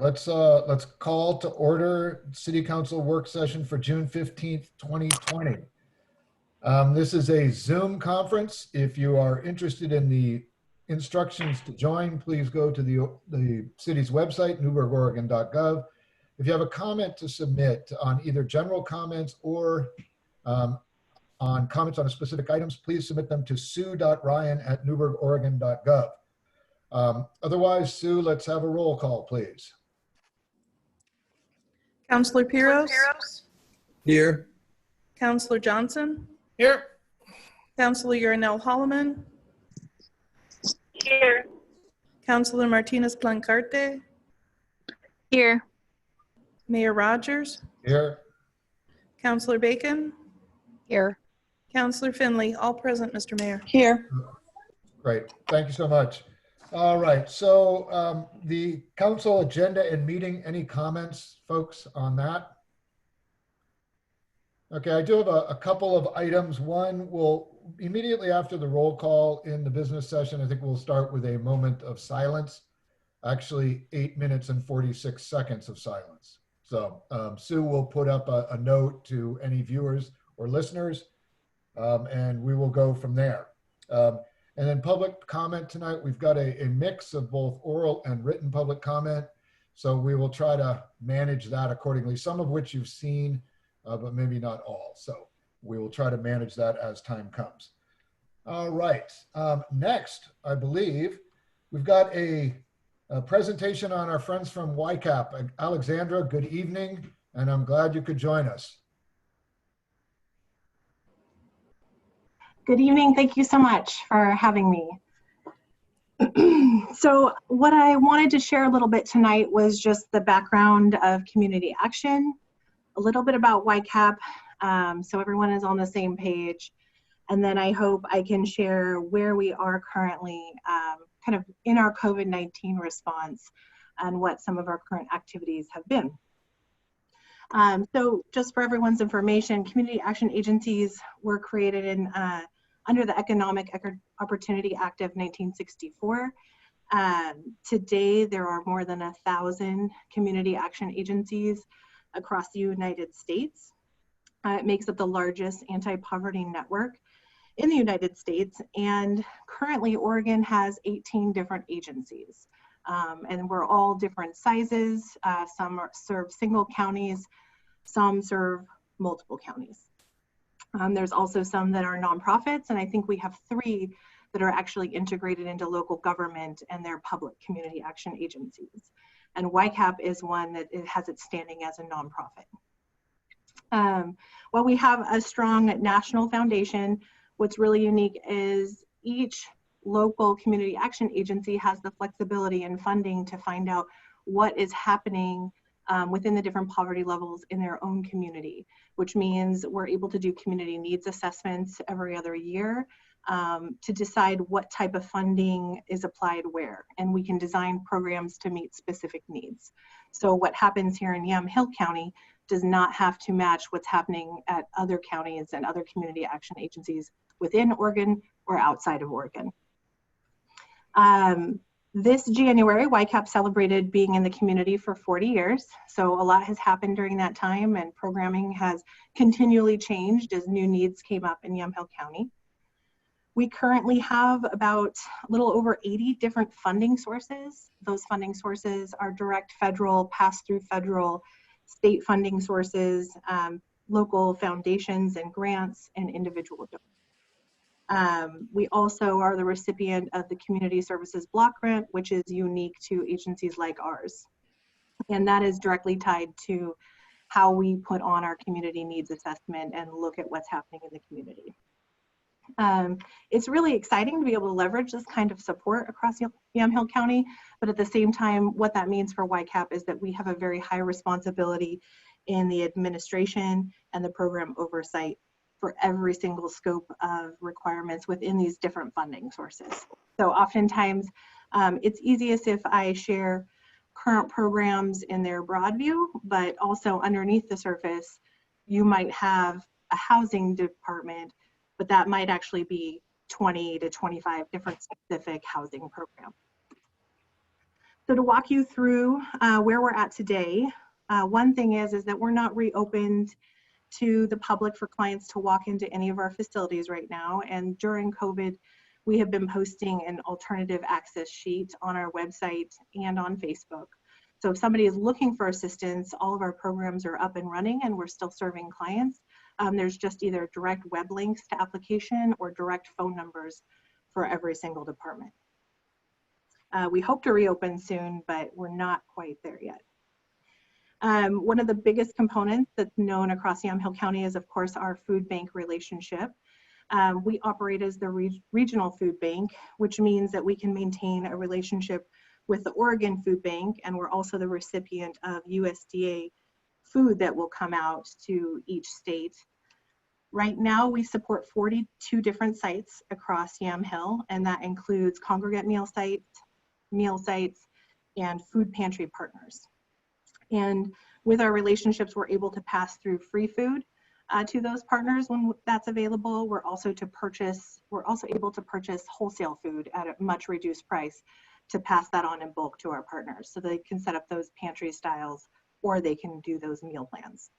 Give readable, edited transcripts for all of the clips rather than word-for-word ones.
Let's call to order City Council work session for June 15th, 2020. This is a Zoom conference. If you are interested in the instructions to join, please go to the city's website, newbergoregon.gov. If you have a comment to submit on either general comments or on comments on specific items, please submit them to sue.ryan@newbergoregon.gov. Otherwise, Sue, let's have a roll call, please. Councillor Piros? Here. Councillor Johnson? Here. Councillor Yarnell Holloman? Here. Councillor Martinez Plancarte? Here. Mayor Rogers? Here. Councillor Bacon? Here. Councillor Finley, all present, Mr. Mayor. Here. Great, thank you so much. All right, so the council agenda and meeting, any comments, folks, on that? Okay, I do have a couple of items. One will immediately after the roll call in the business session, I think we'll start with a moment of silence, actually 8 minutes and 46 seconds of silence. So Sue will put up a note to any viewers or listeners, and we will go from there. And then public comment tonight, we've got a mix of both oral and written public comment. So we will try to manage that accordingly, some of which you've seen, but maybe not all. So we will try to manage that as time comes. All right, next, I believe, we've got a presentation on our friends from YCAP. Alexandra, good evening, and I'm glad you could join us. Good evening. Thank you so much for having me. So what I wanted to share a little bit tonight was just the background of community action, a little bit about YCAP, so everyone is on the same page. And then I hope I can share where we are currently kind of in our COVID-19 response and what some of our current activities have been. So just for everyone's information, community action agencies were created in under the Economic Opportunity Act of 1964. Today, there are more than 1,000 community action agencies across the United States. It makes up the largest anti-poverty network in the United States, and currently Oregon has 18 different agencies. And we're all different sizes. Some serve single counties, some serve multiple counties. There's also some that are nonprofits, and I think we have 3 that are actually integrated into local government and they're public community action agencies. And YCAP is one that it has its standing as a nonprofit. While we have a strong national foundation, what's really unique is each local community action agency has the flexibility and funding to find out what is happening within the different poverty levels in their own community, which means we're able to do community needs assessments every other year to decide what type of funding is applied where, and we can design programs to meet specific needs. So what happens here in Yamhill County does not have to match what's happening at other counties and other community action agencies within Oregon or outside of Oregon. This January, YCAP celebrated being in the community for 40 years. So a lot has happened during that time, and programming has continually changed as new needs came up in Yamhill County. We currently have about a little over 80 different funding sources. Those funding sources are direct federal, pass-through federal, state funding sources, local foundations and grants, and individual donors. We also are the recipient of the Community Services Block Grant, which is unique to agencies like ours. And that is directly tied to how we put on our community needs assessment and look at what's happening in the community. It's really exciting to be able to leverage this kind of support across Yamhill County, but at the same time, what that means for YCAP is that we have a very high responsibility in the administration and the program oversight for every single scope of requirements within these different funding sources. So oftentimes, it's easiest if I share current programs in their broad view, but also underneath the surface, you might have a housing department, but that might actually be 20 to 25 different specific housing programs. So to walk you through where we're at today, one thing is that we're not reopened to the public for clients to walk into any of our facilities right now. And during COVID, we have been posting an alternative access sheet on our website and on Facebook. So if somebody is looking for assistance, all of our programs are up and running and we're still serving clients. There's just either direct web links to application or direct phone numbers for every single department. We hope to reopen soon, but we're not quite there yet. One of the biggest components that's known across Yamhill County is, of course, our food bank relationship. We operate as the regional food bank, which means that we can maintain a relationship with the Oregon Food Bank, and we're also the recipient of USDA food that will come out to each state. Right now, we support 42 different sites across Yamhill, and that includes congregate meal sites, and food pantry partners. And with our relationships, we're able to pass through free food to those partners when that's available. We're also able to purchase wholesale food at a much reduced price to pass that on in bulk to our partners. So they can set up those pantry styles or they can do those meal plans.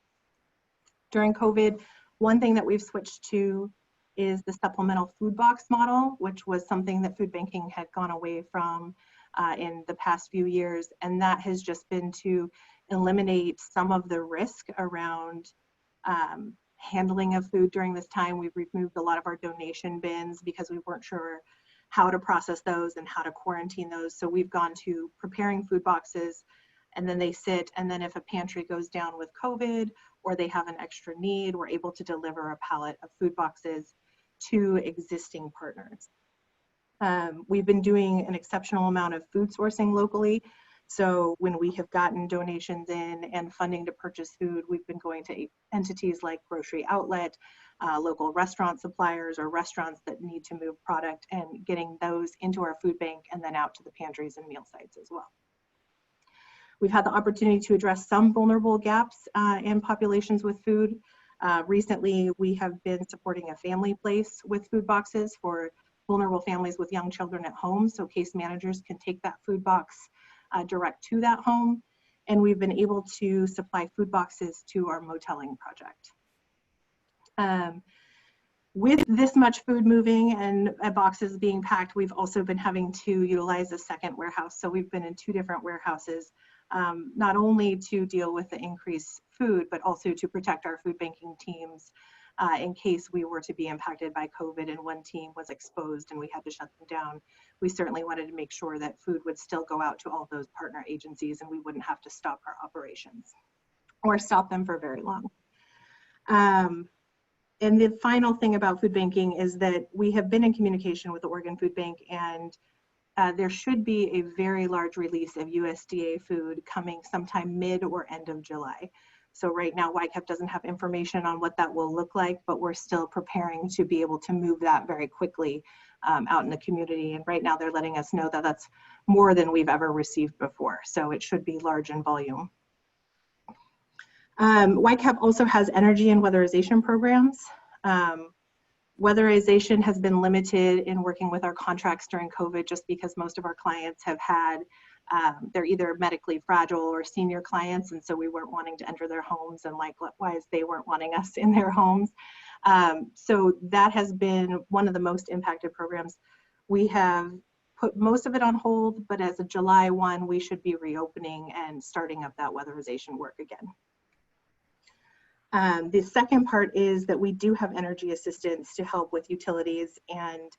During COVID, one thing that we've switched to is the supplemental food box model, which was something that food banking had gone away from in the past few years. And that has just been to eliminate some of the risk around handling of food during this time. We've removed a lot of our donation bins because we weren't sure how to process those and how to quarantine those. So we've gone to preparing food boxes, and then they sit, and then if a pantry goes down with COVID or they have an extra need, we're able to deliver a pallet of food boxes to existing partners. We've been doing an exceptional amount of food sourcing locally. So when we have gotten donations in and funding to purchase food, we've been going to entities like Grocery Outlet, local restaurant suppliers or restaurants that need to move product, and getting those into our food bank and then out to the pantries and meal sites as well. We've had the opportunity to address some vulnerable gaps in populations with food. Recently, we have been supporting a family place with food boxes for vulnerable families with young children at home, so case managers can take that food box direct to that home. And we've been able to supply food boxes to our moteling project. With this much food moving and boxes being packed, we've also been having to utilize a second warehouse. So we've been in 2 different warehouses, not only to deal with the increased food, but also to protect our food banking teams in case we were to be impacted by COVID and one team was exposed and we had to shut them down. We certainly wanted to make sure that food would still go out to all those partner agencies and we wouldn't have to stop our operations or stop them for very long. And the final thing about food banking is that we have been in communication with the Oregon Food Bank, and there should be a very large release of USDA food coming sometime mid or end of July. So right now, YCAP doesn't have information on what that will look like, but we're still preparing to be able to move that very quickly out in the community. And right now they're letting us know that that's more than we've ever received before. So it should be large in volume. YCAP also has energy and weatherization programs. Weatherization has been limited in working with our contracts during COVID just because most of our clients have had, they're either medically fragile or senior clients, and so we weren't wanting to enter their homes, and likewise they weren't wanting us in their homes. So that has been one of the most impacted programs. We have put most of it on hold, but as of July 1, we should be reopening and starting up that weatherization work again. The second part is that we do have energy assistance to help with utilities, and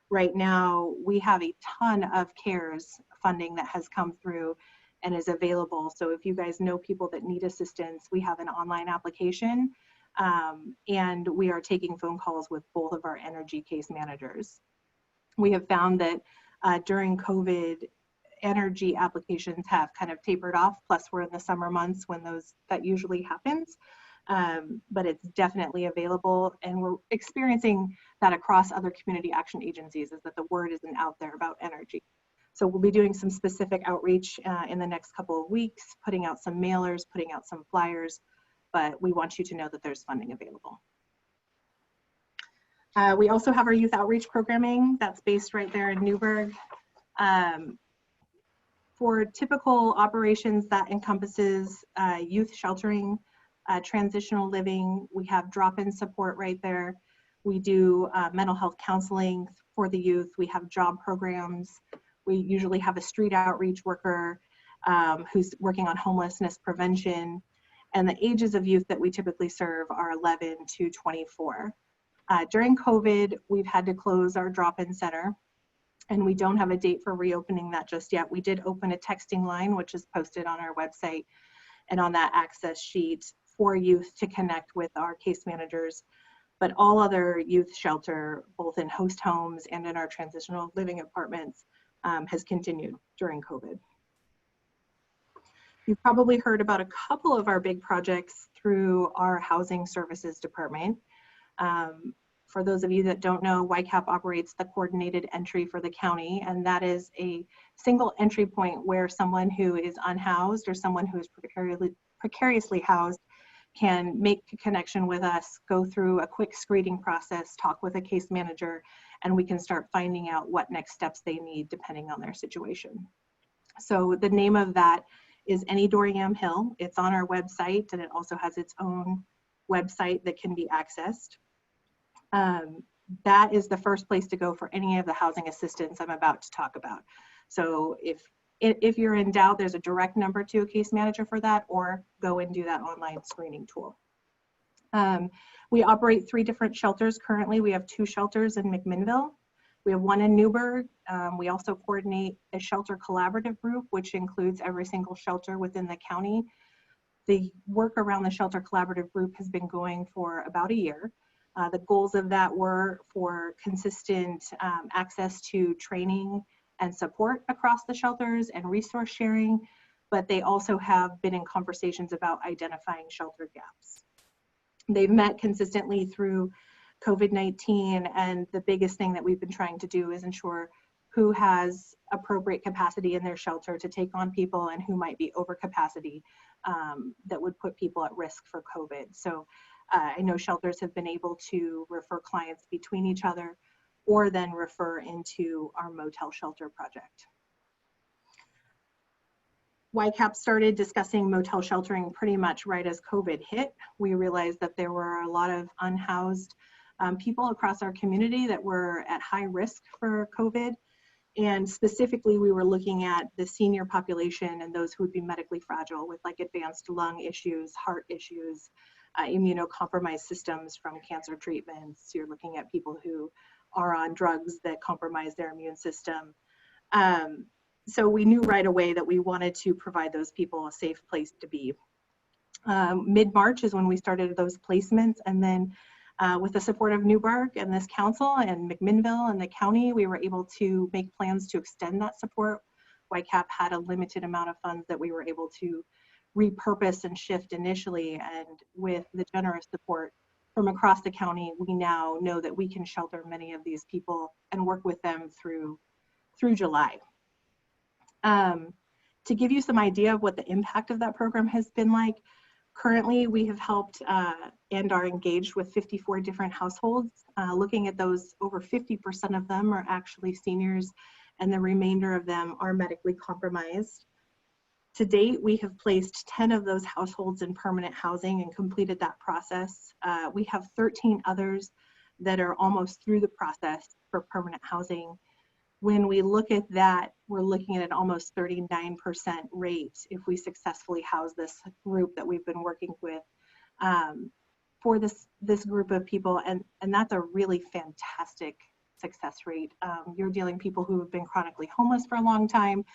right now we have a ton of CARES funding that has come through and is available. So if you guys know people that need assistance, we have an online application, and we are taking phone calls with both of our energy case managers. We have found that during COVID, energy applications have kind of tapered off, plus we're in the summer months when that usually happens. But it's definitely available, and we're experiencing that across other community action agencies, is that the word isn't out there about energy. So we'll be doing some specific outreach in the next couple of weeks, putting out some mailers, putting out some flyers, but we want you to know that there's funding available. We also have our youth outreach programming that's based right there in Newberg. For typical operations, that encompasses youth sheltering, transitional living. We have drop-in support right there. We do mental health counseling for the youth. We have job programs. We usually have a street outreach worker who's working on homelessness prevention. And the ages of youth that we typically serve are 11 to 24. During COVID, we've had to close our drop-in center, and we don't have a date for reopening that just yet. We did open a texting line, which is posted on our website and on that access sheet for youth to connect with our case managers. But all other youth shelter, both in host homes and in our transitional living apartments, has continued during COVID. You've probably heard about a couple of our big projects through our housing services department. For those of you that don't know, YCAP operates the coordinated entry for the county, and that is a single entry point where someone who is unhoused or someone who is precariously housed can make a connection with us, go through a quick screening process, talk with a case manager, and we can start finding out what next steps they need depending on their situation. So the name of that is Any Door Yamhill. It's on our website, and it also has its own website that can be accessed. That is the first place to go for any of the housing assistance I'm about to talk about. So if you're in doubt, there's a direct number to a case manager for that, or go and do that online screening tool. We operate 3 different shelters currently. We have 2 shelters in McMinnville. We have 1 in Newberg. We also coordinate a shelter collaborative group, which includes every single shelter within the county. The work around the shelter collaborative group has been going for about a year. The goals of that were for consistent access to training and support across the shelters and resource sharing, but they also have been in conversations about identifying shelter gaps. They've met consistently through COVID-19, and the biggest thing that we've been trying to do is ensure who has appropriate capacity in their shelter to take on people and who might be over capacity that would put people at risk for COVID. So I know shelters have been able to refer clients between each other or then refer into our motel shelter project. YCAP started discussing motel sheltering pretty much right as COVID hit. We realized that there were a lot of unhoused people across our community that were at high risk for COVID. And specifically, we were looking at the senior population and those who would be medically fragile with like advanced lung issues, heart issues, immunocompromised systems from cancer treatments. You're looking at people who are on drugs that compromise their immune system. So we knew right away that we wanted to provide those people a safe place to be. Mid-March is when we started those placements, and then with the support of Newberg and this council and McMinnville and the county, we were able to make plans to extend that support. YCAP had a limited amount of funds that we were able to repurpose and shift initially, and with the generous support from across the county, we now know that we can shelter many of these people and work with them through July. To give you some idea of what the impact of that program has been like, currently we have helped and are engaged with 54 different households. Looking at those, over 50% of them are actually seniors, and the remainder of them are medically compromised. To date, we have placed 10 of those households in permanent housing and completed that process. We have 13 others that are almost through the process for permanent housing. When we look at that, we're looking at an almost 39% rate if we successfully house this group that we've been working with for this group of people, and that's a really fantastic success rate. You're dealing with people who have been chronically homeless for a long time,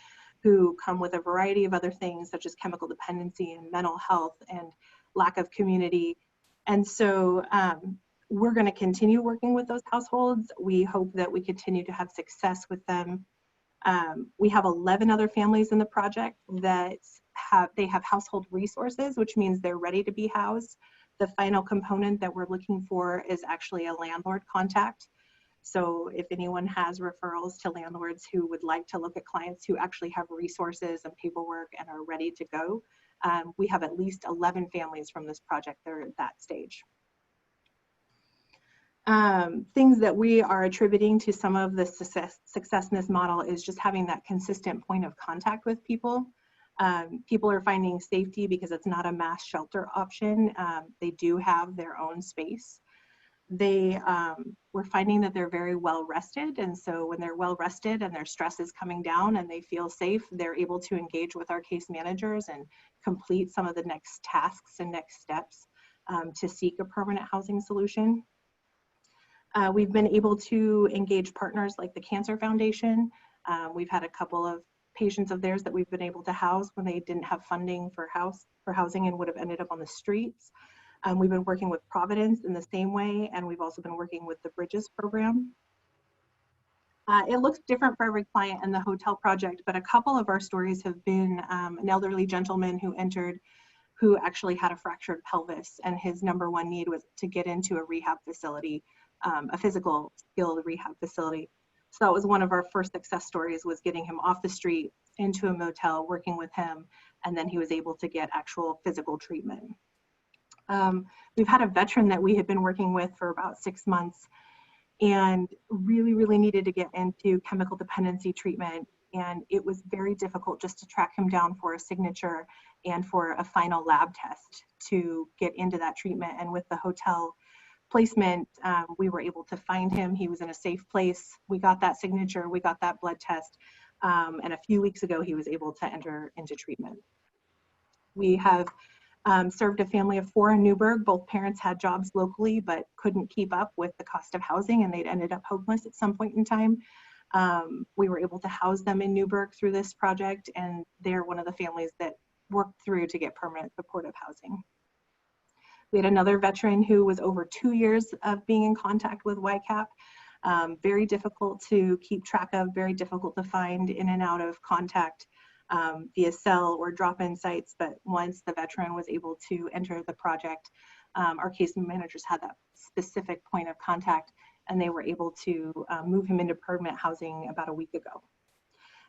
who come with a variety of other things such as chemical dependency and mental health and lack of community. And so we're going to continue working with those households. We hope that we continue to have success with them. We have 11 other families in the project that have household resources, which means they're ready to be housed. The final component that we're looking for is actually a landlord contact. So if anyone has referrals to landlords who would like to look at clients who actually have resources and paperwork and are ready to go, we have at least 11 families from this project that are at that stage. Things that we are attributing to some of the success in this model is just having that consistent point of contact with people. People are finding safety because it's not a mass shelter option. They do have their own space. We're finding that they're very well rested, and so when they're well rested and their stress is coming down and they feel safe, they're able to engage with our case managers and complete some of the next tasks and next steps to seek a permanent housing solution. We've been able to engage partners like the Cancer Foundation. We've had a couple of patients of theirs that we've been able to house when they didn't have funding for housing and would have ended up on the streets. We've been working with Providence in the same way, and we've also been working with the Bridges program. It looks different for every client in the hotel project, but a couple of our stories have been an elderly gentleman who entered who actually had a fractured pelvis, and his number one need was to get into a rehab facility, a physical skilled rehab facility. So that was one of our first success stories, was getting him off the street into a motel, working with him, and then he was able to get actual physical treatment. We've had a veteran that we had been working with for about 6 months and really needed to get into chemical dependency treatment. And it was very difficult just to track him down for a signature and for a final lab test to get into that treatment. And with the hotel placement, we were able to find him. He was in a safe place. We got that signature, we got that blood test. And a few weeks ago, he was able to enter into treatment. We have served a family of 4 in Newberg. Both parents had jobs locally, but couldn't keep up with the cost of housing, and they'd ended up homeless at some point in time. We were able to house them in Newberg through this project, and they're one of the families that worked through to get permanent supportive housing. We had another veteran who was over 2 years of being in contact with YCAP. Very difficult to keep track of, very difficult to find in and out of contact via cell or drop-in sites, but once the veteran was able to enter the project, our case managers had that specific point of contact, and they were able to move him into permanent housing about a week ago.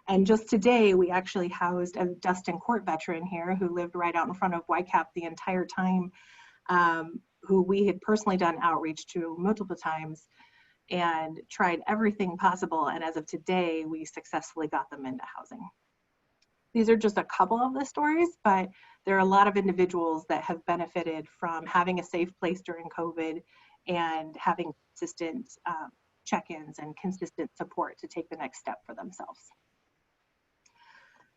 And just today, we actually housed a Dustin Court veteran here who lived right out in front of YCAP the entire time, who we had personally done outreach to multiple times and tried everything possible. And as of today, we successfully got them into housing. These are just a couple of the stories, but there are a lot of individuals that have benefited from having a safe place during COVID and having consistent check-ins and consistent support to take the next step for themselves.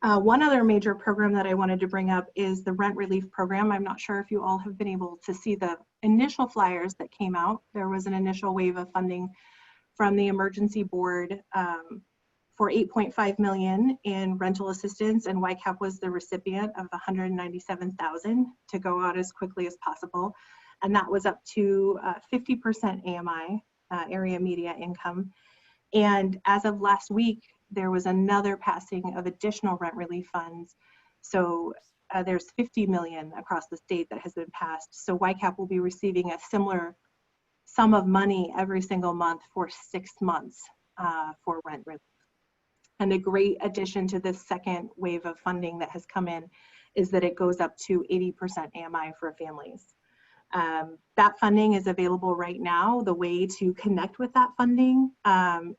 One other major program that I wanted to bring up is the rent relief program. I'm not sure if you all have been able to see the initial flyers that came out. There was an initial wave of funding from the emergency board for $8.5 million in rental assistance, and YCAP was the recipient of $197,000 to go out as quickly as possible. And that was up to 50% AMI, area media income. And as of last week, there was another passing of additional rent relief funds. So there's 50 million across the state that has been passed. So YCAP will be receiving a similar sum of money every single month for 6 months for rent relief. And a great addition to this second wave of funding that has come in is that it goes up to 80% AMI for families. That funding is available right now. The way to connect with that funding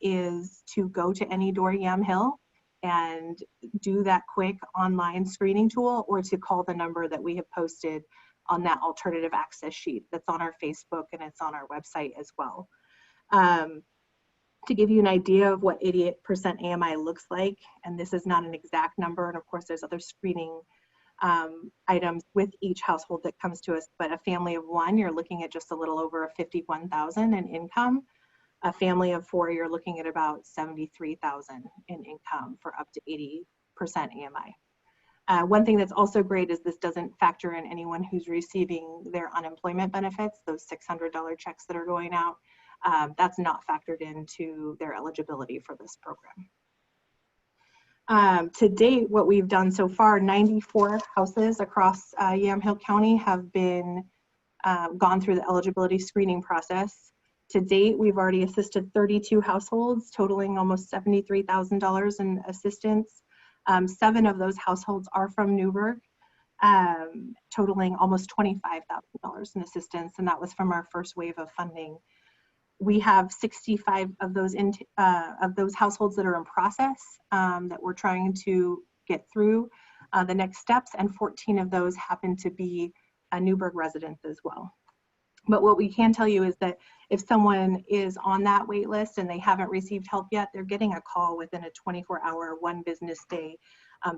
is to go to Any Door Yamhill and do that quick online screening tool, or to call the number that we have posted on that alternative access sheet that's on our Facebook and it's on our website as well. To give you an idea of what 88% AMI looks like, and this is not an exact number, and of course there's other screening items with each household that comes to us, but a family of 1, you're looking at just a little over 51,000 in income. A family of 4, you're looking at about 73,000 in income for up to 80% AMI. One thing that's also great is this doesn't factor in anyone who's receiving their unemployment benefits, those $600 checks that are going out. That's not factored into their eligibility for this program. To date, what we've done so far, 94 houses across Yamhill County have been gone through the eligibility screening process. To date, we've already assisted 32 households, totaling almost $73,000 in assistance. 7 of those households are from Newberg, totaling almost $25,000 in assistance, and that was from our first wave of funding. We have 65 of those households that are in process that we're trying to get through the next steps, and 14 of those happen to be Newberg residents as well. But what we can tell you is that if someone is on that wait list and they haven't received help yet, they're getting a call within a 24-hour, 1 business day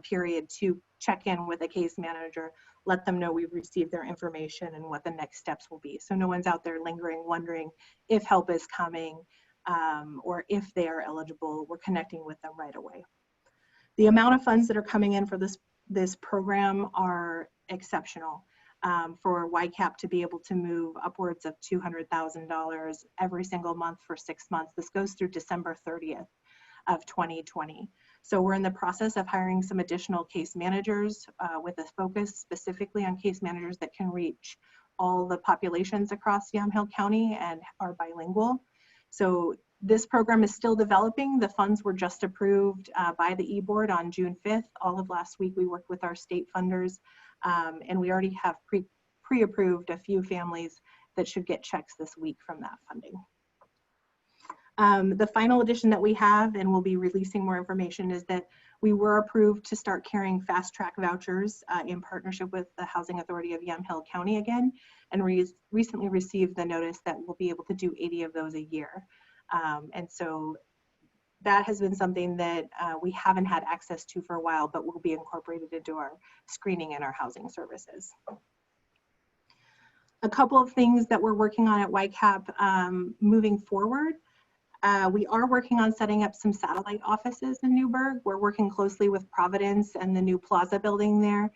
period to check in with a case manager, let them know we've received their information and what the next steps will be. So no one's out there lingering, wondering if help is coming or if they are eligible. We're connecting with them right away. The amount of funds that are coming in for this program are exceptional. For YCAP to be able to move upwards of $200,000 every single month for 6 months. This goes through December 30th of 2020. So we're in the process of hiring some additional case managers with a focus specifically on case managers that can reach all the populations across Yamhill County and are bilingual. So this program is still developing. The funds were just approved by the e-board on June 5th. All of last week we worked with our state funders and we already have pre-approved a few families that should get checks this week from that funding. The final addition that we have, and we'll be releasing more information, is that we were approved to start carrying fast track vouchers in partnership with the Housing Authority of Yamhill County again, and recently received the notice that we'll be able to do 80 of those a year. And so that has been something that we haven't had access to for a while, but will be incorporated into our screening and our housing services. A couple of things that we're working on at YCAP moving forward. We are working on setting up some satellite offices in Newberg. We're working closely with Providence and the new plaza building there.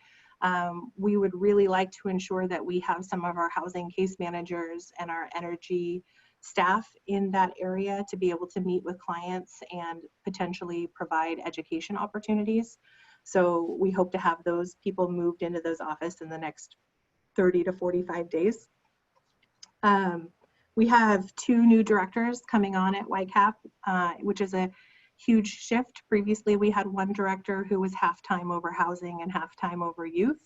We would really like to ensure that we have some of our housing case managers and our energy staff in that area to be able to meet with clients and potentially provide education opportunities. So we hope to have those people moved into those offices in the next 30 to 45 days. We have 2 new directors coming on at YCAP, which is a huge shift. Previously, we had 1 director who was half-time over housing and half-time over youth.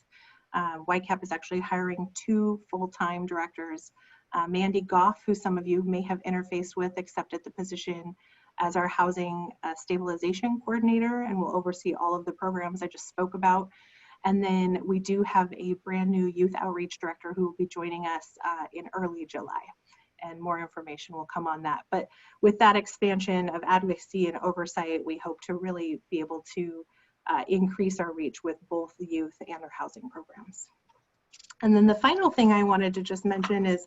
YCAP is actually hiring 2 full-time directors. Mandy Goff, who some of you may have interfaced with, accepted the position as our housing stabilization coordinator and will oversee all of the programs I just spoke about. And then we do have a brand new youth outreach director who will be joining us in early July. And more information will come on that. But with that expansion of advocacy and oversight, we hope to really be able to increase our reach with both the youth and our housing programs. And then the final thing I wanted to just mention is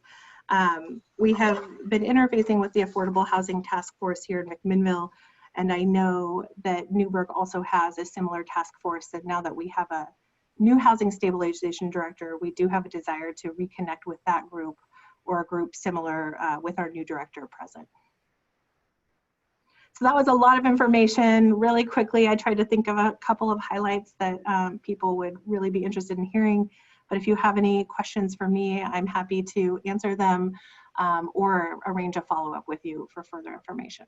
we have been interfacing with the Affordable Housing Task Force here in McMinnville, and I know that Newberg also has a similar task force, and now that we have a new housing stabilization director, we do have a desire to reconnect with that group or a group similar with our new director present. So that was a lot of information. Really quickly, I tried to think of a couple of highlights that people would really be interested in hearing. But if you have any questions for me, I'm happy to answer them or arrange a follow-up with you for further information.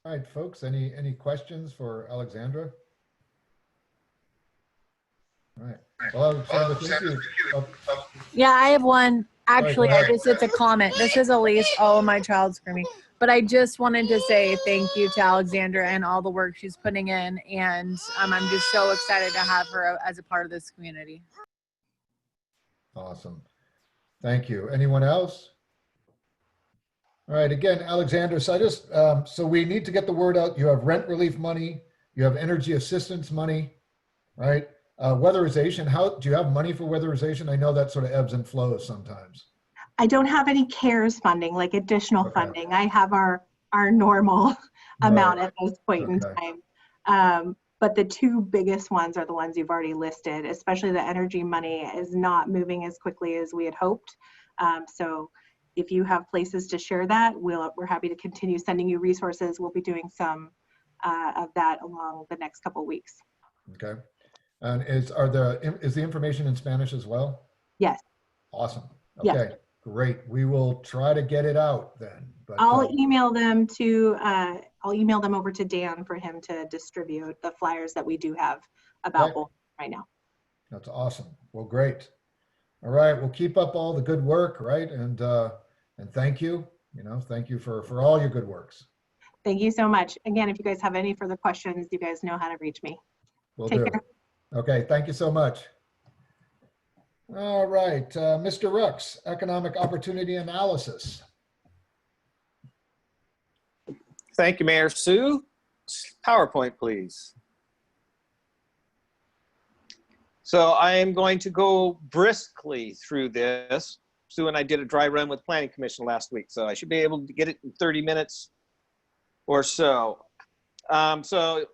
All right, folks, any questions for Alexandra? All right. Well, Alexandra, thank you. Yeah, I have one. Actually, Right, go ahead. it's a comment. This is Elise. Oh, my child's screaming. But I just wanted to say thank you to Alexandra and all the work she's putting in. And I'm just so excited to have her as a part of this community. Awesome. Thank you. Anyone else? All right, again, Alexandra, so I just, so we need to get the word out. You have rent relief money, you have energy assistance money, right? Weatherization, do you have money for weatherization? I know that sort of ebbs and flows sometimes. I don't have any CARES funding, like additional Okay. funding. I have our normal amount at this point in time. But the 2 biggest ones are the ones you've already listed, especially the energy money is not moving as quickly as we had hoped. So if you have places to share that, we're happy to continue sending you resources. We'll be doing some of that along the next couple of weeks. Okay. And is the information in Spanish as well? Yes. Awesome. Yes. Okay, great. We will try to get it out then. But I'll email them over to Dan for him to distribute the flyers that we do have about both right now. That's awesome. Well, great. All right, we'll keep up all the good work, right? And And thank you, thank you for all your good works. Thank you so much. Again, if you guys have any further questions, you guys know how to reach me. Will Take do. care. Okay, thank you so much. All right, Mr. Rooks, Economic Opportunity Analysis. Thank you, Mayor Sue. PowerPoint, please. So I am going to go briskly through this. Sue and I did a dry run with Planning Commission last week, so I should be able to get it in 30 minutes or so. So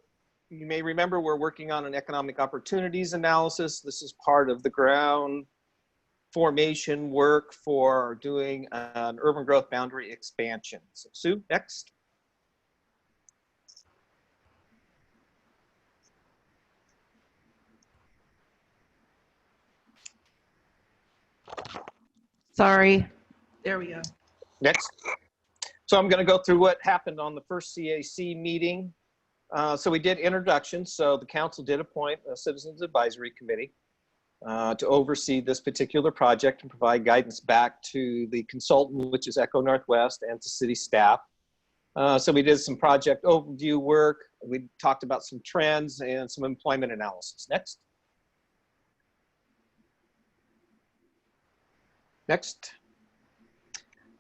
you may remember we're working on an economic opportunities analysis. This is part of the ground formation work for doing an urban growth boundary expansion. So Sue, next. Sorry. There we go. Next. So I'm going to go through what happened on the first CAC meeting. So we did introductions. So the council did appoint a citizens advisory committee to oversee this particular project and provide guidance back to the consultant, which is Echo Northwest, and to city staff. So we did some project overview work. We talked about some trends and some employment analysis. Next. Next.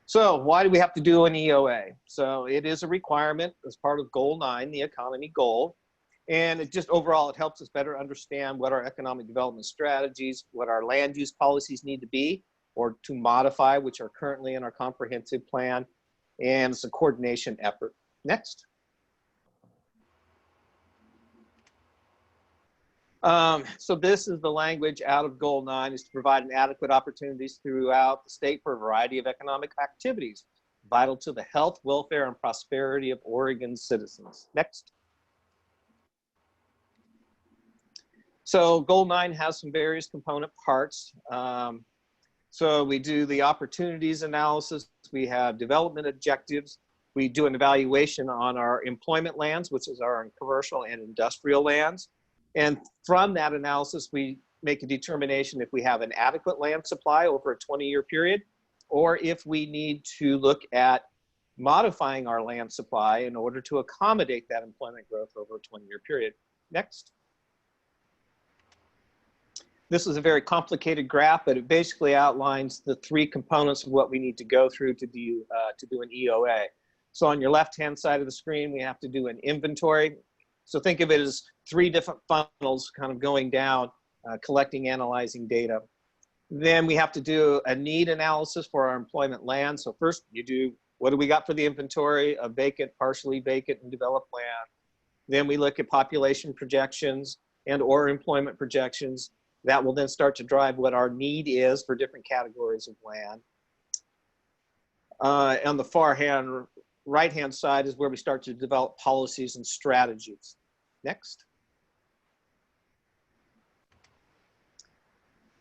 So why do we have to do an EOA? So it is a requirement as part of Goal 9, the economy goal. And it just overall, it helps us better understand what our economic development strategies, what our land use policies need to be or to modify, which are currently in our comprehensive plan. And it's a coordination effort. Next. So this is the language out of Goal 9, is to provide an adequate opportunities throughout the state for a variety of economic activities vital to the health, welfare, and prosperity of Oregon citizens. Next. So Goal 9 has some various component parts. So we do the opportunities analysis. We have development objectives. We do an evaluation on our employment lands, which is our commercial and industrial lands. And from that analysis, we make a determination if we have an adequate land supply over a 20-year period, or if we need to look at modifying our land supply in order to accommodate that employment growth over a 20-year period. Next. This is a very complicated graph, but it basically outlines the three components of what we need to go through to do an EOA. So on your left-hand side of the screen, we have to do an inventory. So think of it as three different funnels kind of going down, collecting, analyzing data. Then we have to do a need analysis for our employment land. So first you do, what do we got for the inventory of vacant, partially vacant, and developed land? Then we look at population projections and or employment projections. That will then start to drive what our need is for different categories of land. On the right-hand side is where we start to develop policies and strategies. Next.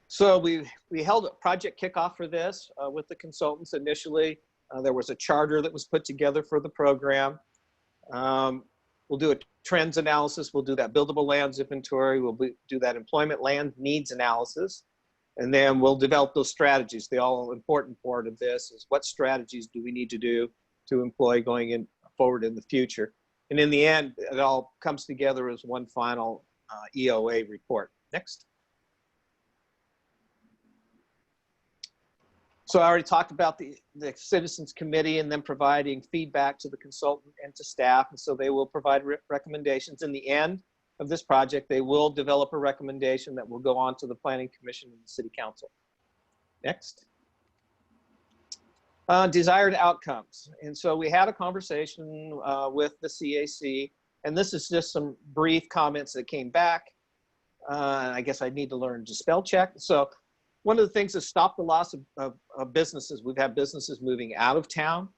So we held a project kickoff for this with the consultants initially. There was a charter that was put together for the program. We'll do a trends analysis. We'll do that buildable lands inventory. We'll do that employment land needs analysis. And then we'll develop those strategies. The all important part of this is what strategies do we need to do to employ going forward in the future. And in the end, it all comes together as one final EOA report. Next. So I already talked about the Citizens Committee and then providing feedback to the consultant and to staff. And so they will provide recommendations. In the end of this project, they will develop a recommendation that will go on to the Planning Commission and the City Council. Next. Desired outcomes. And so we had a conversation with the CAC, and this is just some brief comments that came back. I guess I need to learn to spell check. So one of the things that stopped the loss of businesses, we've had businesses moving out of town.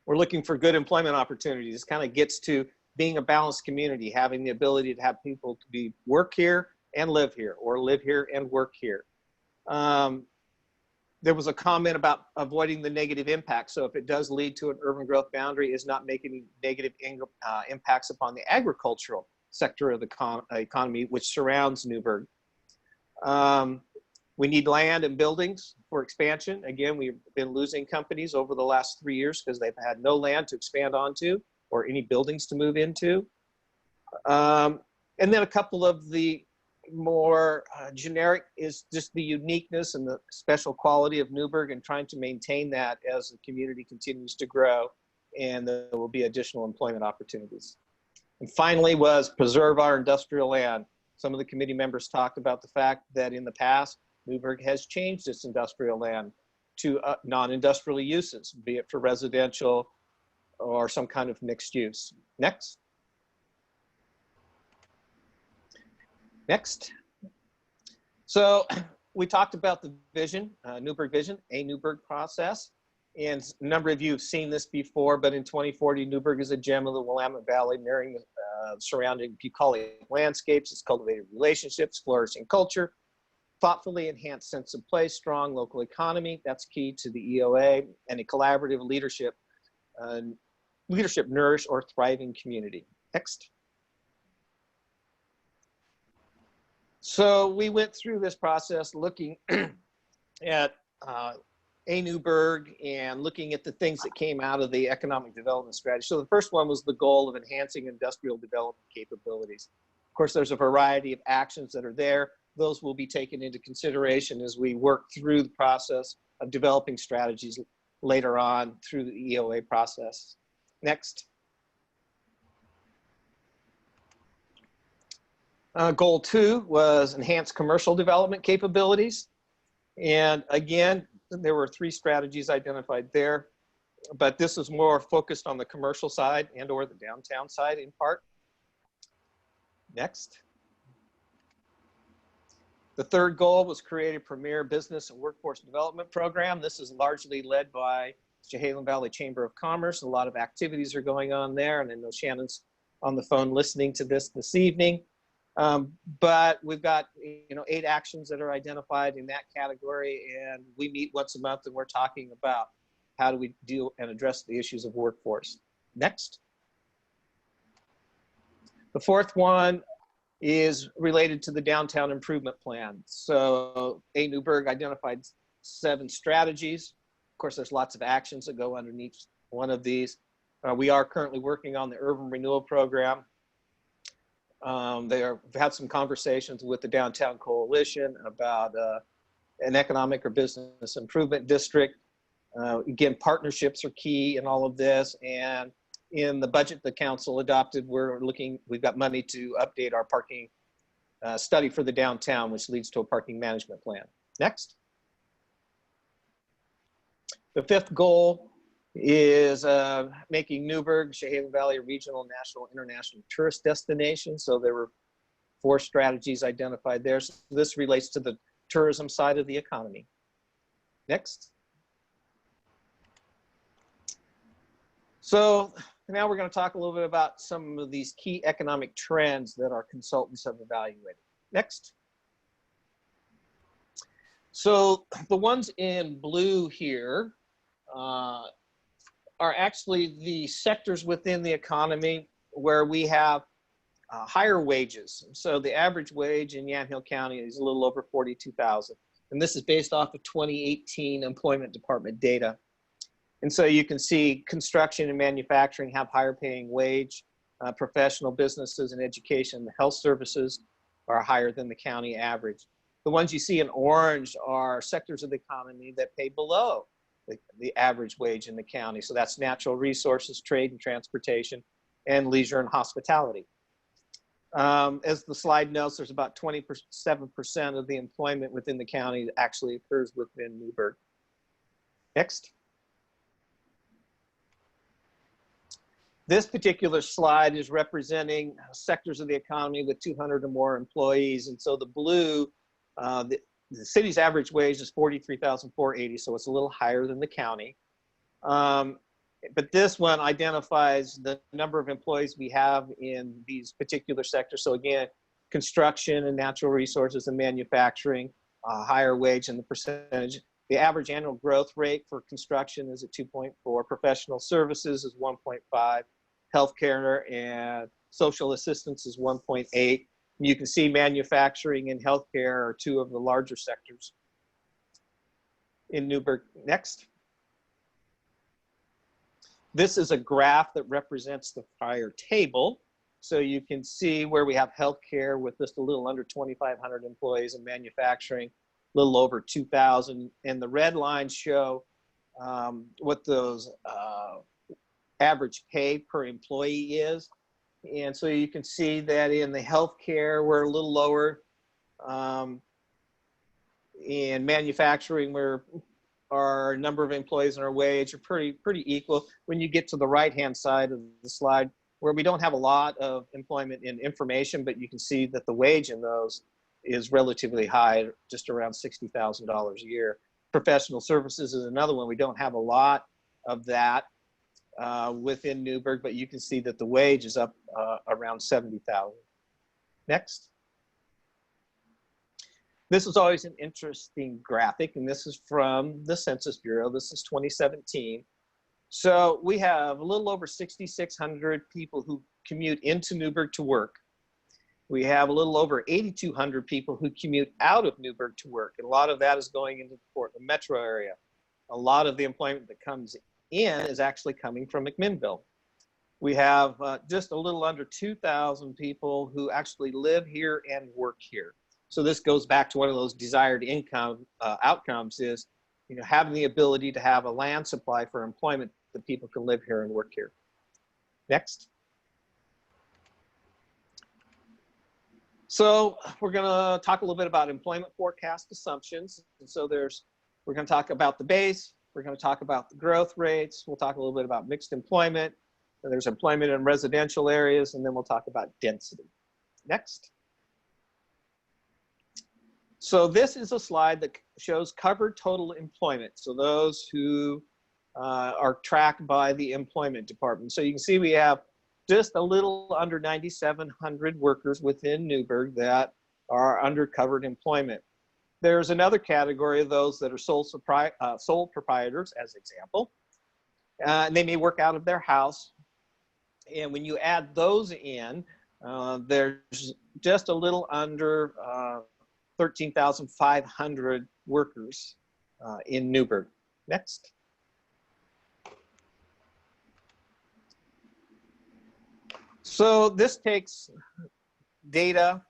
We're looking for good employment opportunities. This kind of gets to being a balanced community, having the ability to have people to work here and live here, or live here and work here. There was a comment about avoiding the negative impact. So if it does lead to an urban growth boundary, is not making negative impacts upon the agricultural sector of the economy, which surrounds Newberg. We need land and buildings for expansion. Again, we've been losing companies over the last 3 years because they've had no land to expand onto or any buildings to move into. And then a couple of the more generic is just the uniqueness and the special quality of Newberg and trying to maintain that as the community continues to grow, and there will be additional employment opportunities. And finally was preserve our industrial land. Some of the committee members talked about the fact that in the past, Newberg has changed its industrial land to non-industrial uses, be it for residential or some kind of mixed use. Next. Next. So we talked about the vision, Newberg vision, a Newberg process. And a number of you have seen this before, but in 2040, Newberg is a gem of the Willamette Valley, mirroring the surrounding bucolic landscapes, its cultivated relationships, flourishing culture, thoughtfully enhanced sense of place, strong local economy, that's key to the EOA, and a collaborative leadership nourish or thriving community. Next. So we went through this process looking at a Newberg and looking at the things that came out of the economic development strategy. So the first one was the goal of enhancing industrial development capabilities. Of course, there's a variety of actions that are there. Those will be taken into consideration as we work through the process of developing strategies later on through the EOA process. Next. Goal 2 was enhance commercial development capabilities. And again, there were 3 strategies identified there, but this is more focused on the commercial side and or the downtown side in part. Next. The third goal was create a premier business and workforce development program. This is largely led by Chehalem Valley Chamber of Commerce. A lot of activities are going on there, and I know Shannon's on the phone listening to this evening. But we've got 8 actions that are identified in that category, and we meet once a month and we're talking about how do we deal and address the issues of workforce. Next. The fourth one is related to the downtown improvement plan. So A. Newberg identified 7 strategies. Of course, there's lots of actions that go underneath one of these. We are currently working on the urban renewal program. They've had some conversations with the Downtown Coalition about an economic or business improvement district. Again, partnerships are key in all of this. And in the budget the council adopted, we've got money to update our parking study for the downtown, which leads to a parking management plan. Next. The 5th goal is making Newberg, Chehalem Valley a regional, national, international tourist destination. So there were 4 strategies identified there. So this relates to the tourism side of the economy. Next. So now we're going to talk a little bit about some of these key economic trends that our consultants have evaluated. Next. So the ones in blue here are actually the sectors within the economy where we have higher wages. So the average wage in Yamhill County is a little over $42,000. And this is based off of 2018 Employment Department data. And so you can see construction and manufacturing have higher paying wage. Professional businesses and education and health services are higher than the county average. The ones you see in orange are sectors of the economy that pay below the average wage in the county. So that's natural resources, trade and transportation, and leisure and hospitality. As the slide notes, there's about 27% of the employment within the county that actually occurs within Newberg. Next. This particular slide is representing sectors of the economy with 200 or more employees. And so the blue, the city's average wage is $43,480, so it's a little higher than the county. But this one identifies the number of employees we have in these particular sectors. So again, construction and natural resources and manufacturing, higher wage and the percentage. The average annual growth rate for construction is at 2.4. Professional services is 1.5. Healthcare and social assistance is 1.8. You can see manufacturing and healthcare are 2 of the larger sectors in Newberg. Next. This is a graph that represents the prior table. So you can see where we have healthcare with just a little under 2,500 employees, and manufacturing a little over 2,000. And the red lines show what those average pay per employee is. And so you can see that in the healthcare, we're a little lower. In manufacturing, our number of employees and our wage are pretty equal. When you get to the right-hand side of the slide, where we don't have a lot of employment in information, but you can see that the wage in those is relatively high, just around $60,000 a year. Professional services is another one. We don't have a lot of that within Newberg, but you can see that the wage is up around $70,000. Next. This is always an interesting graphic, and this is from the Census Bureau. This is 2017. So we have a little over 6,600 people who commute into Newberg to work. We have a little over 8,200 people who commute out of Newberg to work. And a lot of that is going into the Portland metro area. A lot of the employment that comes in is actually coming from McMinnville. We have just a little under 2,000 people who actually live here and work here. So this goes back to one of those desired income outcomes is, having the ability to have a land supply for employment that people can live here and work here. Next. So we're going to talk a little bit about employment forecast assumptions. And so we're going to talk about the base. We're going to talk about the growth rates. We'll talk a little bit about mixed employment. And there's employment in residential areas, and then we'll talk about density. Next. So this is a slide that shows covered total employment. So those who are tracked by the employment department. So you can see we have just a little under 9,700 workers within Newberg that are under covered employment. There's another category of those that are sole proprietors, as example. And they may work out of their house. And when you add those in, there's just a little under 13,500 workers in Newberg. Next. So this takes data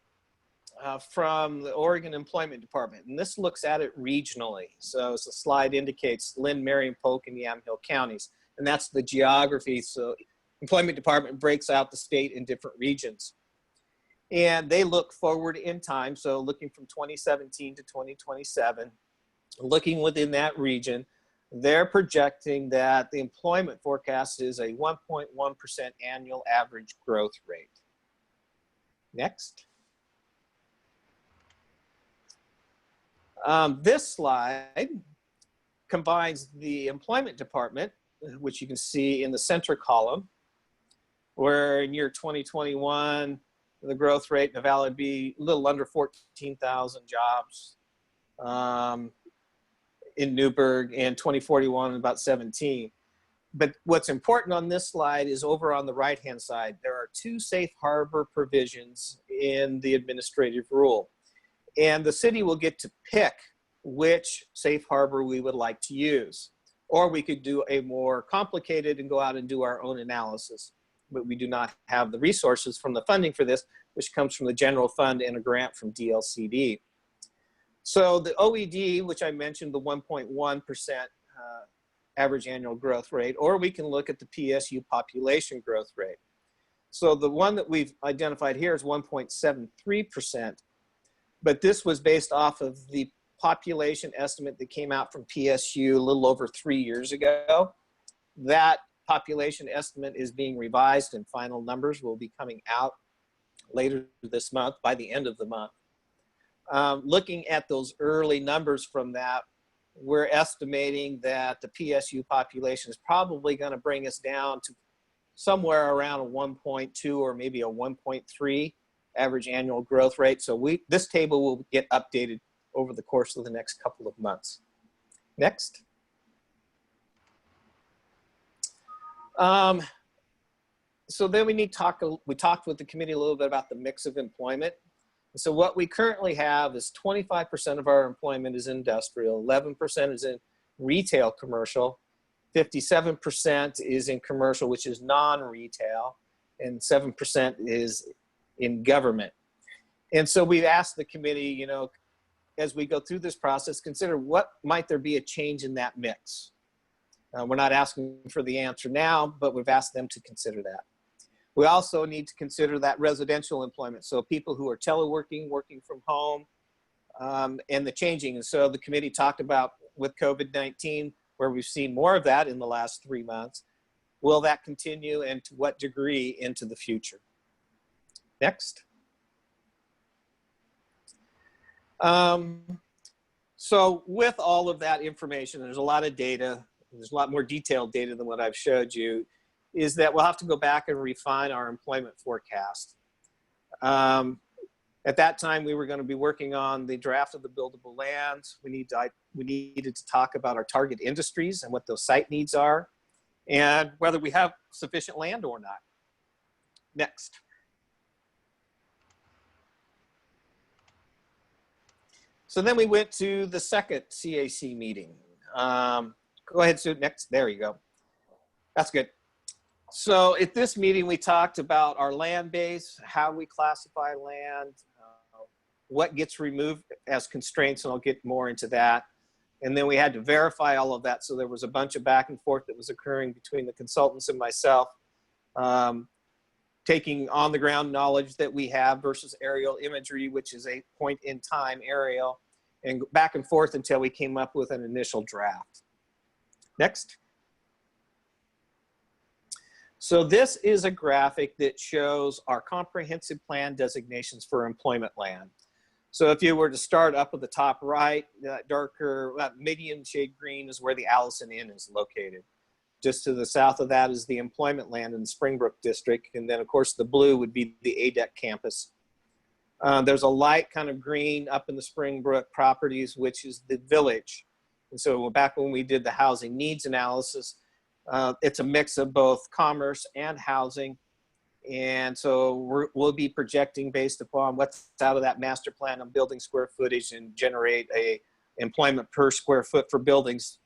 from the Oregon Employment Department, and this looks at it regionally. So as the slide indicates, Lynn, Marion, Polk, and Yamhill counties, and that's the geography. So Employment Department breaks out the state in different regions. And they look forward in time, so looking from 2017 to 2027, looking within that region, they're projecting that the employment forecast is a 1.1% annual average growth rate. Next. This slide combines the employment department, which you can see in the center column, where in year 2021, the growth rate in the valley would be a little under 14,000 jobs in Newberg, and 2041 about 17. But what's important on this slide is over on the right-hand side, there are two safe harbor provisions in the administrative rule. And the city will get to pick which safe harbor we would like to use. Or we could do a more complicated and go out and do our own analysis. But we do not have the resources from the funding for this, which comes from the general fund and a grant from DLCD. So the OED, which I mentioned, the 1.1% average annual growth rate, or we can look at the PSU population growth rate. So the one that we've identified here is 1.73%, but this was based off of the population estimate that came out from PSU a little over 3 years ago. That population estimate is being revised, and final numbers will be coming out later this month, by the end of the month. Looking at those early numbers from that, we're estimating that the PSU population is probably going to bring us down to somewhere around a 1.2 or maybe a 1.3 average annual growth rate. So this table will get updated over the course of the next couple of months. Next. So then we talked with the committee a little bit about the mix of employment. So what we currently have is 25% of our employment is industrial, 11% is in retail commercial, 57% is in commercial, which is non-retail, and 7% is in government. And so we've asked the committee, you know, as we go through this process, consider what might there be a change in that mix. We're not asking for the answer now, but we've asked them to consider that. We also need to consider that residential employment. So people who are teleworking, working from home, and the changing. And so the committee talked about with COVID-19, where we've seen more of that in the last 3 months. Will that continue, and to what degree into the future? Next. So with all of that information, there's a lot of data. There's a lot more detailed data than what I've showed you, is that we'll have to go back and refine our employment forecast. At that time, we were going to be working on the draft of the buildable lands. We needed to talk about our target industries and what those site needs are, and whether we have sufficient land or not. Next. So then we went to the second CAC meeting. Go ahead, Sue, next. There you go. That's good. So at this meeting, we talked about our land base, how we classify land, what gets removed as constraints, and I'll get more into that. And then we had to verify all of that. So there was a bunch of back and forth that was occurring between the consultants and myself, taking on the ground knowledge that we have versus aerial imagery, which is a point in time aerial, and back and forth until we came up with an initial draft. Next. So this is a graphic that shows our comprehensive plan designations for employment land. So if you were to start up at the top right, that darker, medium shade green is where the Allison Inn is located. Just to the south of that is the employment land in the Springbrook district. And then of course the blue would be the ADEC campus. There's a light kind of green up in the Springbrook properties, which is the village. And so back when we did the housing needs analysis, it's a mix of both commerce and housing. And so we'll be projecting based upon what's out of that master plan on building square footage and generate a employment per square foot for buildings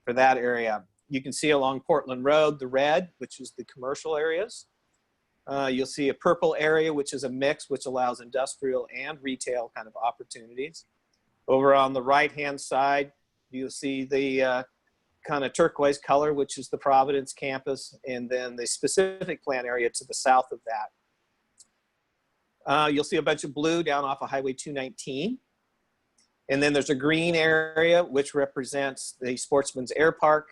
for that area. You can see along Portland Road, the red, which is the commercial areas. You'll see a purple area, which is a mix, which allows industrial and retail kind of opportunities. Over on the right-hand side, you'll see the kind of turquoise color, which is the Providence campus, and then the specific plan area to the south of that. You'll see a bunch of blue down off of Highway 219. And then there's a green area, which represents the Sportsman's Airpark.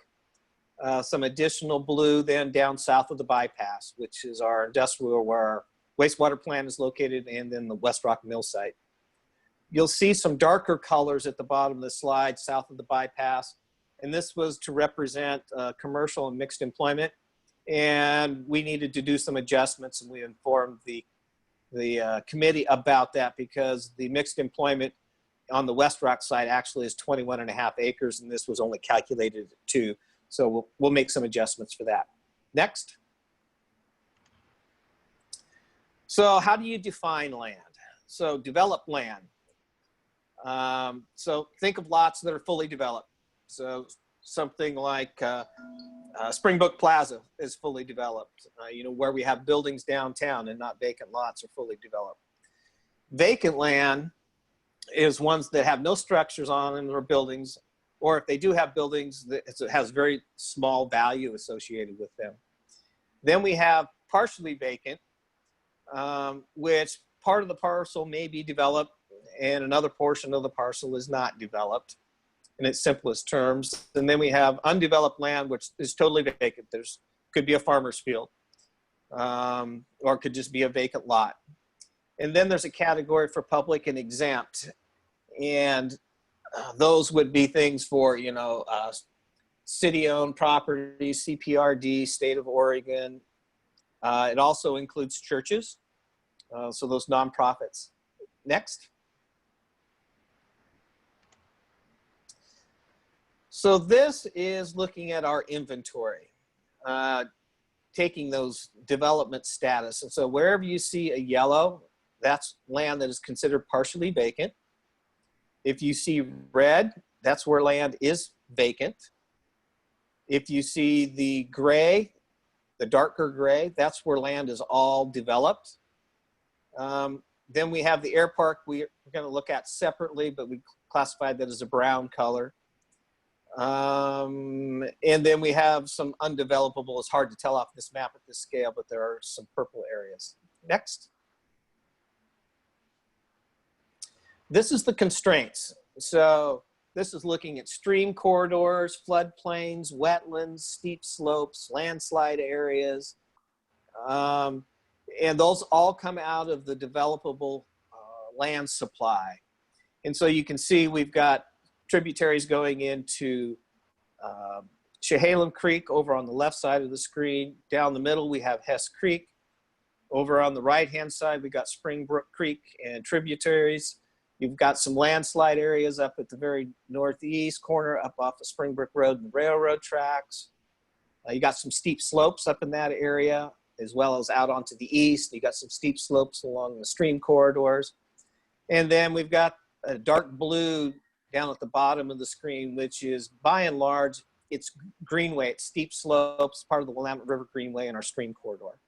Some additional blue then down south of the bypass, which is our industrial where our wastewater plant is located, and then the West Rock Mill site. You'll see some darker colors at the bottom of the slide south of the bypass. And this was to represent commercial and mixed employment. And we needed to do some adjustments, and we informed the committee about that, because the mixed employment on the West Rock side actually is 21.5 acres, and this was only calculated at 2. So we'll make some adjustments for that. Next. So how do you define land? So developed land. So think of lots that are fully developed. So something like Springbrook Plaza is fully developed, you know, where we have buildings downtown and not vacant lots are fully developed. Vacant land is ones that have no structures on them or buildings, or if they do have buildings, it has very small value associated with them. Then we have partially vacant, which part of the parcel may be developed and another portion of the parcel is not developed in its simplest terms. And then we have undeveloped land, which is totally vacant. Could be a farmer's field, or it could just be a vacant lot. And then there's a category for public and exempt. And those would be things for, you know, city-owned properties, CPRD, state of Oregon. It also includes churches, so those nonprofits. Next. So this is looking at our inventory, taking those development status. And so wherever you see a yellow, that's land that is considered partially vacant. If you see red, that's where land is vacant. If you see the gray, the darker gray, that's where land is all developed. Then we have the airpark we're going to look at separately, but we classified that as a brown color. And then we have some undevelopable. It's hard to tell off this map at this scale, but there are some purple areas. Next. This is the constraints. So this is looking at stream corridors, floodplains, wetlands, steep slopes, landslide areas. And those all come out of the developable land supply. And so you can see we've got tributaries going into Chehalem Creek over on the left side of the screen. Down the middle, we have Hess Creek. Over on the right-hand side, we got Springbrook Creek and tributaries. You've got some landslide areas up at the very northeast corner, up off of Springbrook Road and the railroad tracks. You got some steep slopes up in that area, as well as out onto the east. You got some steep slopes along the stream corridors. And then we've got a dark blue down at the bottom of the screen, which is by and large, it's greenway, it's steep slopes, part of the Willamette River Greenway in our stream corridor.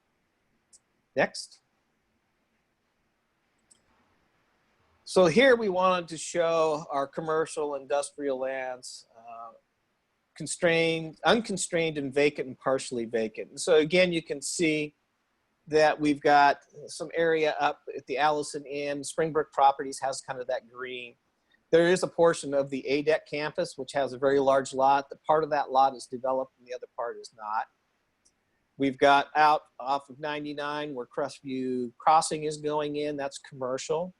Next. So here we wanted to show our commercial industrial lands, constrained, unconstrained, and vacant and partially vacant. And so again, you can see that we've got some area up at the Allison Inn. Springbrook Properties has kind of that green. There is a portion of the ADEC campus, which has a very large lot. The part of that lot is developed and the other part is not. We've got out off of 99 where Crestview Crossing is going in, that's commercial.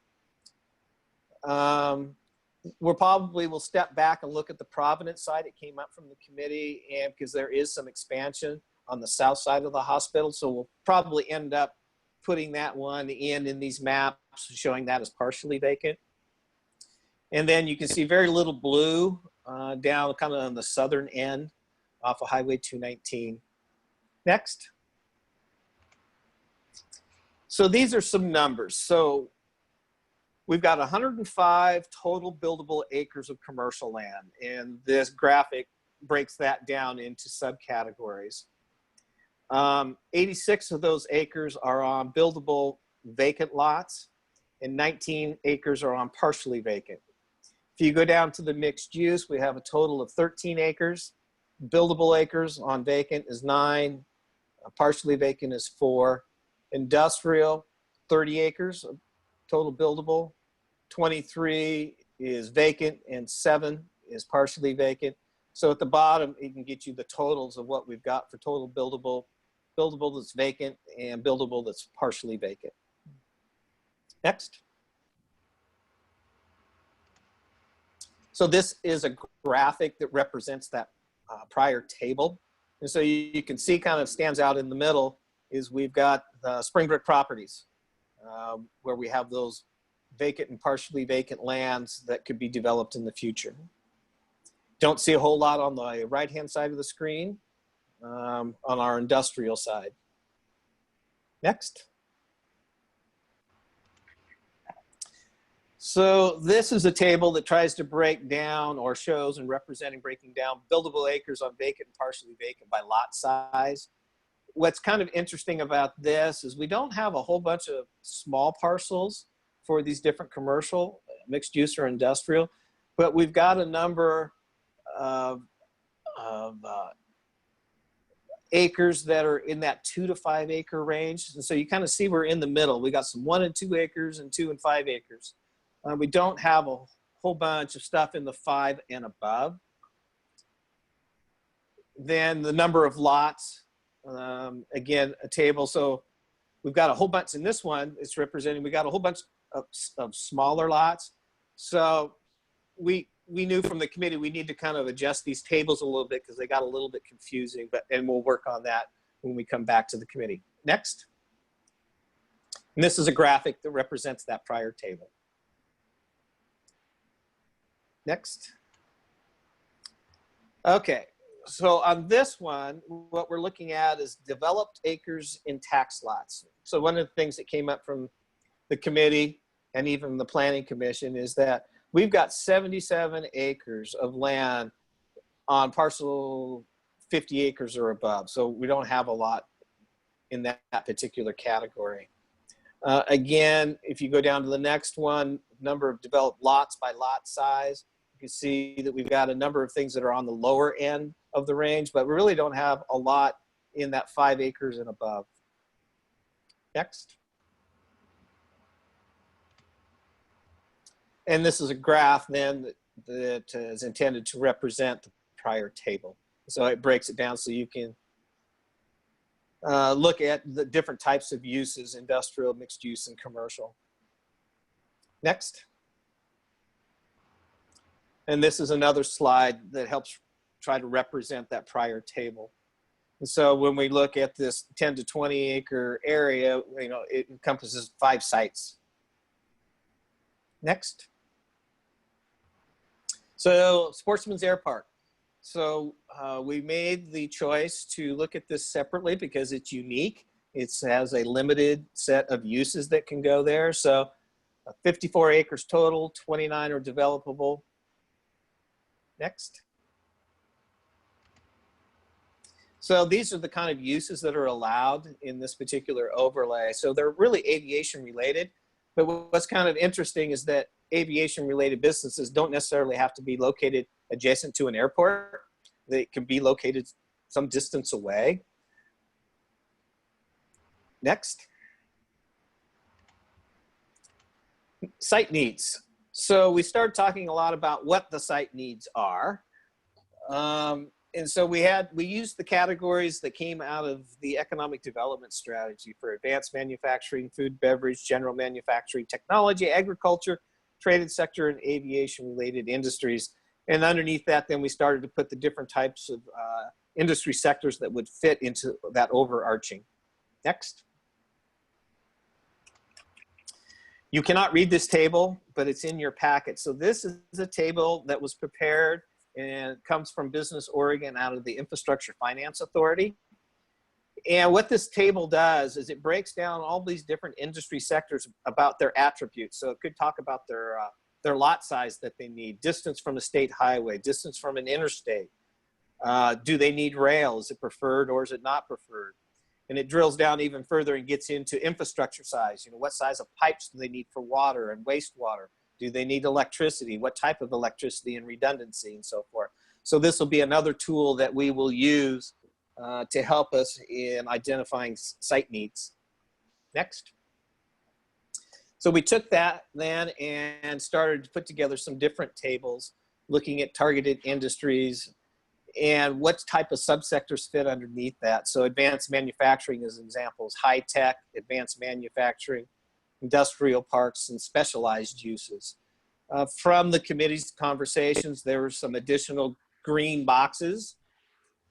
We'll probably will step back and look at the Providence side. It came up from the committee, and because there is some expansion on the south side of the hospital. So we'll probably end up putting that one in these maps, showing that as partially vacant. And then you can see very little blue down kind of on the southern end off of Highway 219. Next. So these are some numbers. So we've got 105 total buildable acres of commercial land, and this graphic breaks that down into subcategories. 86 of those acres are on buildable vacant lots, and 19 acres are on partially vacant. If you go down to the mixed use, we have a total of 13 acres. Buildable acres on vacant is 9, partially vacant is 4. Industrial, 30 acres of total buildable. 23 is vacant and 7 is partially vacant. So at the bottom, it can get you the totals of what we've got for total buildable, buildable that's vacant, and buildable that's partially vacant. Next. So this is a graphic that represents that prior table. And so you can see kind of stands out in the middle is we've got Springbrook Properties, where we have those vacant and partially vacant lands that could be developed in the future. Don't see a whole lot on the right-hand side of the screen on our industrial side. Next. So this is a table that tries to break down or shows and breaking down buildable acres on vacant and partially vacant by lot size. What's kind of interesting about this is we don't have a whole bunch of small parcels for these different commercial, mixed use or industrial, but we've got a number of acres that are in that 2 to 5 acre range. And so you kind of see we're in the middle. We got some 1 and 2 acres and 2 and 5 acres. We don't have a whole bunch of stuff in the 5 and above. Then the number of lots, again, a table. So we've got a whole bunch in this one. It's representing, we got a whole bunch of smaller lots. So we knew from the committee we need to kind of adjust these tables a little bit because they got a little bit confusing, and we'll work on that when we come back to the committee. Next. And this is a graphic that represents that prior table. Next. Okay, so on this one, what we're looking at is developed acres in tax lots. So one of the things that came up from the committee and even the planning commission is that we've got 77 acres of land on parcel 50 acres or above. So we don't have a lot in that particular category. Again, if you go down to the next one, number of developed lots by lot size, you can see that we've got a number of things that are on the lower end of the range, but we really don't have a lot in that 5 acres and above. Next. And this is a graph then that is intended to represent the prior table. So it breaks it down so you can look at the different types of uses: industrial, mixed use, and commercial. Next. And this is another slide that helps try to represent that prior table. And so when we look at this 10 to 20 acre area, you know, it encompasses 5 sites. Next. So Sportsman's Airpark. So we made the choice to look at this separately because it's unique. It has a limited set of uses that can go there. So 54 acres total, 29 are developable. Next. So these are the kind of uses that are allowed in this particular overlay. So they're really aviation related, but what's kind of interesting is that aviation related businesses don't necessarily have to be located adjacent to an airport. They can be located some distance away. Next. Site needs. So we started talking a lot about what the site needs are. And so we used the categories that came out of the economic development strategy for advanced manufacturing, food, beverage, general manufacturing, technology, agriculture, traded sector, and aviation related industries. And underneath that, then we started to put the different types of industry sectors that would fit into that overarching. Next. You cannot read this table, but it's in your packet. So this is a table that was prepared and comes from Business Oregon out of the Infrastructure Finance Authority. And what this table does is it breaks down all these different industry sectors about their attributes. So it could talk about their lot size that they need, distance from a state highway, distance from an interstate. Do they need rail? Is it preferred or is it not preferred? And it drills down even further and gets into infrastructure size. You know, what size of pipes do they need for water and wastewater? Do they need electricity? What type of electricity and redundancy and so forth? So this will be another tool that we will use to help us in identifying site needs. Next. So we took that then and started to put together some different tables looking at targeted industries and what type of subsectors fit underneath that. So advanced manufacturing as examples, high tech, advanced manufacturing, industrial parks, and specialized uses. From the committee's conversations, there were some additional green boxes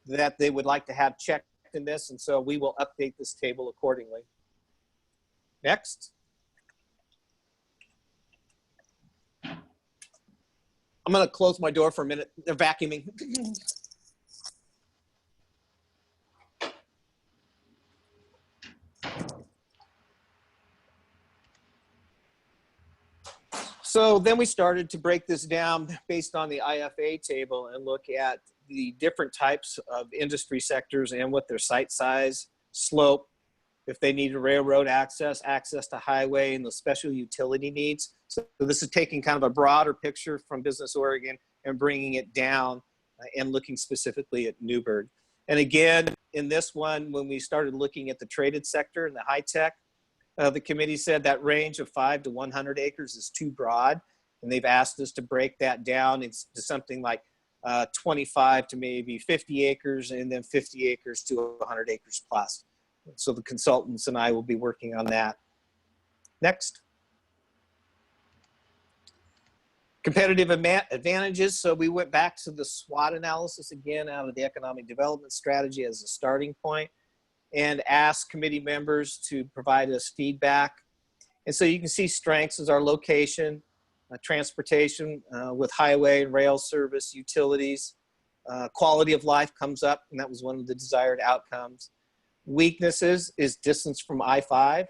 that they would like to have checked in this, and so we will update this table accordingly. Next. I'm going to close my door for a minute. They're vacuuming. So then we started to break this down based on the IFA table and look at the different types of industry sectors and what their site size, slope, if they need a railroad access, access to highway, and the special utility needs. So this is taking kind of a broader picture from Business Oregon and bringing it down and looking specifically at Newberg. And again, in this one, when we started looking at the traded sector and the high tech, the committee said that range of 5 to 100 acres is too broad, and they've asked us to break that down into something like 25 to maybe 50 acres, and then 50 acres to 100 acres plus. So the consultants and I will be working on that. Next. Competitive advantages. So we went back to the SWOT analysis again out of the economic development strategy as a starting point, and ask committee members to provide us feedback. And so you can see strengths as our location, transportation with highway and rail service, utilities, quality of life comes up, and that was one of the desired outcomes. Weaknesses is distance from I-5,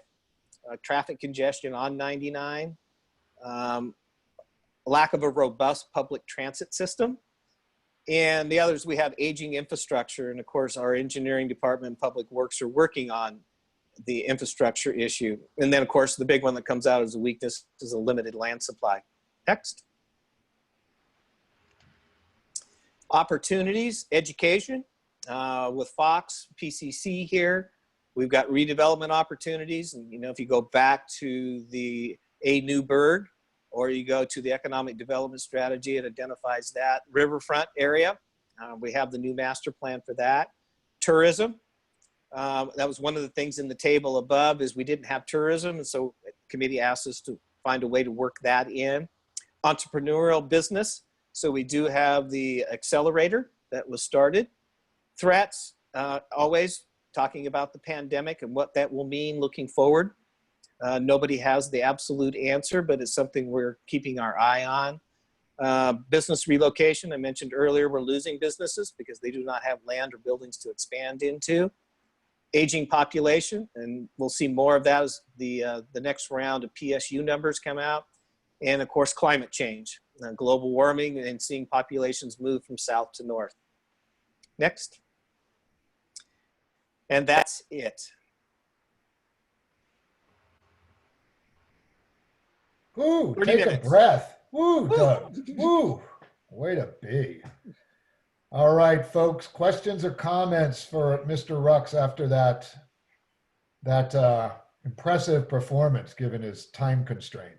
traffic congestion on 99, lack of a robust public transit system. And the others, we have aging infrastructure. And of course, our engineering department and public works are working on the infrastructure issue. And then of course, the big one that comes out as a weakness is a limited land supply. Next. Opportunities, education. With Fox, PCC here, we've got redevelopment opportunities. And if you go back to the Newberg, or you go to the economic development strategy, it identifies that Riverfront area. We have the new master plan for that. Tourism, that was one of the things in the table above, is we didn't have tourism. And so the committee asked us to find a way to work that in. Entrepreneurial business. So we do have the accelerator that was started. Threats, always talking about the pandemic and what that will mean looking forward. Nobody has the absolute answer, but it's something we're keeping our eye on. Business relocation, I mentioned earlier, we're losing businesses because they do not have land or buildings to expand into. Aging population, and we'll see more of that as the next round of PSU numbers come out. And of course, climate change, global warming, and seeing populations move from south to north. Next. And that's it. Ooh, 30 take minutes. a breath. Woo, Doug. Woo. Way to be. All right, folks. Questions or comments for Mr. Rux after that impressive performance given his time constraint?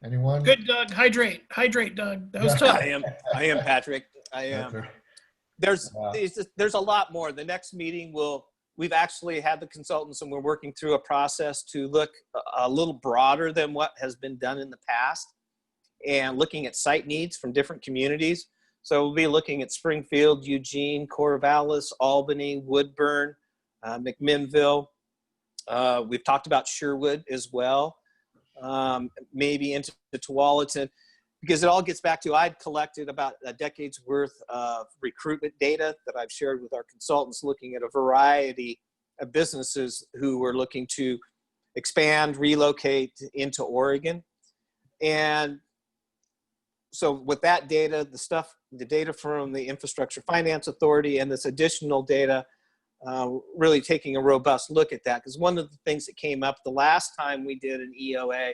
Anyone? Good, Doug. Hydrate, Doug. That was tough. I am Patrick. I am. Okay. There's a lot more. The next meeting we've actually had the consultants, and we're working through a process to look a little broader than what has been done in the past, and looking at site needs from different communities. So we'll be looking at Springfield, Eugene, Corvallis, Albany, Woodburn, McMinnville. We've talked about Sherwood as well, maybe into Tualatin. Because it all gets back to, I'd collected about a decade's worth of recruitment data that I've shared with our consultants, looking at a variety of businesses who were looking to expand, relocate into Oregon. And so with that data, the data from the Infrastructure Finance Authority and this additional data, really taking a robust look at that. Because one of the things that came up the last time we did an EOA,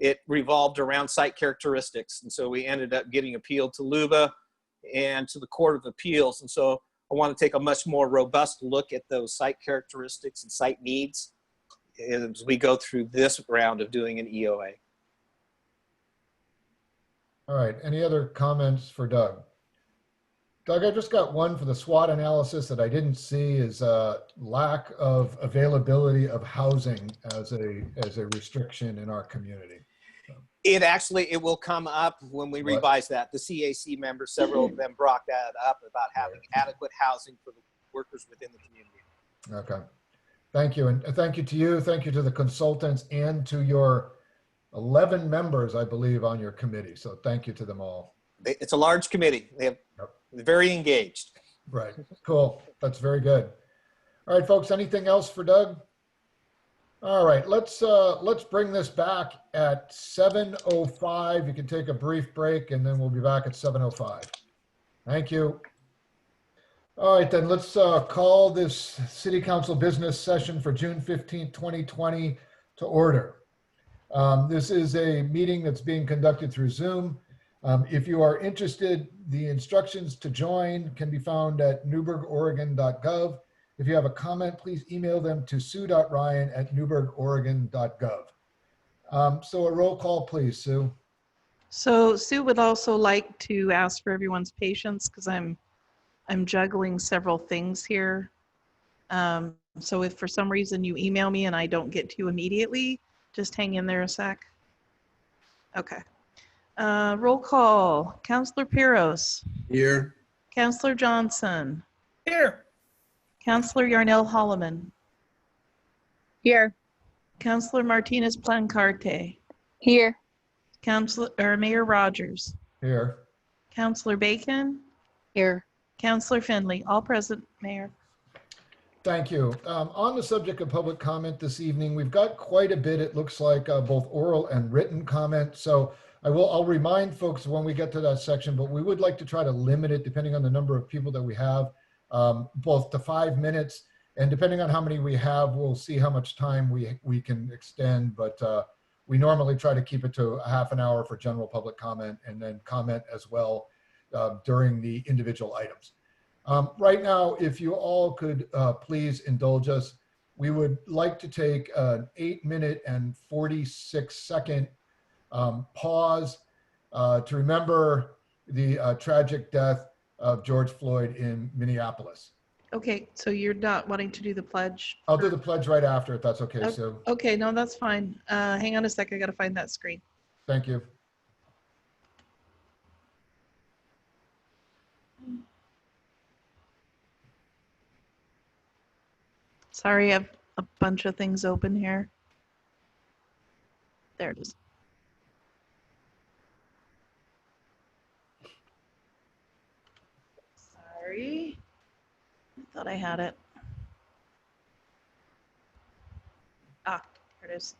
it revolved around site characteristics. And so we ended up getting appealed to LUBA and to the Court of Appeals. And so I want to take a much more robust look at those site characteristics and site needs as we go through this round of doing an EOA. All right. Any other comments for Doug? Doug, I just got one for the SWOT analysis that I didn't see, is lack of availability of housing as a restriction in our community. It will come up when we revise that. The CAC members, several of them brought that up about having adequate housing for the workers within the community. Okay. Thank you. And thank you to you. Thank you to the consultants and to your 11 members, I believe, on your committee. So thank you to them all. It's a large committee. They're very engaged. Right. Cool. That's very good. All right, folks, anything else for Doug? All right, let's bring this back at 7:05. You can take a brief break and then we'll be back at 7:05. Thank you. All right, then let's call this City Council business session for June 15th, 2020 to order. This is a meeting that's being conducted through Zoom. If you are interested, the instructions to join can be found at newbergoregon.gov. If you have a comment, please email them to sue.ryan@newbergoregon.gov. So a roll call, please, Sue. So Sue would also like to ask for everyone's patience because I'm juggling several things here. So if for some reason you email me and I don't get to you immediately, just hang in there a sec. Okay. Roll call. Councilor Piros. Here. Councilor Johnson. Here. Councilor Yarnell Holloman. Here. Councilor Martinez Plancarte. Here. Mayor Rogers. Here. Councilor Bacon. Here. Councilor Finley. All present, Mayor. Thank you. On the subject of public comment this evening, we've got quite a bit, it looks like, both oral and written comment. So I'll remind folks when we get to that section, but we would like to try to limit it depending on the number of people that we have, both to 5 minutes, and depending on how many we have, we'll see how much time we can extend. But we normally try to keep it to a half an hour for general public comment, and then comment as well during the individual items. Right now, if you all could please indulge us, we would like to take an 8-minute and 46-second pause to remember the tragic death of George Floyd in Minneapolis. Okay, so you're not wanting to do the pledge? I'll do the pledge right after, if that's okay, Sue. Okay, no, that's fine. Hang on a sec, I gotta find that screen. Thank you. Sorry, I have a bunch of things open here. There it is. Sorry, I thought I had it. Ah, here it is.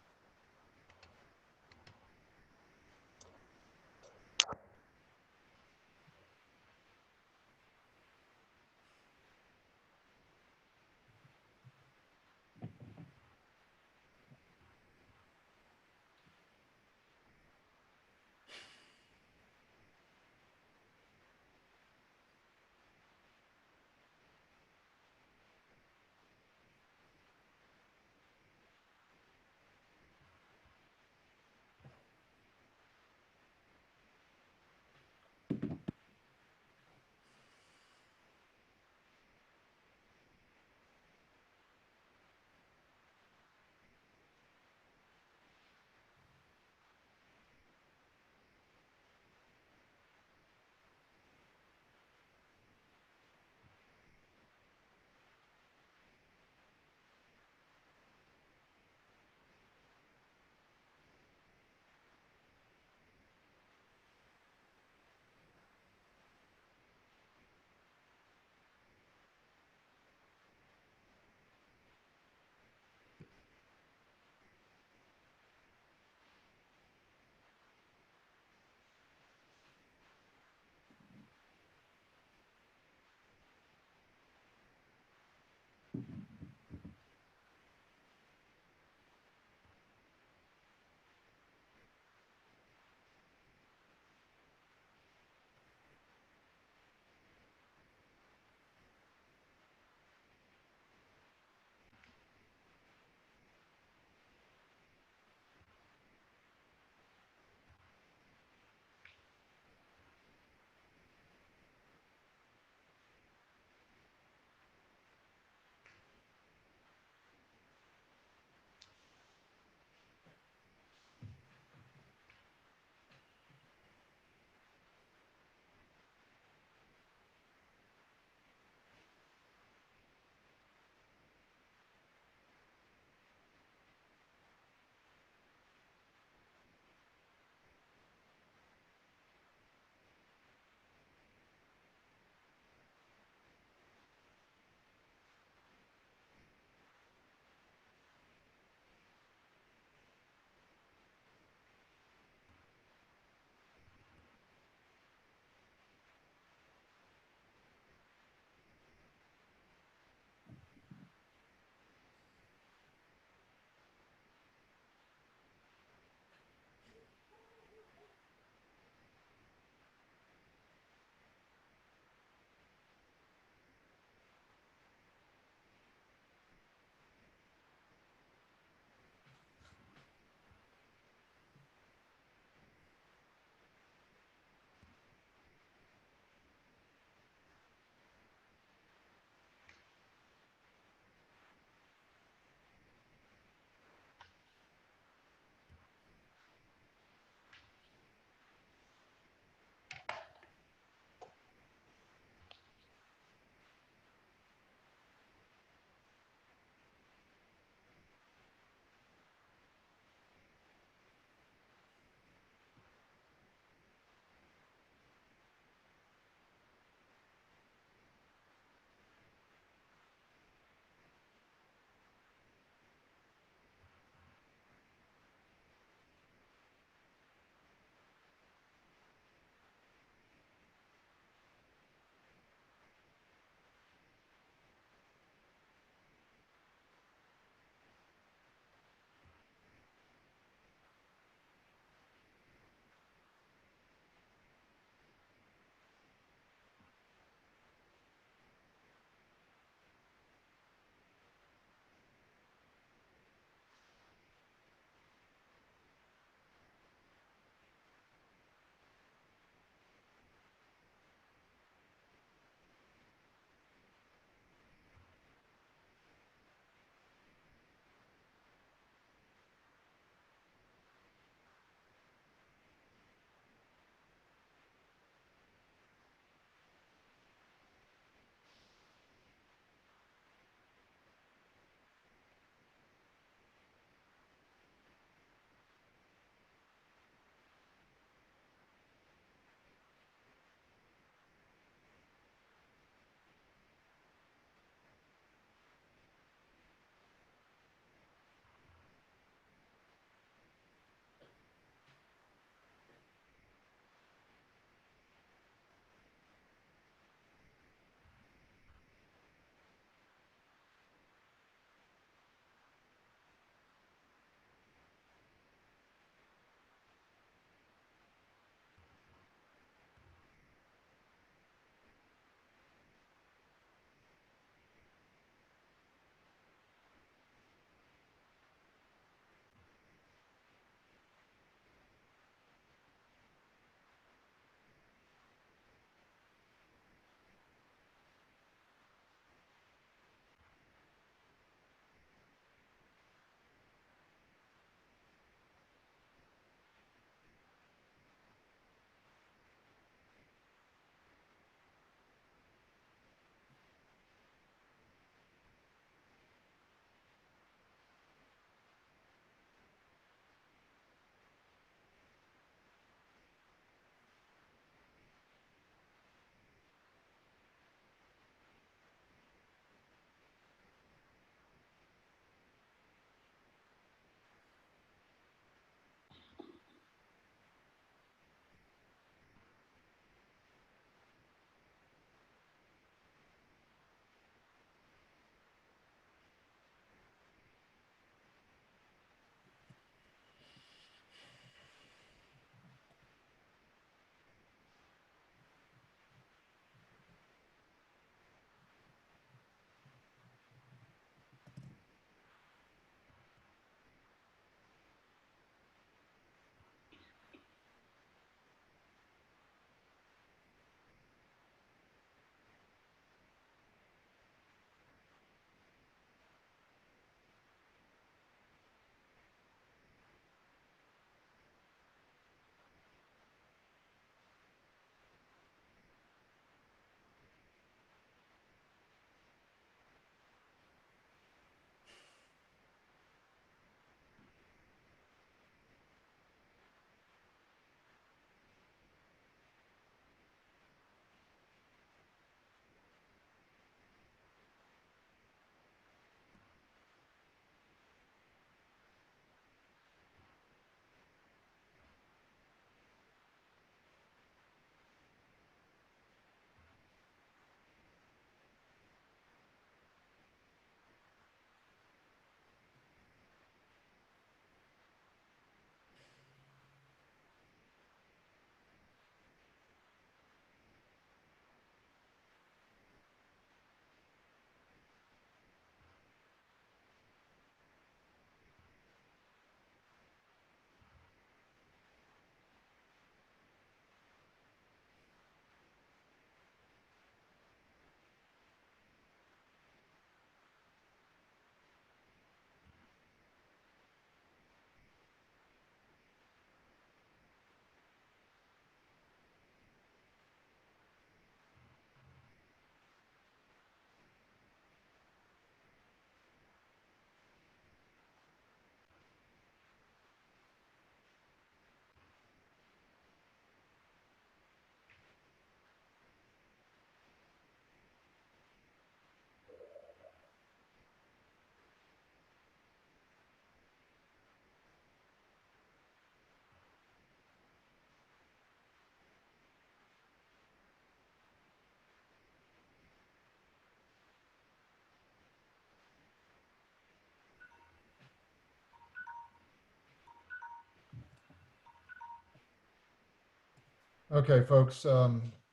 Okay, folks,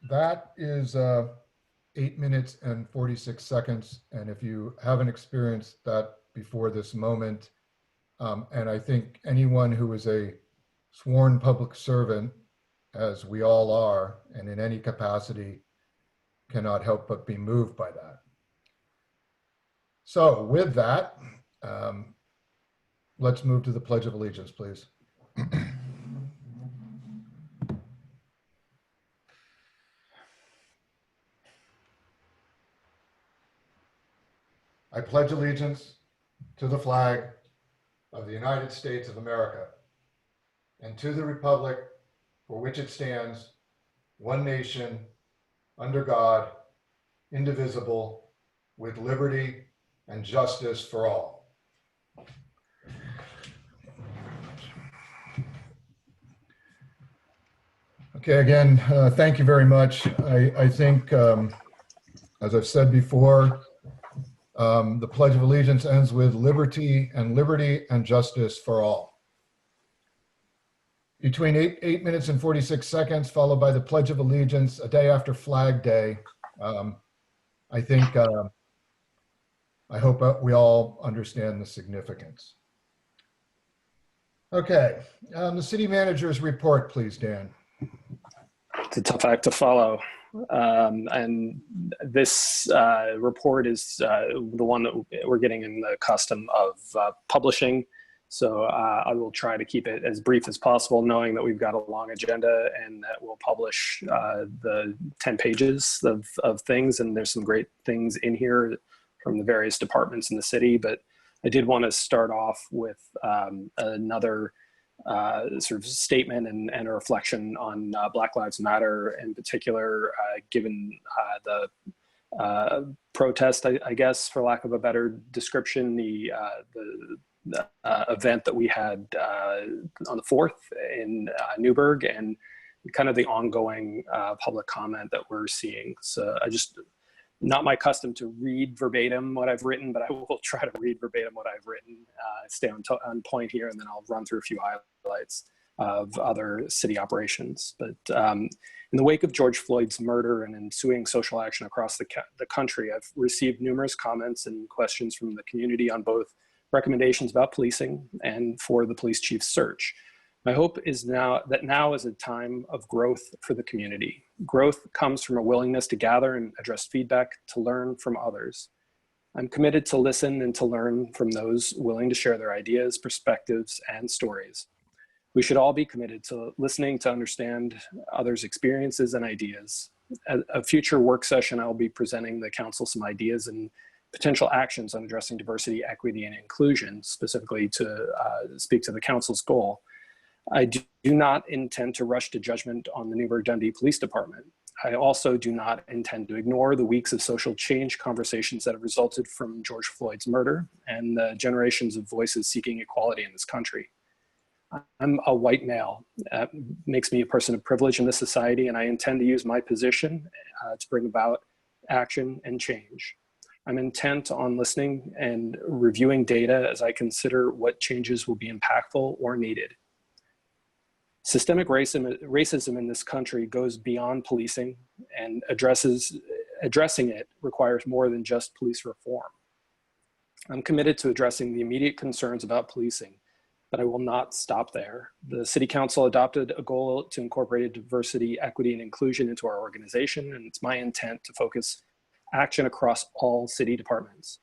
that is 8 minutes and 46 seconds. And if you haven't experienced that before this moment, and I think anyone who is a sworn public servant, as we all are, and in any capacity, cannot help but be moved by that. So with that, let's move to the Pledge of Allegiance, please. I pledge allegiance to the flag of the United States of America and to the republic for which it stands, one nation, under God, indivisible, with liberty and justice for all. Okay, again, thank you very much. I think, as I've said before, the Pledge of Allegiance ends with liberty and justice for all. Between 8 minutes and 46 seconds, followed by the Pledge of Allegiance, a day after Flag Day. I think, I hope we all understand the significance. Okay, the city manager's report, please, Dan. It's a tough act to follow. And this report is the one that we're getting in the custom of publishing. So I will try to keep it as brief as possible, knowing that we've got a long agenda and that we'll publish the 10 pages of things. And there's some great things in here from the various departments in the city. But I did want to start off with another sort of statement and a reflection on Black Lives Matter in particular, given the protest, I guess, for lack of a better description, the event that we had on the 4th in Newberg, and kind of the ongoing public comment that we're seeing. So I just, not my custom to read verbatim what I've written, but I will try to read verbatim what I've written, stay on point here, and then I'll run through a few highlights of other city operations. But in the wake of George Floyd's murder and ensuing social action across the country, I've received numerous comments and questions from the community on both recommendations about policing and for the police chief's search. My hope is now is a time of growth for the community. Growth comes from a willingness to gather and address feedback, to learn from others. I'm committed to listen and to learn from those willing to share their ideas, perspectives, and stories. We should all be committed to listening to understand others' experiences and ideas. At a future work session, I'll be presenting the council some ideas and potential actions on addressing diversity, equity, and inclusion, specifically to speak to the council's goal. I do not intend to rush to judgment on the Newberg-Dundee Police Department. I also do not intend to ignore the weeks of social change conversations that have resulted from George Floyd's murder and the generations of voices seeking equality in this country. I'm a white male. That makes me a person of privilege in this society, and I intend to use my position to bring about action and change. I'm intent on listening and reviewing data as I consider what changes will be impactful or needed. Systemic racism in this country goes beyond policing, and addressing it requires more than just police reform. I'm committed to addressing the immediate concerns about policing, but I will not stop there. The City Council adopted a goal to incorporate diversity, equity, and inclusion into our organization, and it's my intent to focus action across all city departments.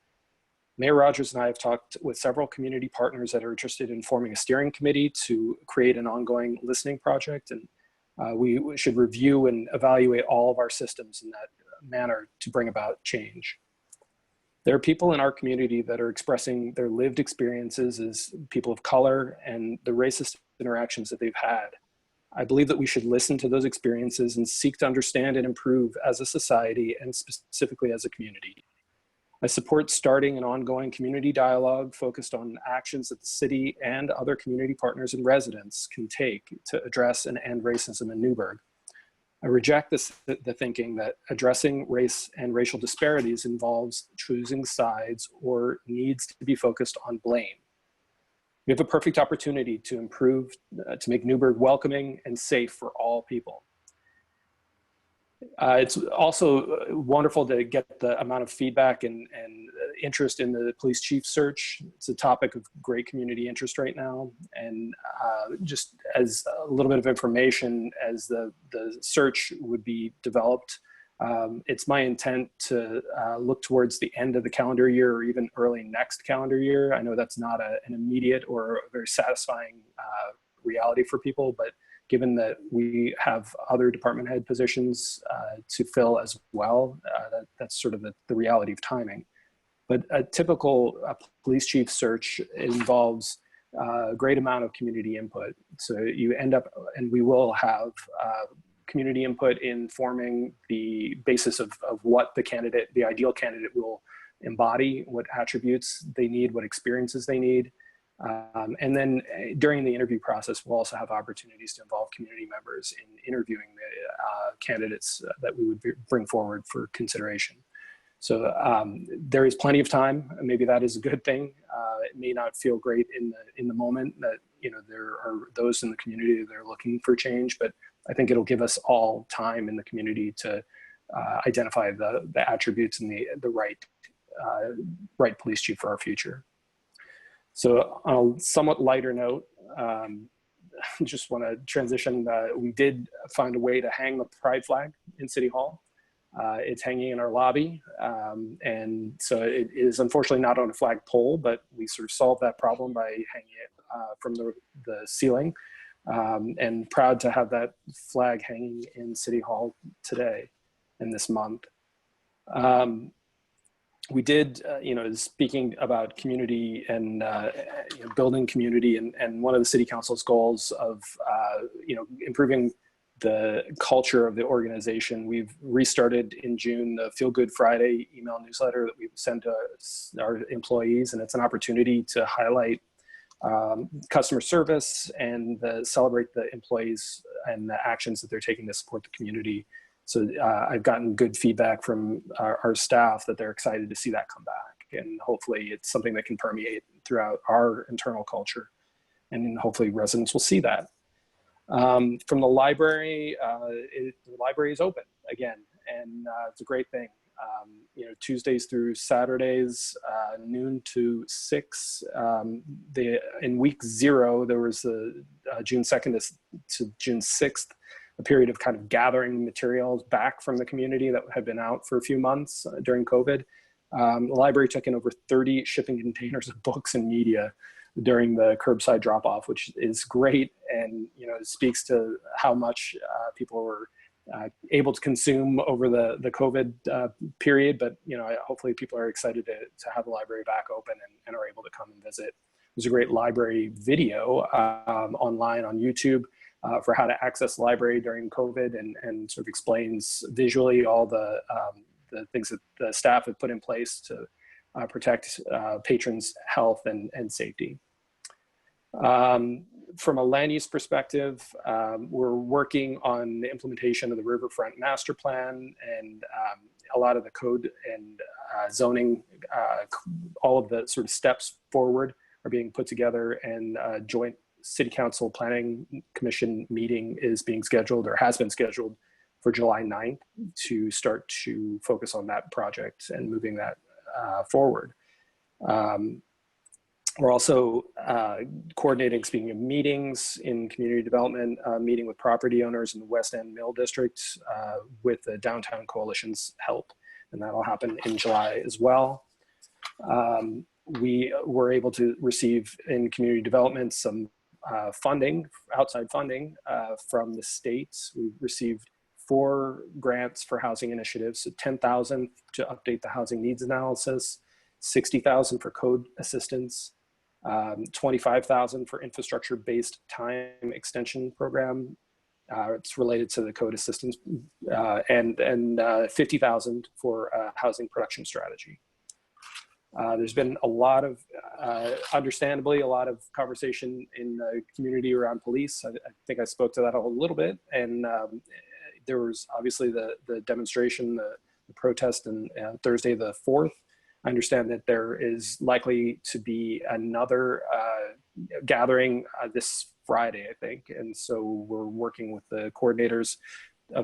Mayor Rogers and I have talked with several community partners that are interested in forming a steering committee to create an ongoing listening project, and we should review and evaluate all of our systems in that manner to bring about change. There are people in our community that are expressing their lived experiences as people of color and the racist interactions that they've had. I believe that we should listen to those experiences and seek to understand and improve as a society and specifically as a community. I support starting an ongoing community dialogue focused on actions that the city and other community partners and residents can take to address and end racism in Newberg. I reject the thinking that addressing race and racial disparities involves choosing sides or needs to be focused on blame. We have a perfect opportunity to improve, to make Newberg welcoming and safe for all people. It's also wonderful to get the amount of feedback and interest in the police chief search. It's a topic of great community interest right now. And just as a little bit of information, as the search would be developed, it's my intent to look towards the end of the calendar year or even early next calendar year. I know that's not an immediate or a very satisfying reality for people, but given that we have other department head positions to fill as well, that's sort of the reality of timing. But a typical police chief search involves a great amount of community input. So you end up, and we will have community input in forming the basis of what the ideal candidate will embody, what attributes they need, what experiences they need. And then during the interview process, we'll also have opportunities to involve community members in interviewing the candidates that we would bring forward for consideration. So there is plenty of time. Maybe that is a good thing. It may not feel great in the moment that, you know, there are those in the community that are looking for change, but I think it'll give us all time in the community to identify the attributes and the right police chief for our future. So on a somewhat lighter note, just want to transition. We did find a way to hang the pride flag in City Hall. It's hanging in our lobby. And so it is unfortunately not on a flag pole, but we sort of solved that problem by hanging it from the ceiling. And proud to have that flag hanging in City Hall today and this month. We did, you know, speaking about community and you know, building community, and one of the city council's goals of, you know, improving the culture of the organization. We've restarted in June the Feel Good Friday email newsletter that we send to our employees, and it's an opportunity to highlight customer service and celebrate the employees and the actions that they're taking to support the community. So I've gotten good feedback from our staff that they're excited to see that come back. And hopefully it's something that can permeate throughout our internal culture. And hopefully residents will see that. From the library, the library is open again, and it's a great thing. You know, Tuesdays through Saturdays, noon to 6. In week 0, there was the June 2nd to June 6th, a period of kind of gathering materials back from the community that had been out for a few months during COVID. The library took in over 30 shipping containers of books and media during the curbside drop-off, which is great, and you know, it speaks to how much people were able to consume over the COVID period. But you know, hopefully people are excited to have the library back open and are able to come and visit. There's a great library video online on YouTube for how to access the library during COVID, and sort of explains visually all the things that the staff have put in place to protect patrons' health and safety. From a land use perspective, we're working on the implementation of the Riverfront master plan, and a lot of the code and zoning, all of the sort of steps forward are being put together, and joint City Council Planning Commission meeting is being scheduled, or has been scheduled, for July 9th to start to focus on that project and moving that forward. We're also coordinating, speaking of meetings in community development, meeting with property owners in the West End Mill District with the Downtown Coalition's help, and that'll happen in July as well. We were able to receive in community development some funding, outside funding from the state. We received 4 grants for housing initiatives, so $10,000 to update the housing needs analysis, $60,000 for code assistance, $25,000 for infrastructure-based time extension program. It's related to the code assistance, and $50,000 for housing production strategy. There's been a lot of, understandably, a lot of conversation in the community around police. I think I spoke to that a little bit, and there was obviously the demonstration, the protest, and Thursday the 4th. I understand that there is likely to be another gathering this Friday, I think, and so we're working with the coordinators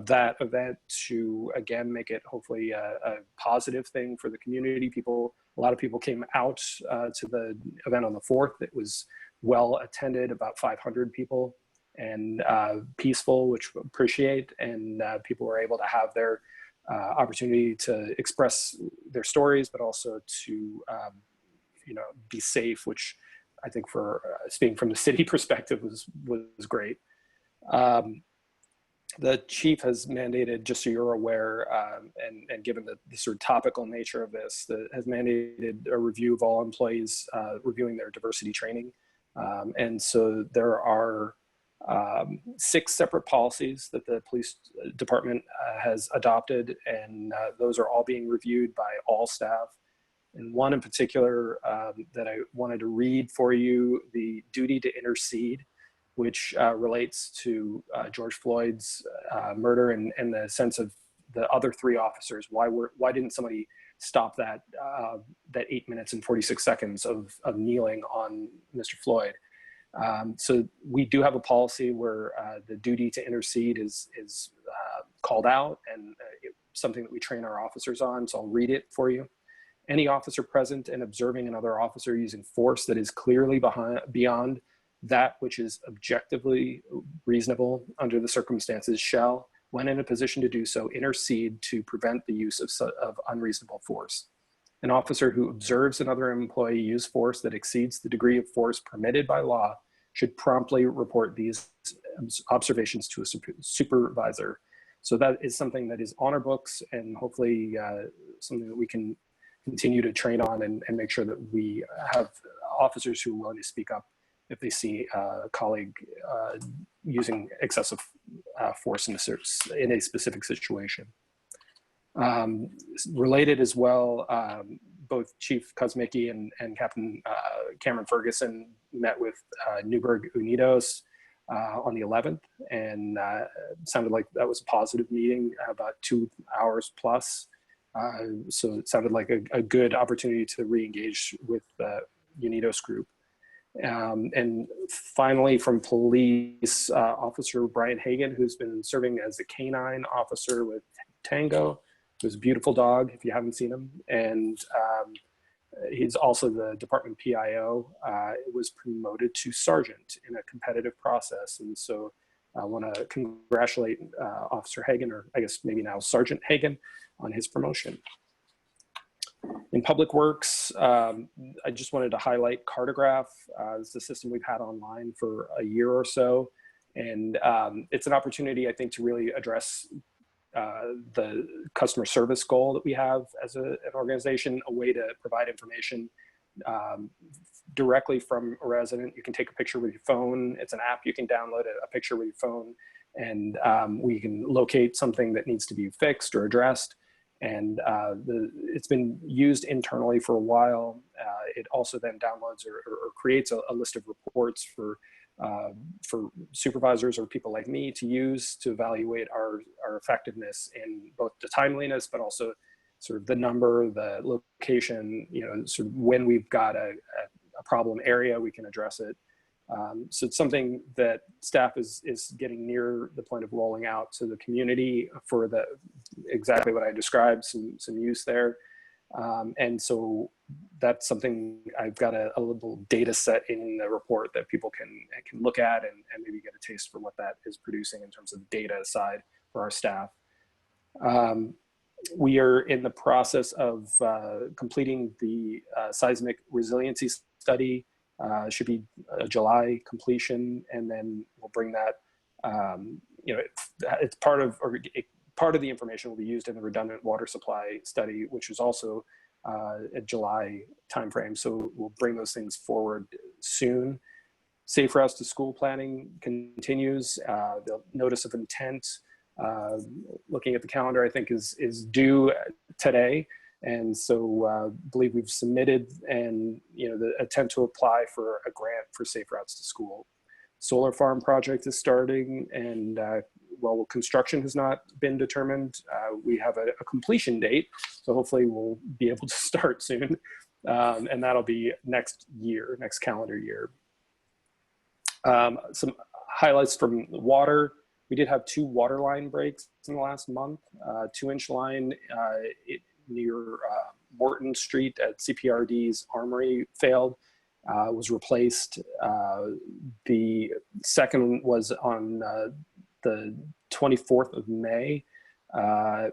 that event to, again, make it hopefully a positive thing for the community. A lot of people came out to the event on the 4th. It was well attended, about 500 people, and peaceful, which we appreciate. And people were able to have their opportunity to express their stories, but also to be safe, which I think, for speaking from the city perspective, was great. The chief has mandated, just so you're aware, and given the sort of topical nature of this, has mandated a review of all employees reviewing their diversity training. And so there are 6 separate policies that the police department has adopted, and those are all being reviewed by all staff. And one in particular that I wanted to read for you, the duty to intercede, which relates to George Floyd's murder, and the sense of the other 3 officers. Why didn't somebody stop that 8 minutes and 46 seconds of kneeling on Mr. Floyd? So we do have a policy where the duty to intercede is called out, and something that we train our officers on. So I'll read it for you. Any officer present and observing another officer using force that is clearly beyond that which is objectively reasonable under the circumstances shall, when in a position to do so, intercede to prevent the use of unreasonable force. An officer who observes another employee use force that exceeds the degree of force permitted by law should promptly report these observations to a supervisor. So that is something that is on our books, and hopefully something that we can continue to train on, and make sure that we have officers who are willing to speak up if they see a colleague using excessive force in a specific situation. Related as well, both Chief Kosmicki and Captain Cameron Ferguson met with Newberg Unidos on the 11th, and sounded like that was a positive meeting, about 2 hours plus. So it sounded like a good opportunity to re-engage with the Unidos group. And finally, from police, Officer Brian Hagan, who's been serving as a canine officer with Tango, who's a beautiful dog if you haven't seen him. And he's also the department PIO, was promoted to sergeant in a competitive process. And so I want to congratulate Officer Hagan, or I guess maybe now Sergeant Hagan, on his promotion. In Public Works, I just wanted to highlight Cartograph. It's a system we've had online for a year or so. And it's an opportunity, I think, to really address the customer service goal that we have as an organization, a way to provide information directly from a resident. You can take a picture with your phone. It's an app. You can download a picture with your phone, and we can locate something that needs to be fixed or addressed. And it's been used internally for a while. It also then downloads or creates a list of reports for supervisors or people like me to use to evaluate our effectiveness in both the timeliness, but also sort of the number, the location, sort of when we've got a problem area, we can address it. So it's something that staff is getting near the point of rolling out to the community for exactly what I described, some use there. And so that's something I've got a little data set in the report that people can look at and maybe get a taste for what that is producing in terms of data side for our staff. We are in the process of completing the seismic resiliency study. Should be a July completion, and then we'll bring that. It's part of the information will be used in the redundant water supply study, which is also a July timeframe. So we'll bring those things forward soon. Safe routes to school planning continues. The notice of intent, looking at the calendar, I think is due today. And so believe we've submitted and the attempt to apply for a grant for safe routes to school. Solar farm project is starting, and while construction has not been determined, we have a completion date. So hopefully we'll be able to start soon. And that'll be next calendar year. Some highlights from water. We did have 2 water line breaks in the last month. 2-inch line near Morton Street at CPRD's Armory failed, was replaced. The second was on the 24th of May.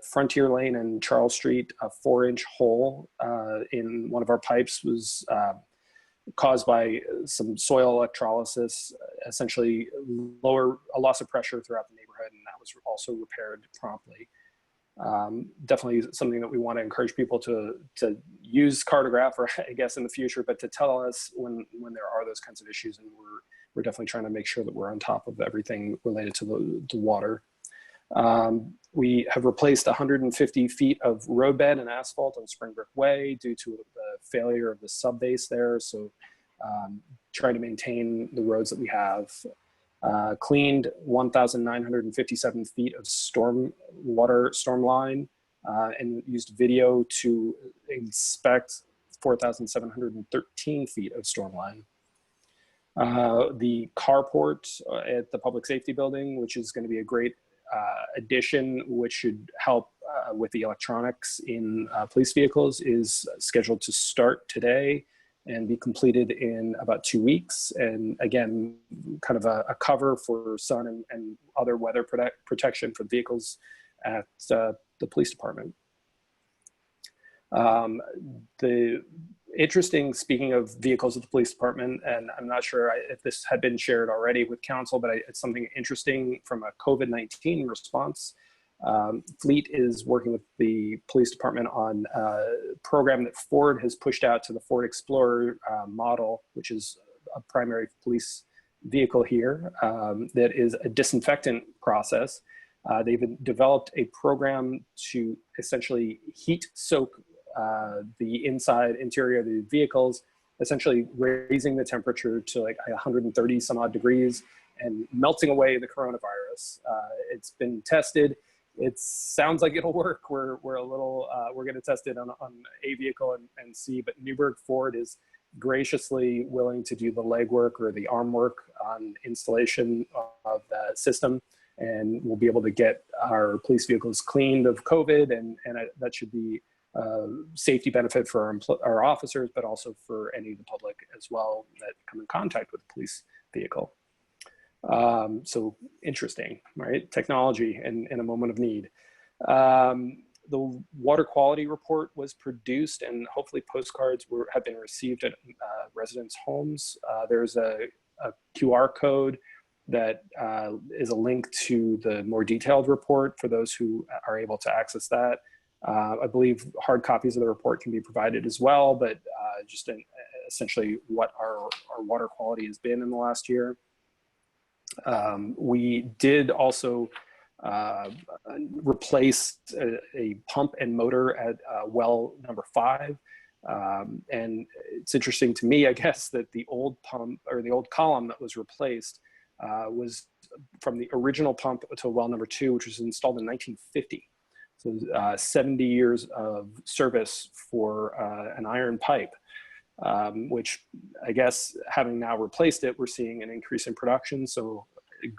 Frontier Lane and Charles Street, a 4-inch hole in one of our pipes was caused by some soil electrolysis, essentially a loss of pressure throughout the neighborhood, and that was also repaired promptly. Definitely something that we want to encourage people to use Cartograph, or I guess in the future, but to tell us when there are those kinds of issues, and we're definitely trying to make sure that we're on top of everything related to the water. We have replaced 150 feet of roadbed and asphalt on Springbrook Way due to the failure of the subbase there. So trying to maintain the roads that we have. Cleaned 1,957 feet of storm line and used video to inspect 4,713 feet of storm line. The carport at the Public Safety Building, which is going to be a great addition, which should help with the electronics in police vehicles, is scheduled to start today and be completed in about 2 weeks. And again, kind of a cover for sun and other weather protection for vehicles at the police department. The interesting, speaking of vehicles at the police department, and I'm not sure if this had been shared already with council, but it's something interesting from a COVID-19 response. Fleet is working with the police department on a program that Ford has pushed out to the Ford Explorer model, which is a primary police vehicle here, that is a disinfectant process. They've developed a program to essentially heat soak the interior of the vehicles, essentially raising the temperature to like 130 some odd degrees and melting away the coronavirus. It's been tested. It sounds like it'll work. We're going to test it on a vehicle and see, but Newberg Ford is graciously willing to do the legwork or the arm work on installation of the system, and we'll be able to get our police vehicles cleaned of COVID, and that should be safety benefit for our officers, but also for any of the public as well that come in contact with the police vehicle. So interesting, right? Technology in a moment of need. The water quality report was produced, and hopefully postcards have been received at residents' homes. There's a QR code that is a link to the more detailed report for those who are able to access that. I believe hard copies of the report can be provided as well, but just essentially what our water quality has been in the last year. We did also replace a pump and motor at well number 5. And it's interesting to me, I guess, that the old pump or the old column that was replaced was from the original pump to well number 2, which was installed in 1950. So 70 years of service for an iron pipe, which I guess having now replaced it, we're seeing an increase in production. So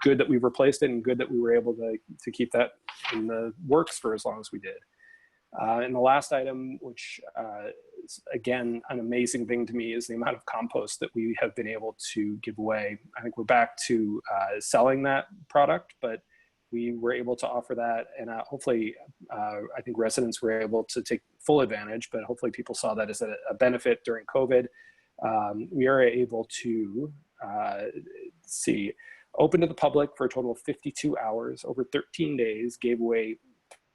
good that we've replaced it, and good that we were able to keep that in the works for as long as we did. And the last item, which is again an amazing thing to me, is the amount of compost that we have been able to give away. I think we're back to selling that product, but we were able to offer that, and hopefully I think residents were able to take full advantage, but hopefully people saw that as a benefit during COVID. We are able to open to the public for a total of 52 hours over 13 days, gave away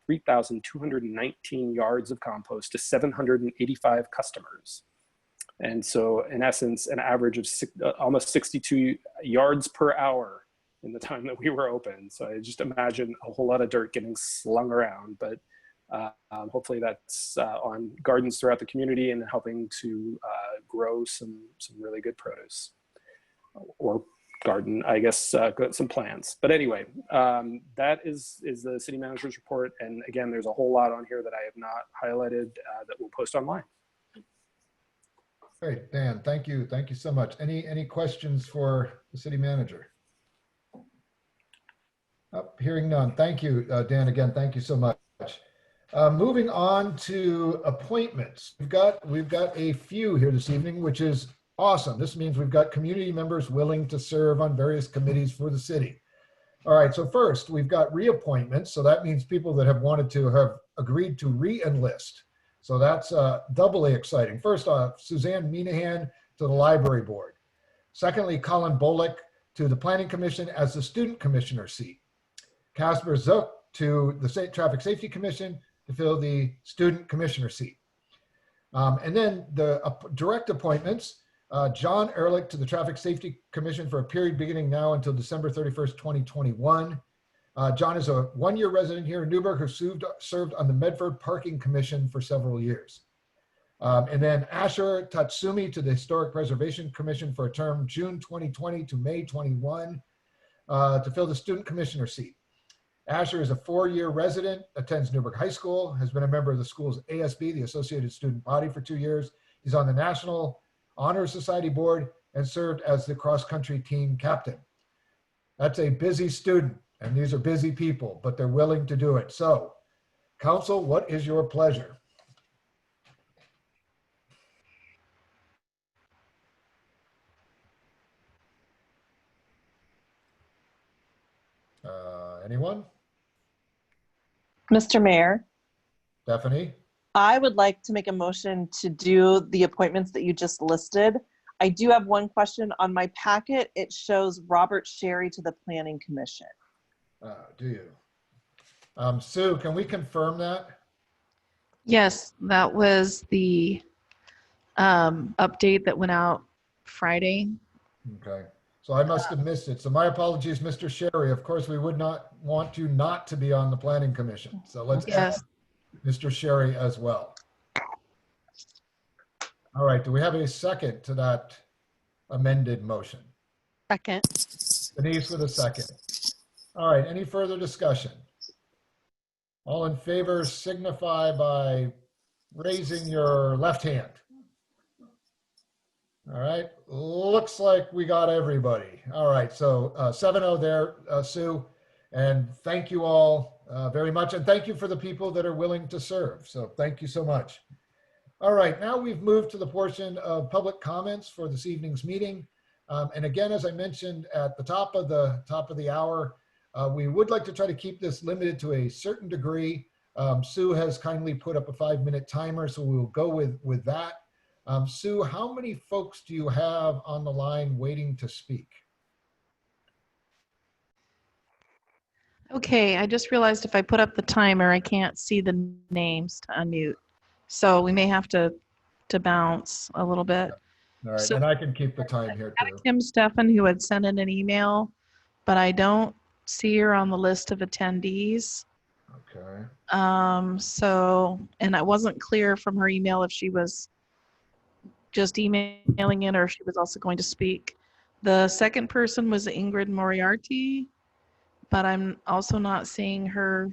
3,219 yards of compost to 785 customers. And so in essence, an average of almost 62 yards per hour in the time that we were open. So I just imagine a whole lot of dirt getting slung around, but hopefully that's on gardens throughout the community and helping to grow some really good produce, or garden, I guess, some plants. But anyway, that is the city manager's report. And again, there's a whole lot on here that I have not highlighted that we'll post online. Great, Dan, thank you. Thank you so much. Any questions for the city manager? Hearing none. Thank you, Dan. Again, thank you so much. Moving on to appointments. We've got a few here this evening, which is awesome. This means we've got community members willing to serve on various committees for the city. All right, so first we've got reappointments. So that means people that have wanted to have agreed to re-enlist. So that's doubly exciting. First off, Suzanne Minahan to the Library Board. Secondly, Colin Bullock to the Planning Commission as the Student Commissioner seat. Casper Zook to the State Traffic Safety Commission to fill the Student Commissioner seat. And then the direct appointments, John Ehrlich to the Traffic Safety Commission for a period beginning now until December 31st, 2021. John is a one-year resident here in Newberg who served on the Medford Parking Commission for several years. And then Asher Tatsumi to the Historic Preservation Commission for a term June 2020 to May 21 to fill the Student Commissioner seat. Asher is a 4-year resident, attends Newberg High School, has been a member of the school's ASB, the Associated Student Body, for 2 years. He's on the National Honor Society Board and served as the cross-country team captain. That's a busy student, and these are busy people, but they're willing to do it. So, council, what is your pleasure? Anyone? Mr. Mayor, Stephanie? I would like to make a motion to do the appointments that you just listed. I do have one question. On my packet, it shows Robert Sherry to the Planning Commission. Do you? Sue, can we confirm that? Yes, that was the update that went out Friday. Okay. So I must have missed it. So my apologies, Mr. Sherry. Of course, we would not want you not to be on the Planning Commission. So let's add Mr. Sherry as well. All right. Do we have a second to that amended motion? Second. Denise with a second. All right. Any further discussion? All in favor signify by raising your left hand. All right, looks like we got everybody. All right, so 7-0 there, Sue, and thank you all very much. And thank you for the people that are willing to serve. So thank you so much. All right, now we've moved to the portion of public comments for this evening's meeting. And again, as I mentioned at the top of the hour, we would like to try to keep this limited to a certain degree. Sue has kindly put up a 5-minute timer, so we'll go with that. Sue, how many folks do you have on the line waiting to speak? Okay, I just realized if I put up the timer, I can't see the names to unmute. So we may have to bounce a little bit. All right, So, and I can keep the time here too. Kim Steffen, who had sent in an email, but I don't see her on the list of attendees. Okay. So, and I wasn't clear from her email if she was just emailing in or if she was also going to speak. The second person was Ingrid Moriarty, but I'm also not seeing her.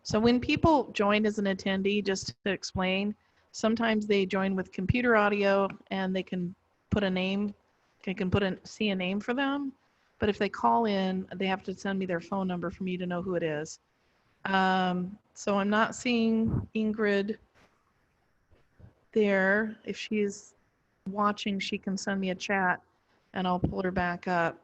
So when people join as an attendee, just to explain, sometimes they join with computer audio and they can put a name, see a name for them. But if they call in, they have to send me their phone number for me to know who it is. So I'm not seeing Ingrid there. If she's watching, she can send me a chat and I'll pull her back up.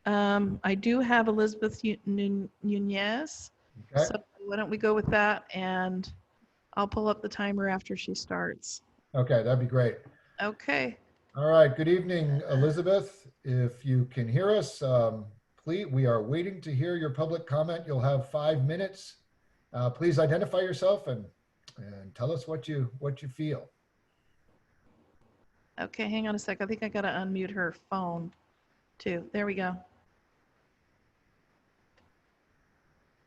I do have Elizabeth Nunez. Okay. So why don't we go with that, and I'll pull up the timer after she starts. Okay, that'd be great. Okay. All right, good evening, Elizabeth. If you can hear us, please, we are waiting to hear your public comment. You'll have 5 minutes. Please identify yourself and tell us what you feel. Okay, hang on a sec. I think I gotta unmute her phone too. There we go.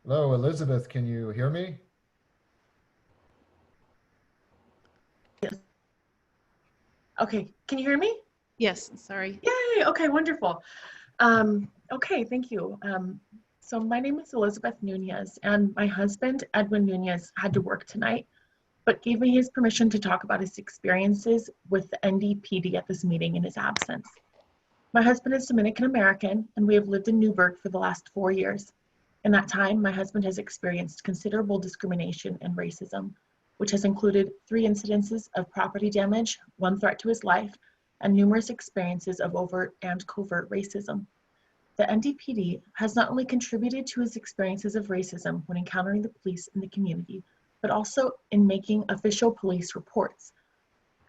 Hello, Elizabeth, can you hear me? Yes. Okay, can you hear me? Yes, sorry. Yay, okay, wonderful. Okay, thank you. So my name is Elizabeth Nunez, and my husband, Edwin Nunez, had to work tonight, but gave me his permission to talk about his experiences with the NDPD at this meeting in his absence. My husband is Dominican American, and we have lived in Newberg for the last 4 years. In that time, my husband has experienced considerable discrimination and racism, which has included 3 incidences of property damage, 1 threat to his life, and numerous experiences of overt and covert racism. The NDPD has not only contributed to his experiences of racism when encountering the police in the community, but also in making official police reports.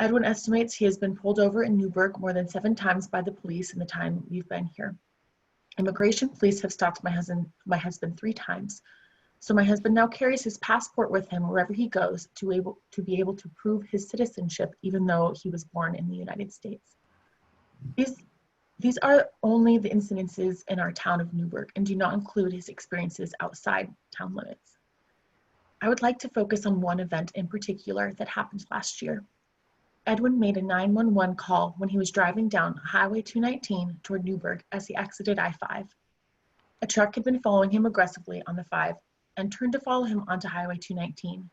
Edwin estimates he has been pulled over in Newberg more than 7 times by the police in the time we've been here. Immigration police have stopped my husband 3 times. So my husband now carries his passport with him wherever he goes to be able to prove his citizenship, even though he was born in the United States. These are only the incidences in our town of Newberg and do not include his experiences outside town limits. I would like to focus on one event in particular that happened last year. Edwin made a 911 call when he was driving down Highway 219 toward Newberg as he exited I-5. A truck had been following him aggressively on the 5 and turned to follow him onto Highway 219.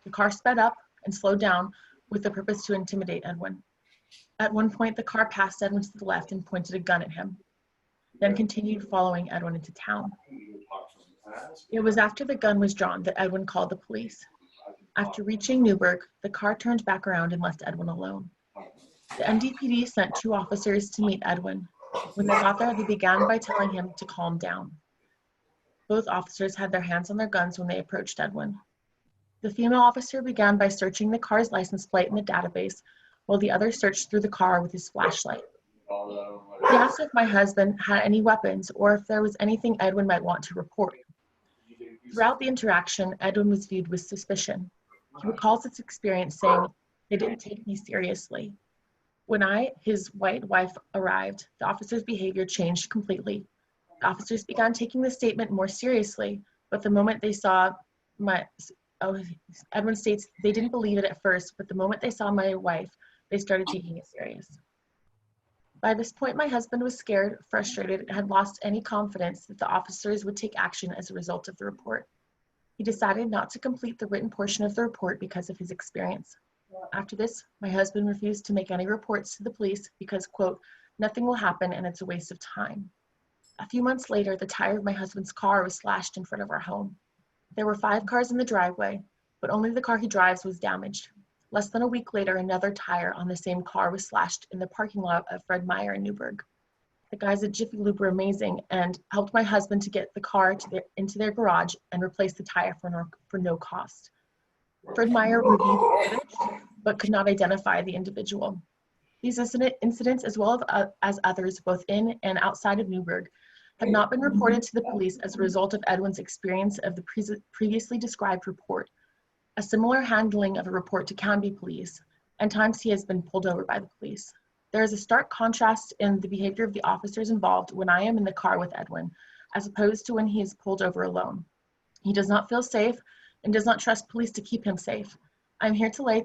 The car sped up and slowed down with the purpose to intimidate Edwin. At one point, the car passed Edwin to the left and pointed a gun at him, then continued following Edwin into town. It was after the gun was drawn that Edwin called the police. After reaching Newberg, the car turned back around and left Edwin alone. The NDPD sent 2 officers to meet Edwin. When they got there, they began by telling him to calm down. Both officers had their hands on their guns when they approached Edwin. The female officer began by searching the car's license plate in the database, while the other searched through the car with his flashlight. He asked if my husband had any weapons or if there was anything Edwin might want to report. Throughout the interaction, Edwin was viewed with suspicion. He recalls his experience saying, "They didn't take me seriously." When his white wife, arrived, the officer's behavior changed completely. The officers began taking the statement more seriously, but the moment they saw Edwin states they didn't believe it at first, but the moment they saw my wife, they started taking it serious. By this point, my husband was scared, frustrated, and had lost any confidence that the officers would take action as a result of the report. He decided not to complete the written portion of the report because of his experience. After this, my husband refused to make any reports to the police because, quote, "nothing will happen and it's a waste of time." A few months later, the tire of my husband's car was slashed in front of our home. There were 5 cars in the driveway, but only the car he drives was damaged. Less than a week later, another tire on the same car was slashed in the parking lot of Fred Meyer in Newberg. The guys at Jiffy Lube were amazing and helped my husband to get the car into their garage and replace the tire for no cost. Fred Meyer reviewed the footage, but could not identify the individual. These incidents, as well as others both in and outside of Newberg, have not been reported to the police as a result of Edwin's experience of the previously described report. A similar handling of a report to county police, and times he has been pulled over by the police. There is a stark contrast in the behavior of the officers involved when I am in the car with Edwin, as opposed to when he is pulled over alone. He does not feel safe and does not trust police to keep him safe. I'm here today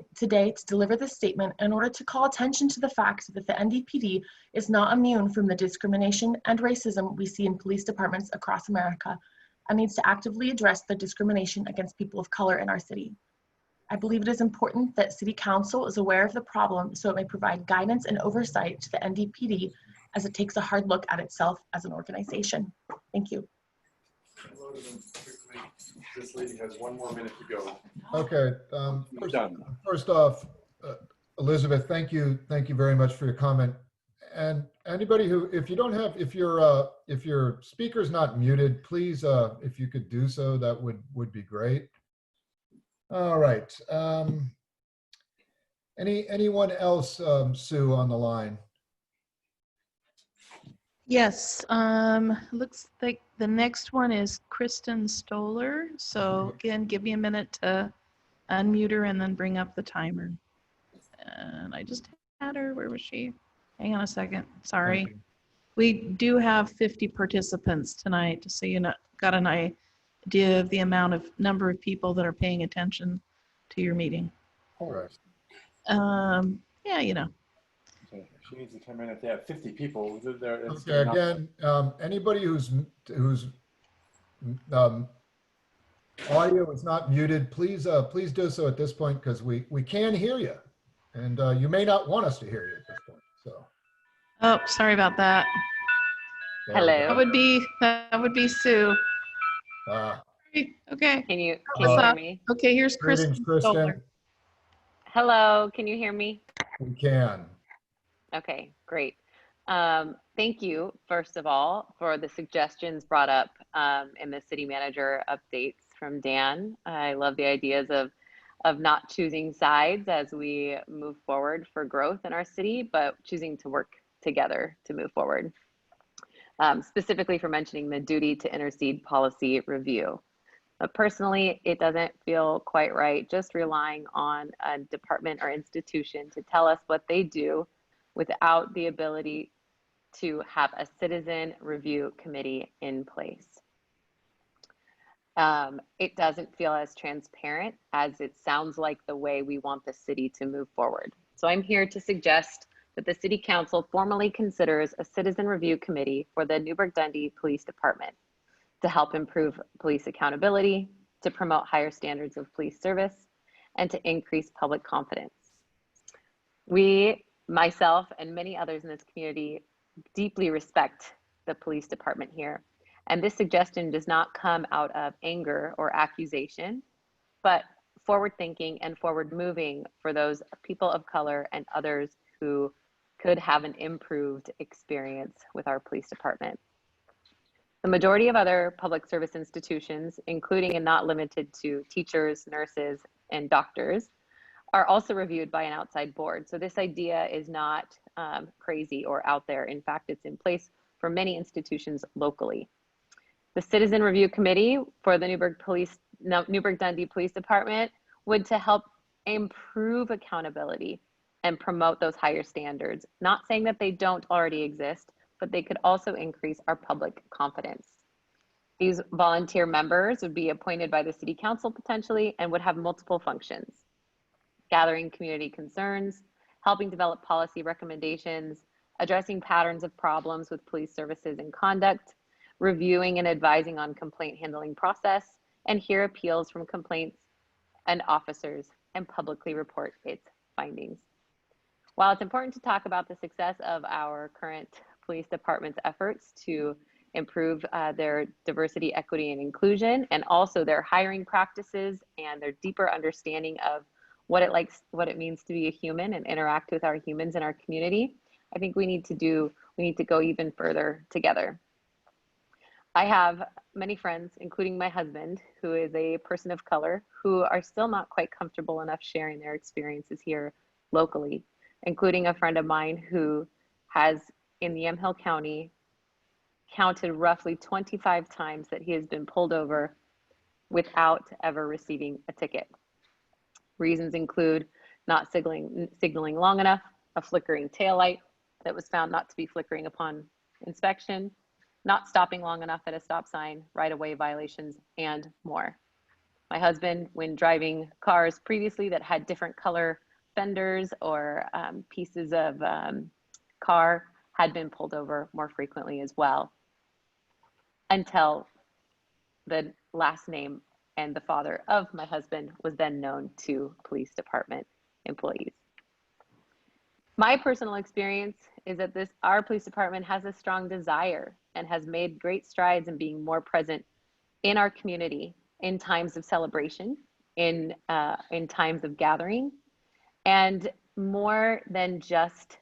to deliver this statement in order to call attention to the fact that the NDPD is not immune from the discrimination and racism we see in police departments across America and needs to actively address the discrimination against people of color in our city. I believe it is important that City Council is aware of the problem so it may provide guidance and oversight to the NDPD as it takes a hard look at itself as an organization. Thank you. This lady has 1 more minute to go. Okay. First off, Elizabeth, thank you very much for your comment. And anybody who, if your speaker's not muted, please, if you could do so, that would be great. All right. Anyone else, Sue, on the line? Yes, looks like the next one is Kristen Stoller. So again, give me a minute to unmute her and then bring up the timer. And I just had her, where was she? Hang on a second, sorry. Okay. We do have 50 participants tonight, so you got an idea of the number of people that are paying attention to your meeting. All right. Yeah, you know. She needs to come in if they have 50 people. Okay, again, anybody whose audio is not muted, please do so at this point, because we can hear you, and you may not want us to hear you at this point. So, Oh, sorry about that. There we That go. would be Sue. Okay. Can you Hello. hear me? Okay, here's Greetings, Kristen. Kristen. Hello, can you hear me? We can. Okay, great. Thank you, first of all, for the suggestions brought up in the city manager updates from Dan. I love the ideas of not choosing sides as we move forward for growth in our city, but choosing to work together to move forward. Specifically for mentioning the duty to intercede policy review. But personally, it doesn't feel quite right just relying on a department or institution to tell us what they do without the ability to have a citizen review committee in place. It doesn't feel as transparent as it sounds like the way we want the city to move forward. So I'm here to suggest that the City Council formally considers a citizen review committee for the Newberg-Dundee Police Department to help improve police accountability, to promote higher standards of police service, and to increase public confidence. We, myself, and many others in this community deeply respect the police department here. And this suggestion does not come out of anger or accusation, but forward thinking and forward moving for those people of color and others who could have an improved experience with our police department. The majority of other public service institutions, including and not limited to teachers, nurses, and doctors, are also reviewed by an outside board. So this idea is not crazy or out there. In fact, it's in place for many institutions locally. The Citizen Review Committee for the Newberg-Dundee Police Department would to help improve accountability and promote those higher standards. Not saying that they don't already exist, but they could also increase our public confidence. These volunteer members would be appointed by the City Council potentially and would have multiple functions: gathering community concerns, helping develop policy recommendations, addressing patterns of problems with police services and conduct, reviewing and advising on complaint handling process, and hear appeals from complaints and officers and publicly report its findings. While it's important to talk about the success of our current police department's efforts to improve their diversity, equity, and inclusion, and also their hiring practices and their deeper understanding of what it means to be a human and interact with our humans in our community, I think we need to go even further together. I have many friends, including my husband, who is a person of color, who are still not quite comfortable enough sharing their experiences here locally, including a friend of mine who has, in the Yamhill County, counted roughly 25 times that he has been pulled over without ever receiving a ticket. Reasons include not signaling long enough, a flickering taillight that was found not to be flickering upon inspection, not stopping long enough at a stop sign, right-of-way violations, and more. My husband, when driving cars previously that had different color fenders or pieces of car, had been pulled over more frequently as well, until the last name and the father of my husband was then known to police department employees. My personal experience is that our police department has a strong desire and has made great strides in being more present in our community in times of celebration, in times of gathering, and more than just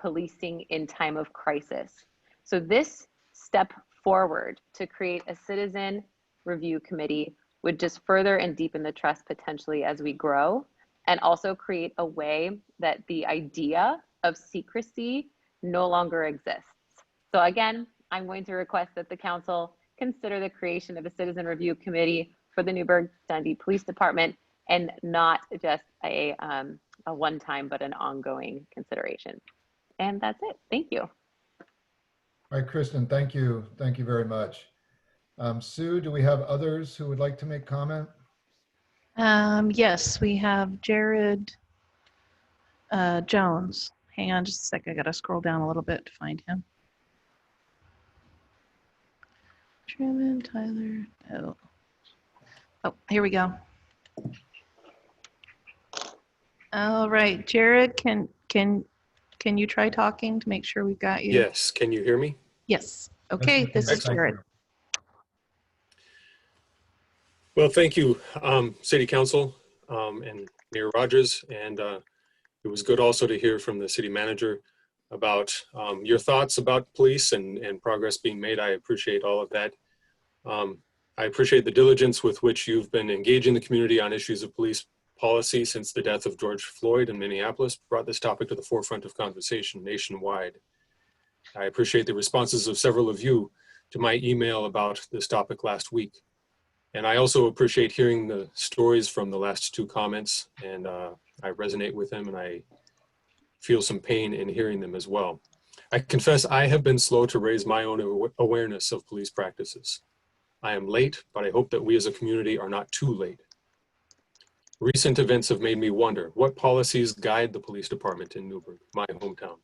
policing in time of crisis. So this step forward to create a citizen review committee would just further and deepen the trust potentially as we grow, and also create a way that the idea of secrecy no longer exists. So again, I'm going to request that the council consider the creation of a citizen review committee for the Newberg-Dundee Police Department, and not just a one-time, but an ongoing consideration. And that's it. Thank you. All right, Kristen, thank you. Thank you very much. Sue, do we have others who would like to make comment? Yes, we have Jared Jones. Hang on just a sec. I got to scroll down a little bit to find him. Truman, Tyler, no. Oh, here we go. All right, Jared, can can you try talking to make sure we've got you? Yes, can you hear me? Yes. Okay, Yes, this is thank Jared. you. Well, thank you, City Council and Mayor Rogers. And it was good also to hear from the City Manager about your thoughts about police and progress being made. I appreciate all of that. I appreciate the diligence with which you've been engaging the community on issues of police policy since the death of George Floyd in Minneapolis brought this topic to the forefront of conversation nationwide. I appreciate the responses of several of you to my email about this topic last week. And I also appreciate hearing the stories from the last two comments, and I resonate with them, and I feel some pain in hearing them as well. I confess I have been slow to raise my own awareness of police practices. I am late, but I hope that we as a community are not too late. Recent events have made me wonder, what policies guide the police department in Newberg, my hometown?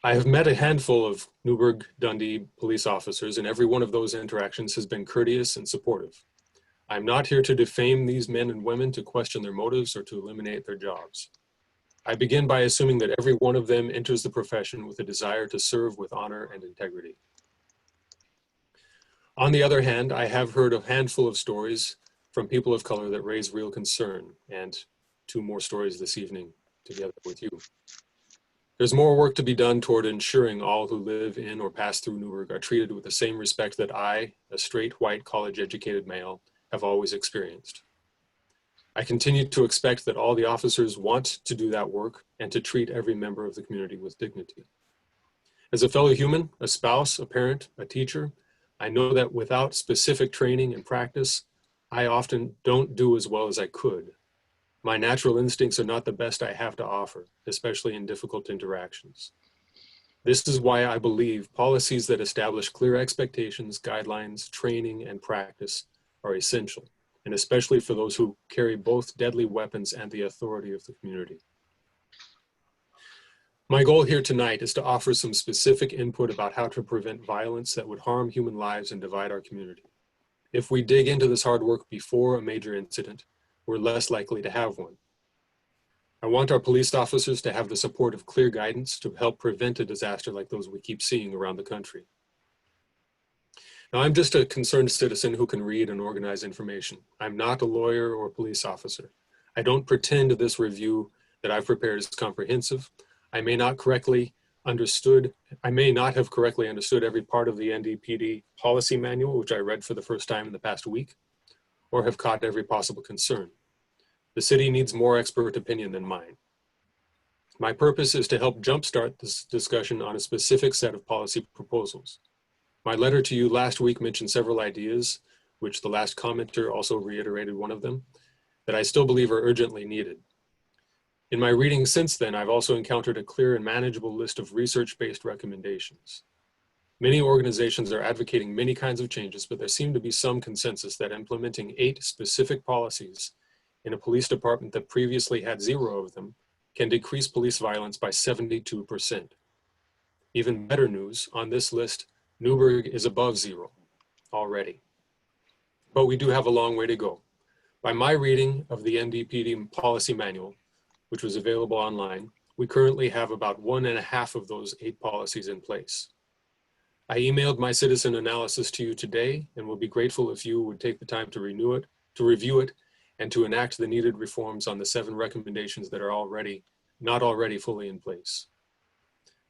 I have met a handful of Newberg Dundee police officers, and every one of those interactions has been courteous and supportive. I'm not here to defame these men and women, to question their motives, or to eliminate their jobs. I begin by assuming that every one of them enters the profession with a desire to serve with honor and integrity. On the other hand, I have heard a handful of stories from people of color that raise real concern, and two more stories this evening together with you. There's more work to be done toward ensuring all who live in or pass through Newberg are treated with the same respect that I, a straight white college-educated male, have always experienced. I continue to expect that all the officers want to do that work and to treat every member of the community with dignity. As a fellow human, a spouse, a parent, a teacher, I know that without specific training and practice, I often don't do as well as I could. My natural instincts are not the best I have to offer, especially in difficult interactions. This is why I believe policies that establish clear expectations, guidelines, training, and practice are essential, and especially for those who carry both deadly weapons and the authority of the community. My goal here tonight is to offer some specific input about how to prevent violence that would harm human lives and divide our community. If we dig into this hard work before a major incident, we're less likely to have one. I want our police officers to have the support of clear guidance to help prevent a disaster like those we keep seeing around the country. Now, I'm just a concerned citizen who can read and organize information. I'm not a lawyer or a police officer. I don't pretend this review that I've prepared is comprehensive. I may not have correctly understood every part of the NDPD policy manual, which I read for the first time in the past week, or have caught every possible concern. The city needs more expert opinion than mine. My purpose is to help jumpstart this discussion on a specific set of policy proposals. My letter to you last week mentioned several ideas, which the last commenter also reiterated one of them, that I still believe are urgently needed. In my reading since then, I've also encountered a clear and manageable list of research-based recommendations. Many organizations are advocating many kinds of changes, but there seemed to be some consensus that implementing 8 specific policies in a police department that previously had 0 of them can decrease police violence by 72%. Even better news, on this list, Newberg is above 0 already. But we do have a long way to go. By my reading of the NDPD policy manual, which was available online, we currently have about 1.5 of those 8 policies in place. I emailed my citizen analysis to you today and will be grateful if you would take the time to review it, and to enact the needed reforms on the 7 recommendations that are not already fully in place.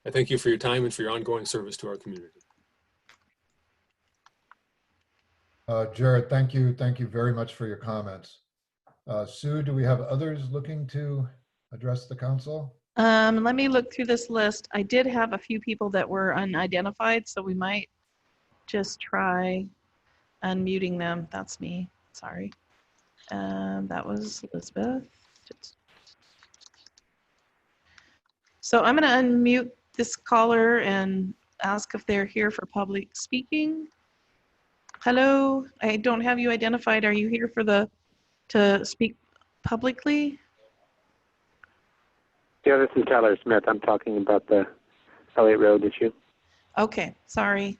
I thank you for your time and for your ongoing service to our community. Jared, thank you. Thank you very much for your comments. Sue, do we have others looking to address the council? Let me look through this list. I did have a few people that were unidentified, so we might just try unmuting them. That's me, sorry. That was Elizabeth. So I'm gonna unmute this caller and ask if they're here for public speaking. Hello, I don't have you identified. Are you here to speak publicly? Yeah, this is Tyler Smith. I'm talking about the Elliott Road issue. Okay, sorry.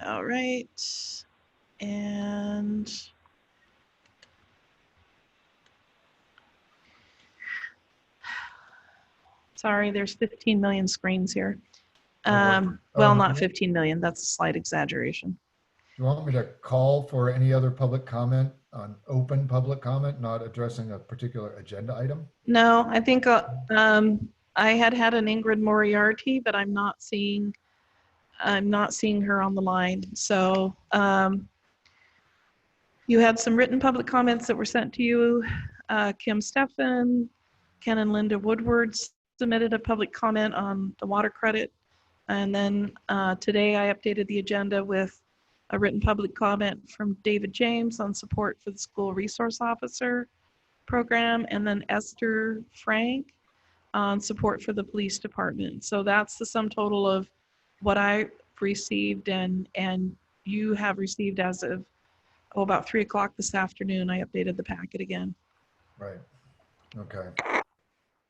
All right. And Sorry, there's 15 million screens here. Oh, Well, no. not 15 million, that's a slight exaggeration. You want me to call for any other public comment on open public comment, not addressing a particular agenda item? No, I think I had an Ingrid Moriarty, but I'm not seeing her on the line. So you had some written public comments that were sent to you. Kim Steffen, Ken and Linda Woodward submitted a public comment on the water credit. And then today I updated the agenda with a written public comment from David James on support for the school resource officer program, and then Esther Frank on support for the police department. So that's the sum total of what I received and you have received as of about 3 o'clock this afternoon. I updated the packet again. Right. Okay.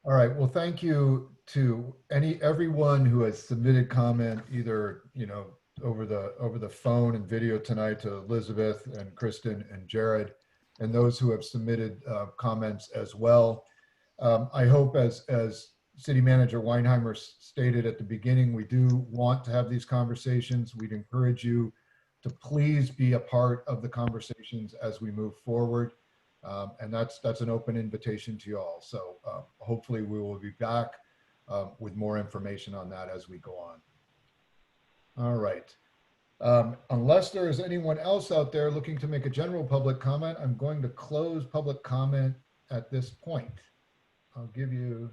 All right. Well, thank you to everyone who has submitted comment, either, over the phone and video tonight, to Elizabeth and Kristen and Jared, and those who have submitted comments as well. I hope, as City Manager Weinheimer stated at the beginning, we do want to have these conversations. We'd encourage you to please be a part of the conversations as we move forward. And that's an open invitation to you all. So hopefully we will be back with more information on that as we go on. All right. Unless there is anyone else out there looking to make a general public comment, I'm going to close public comment at this point. I'll give you,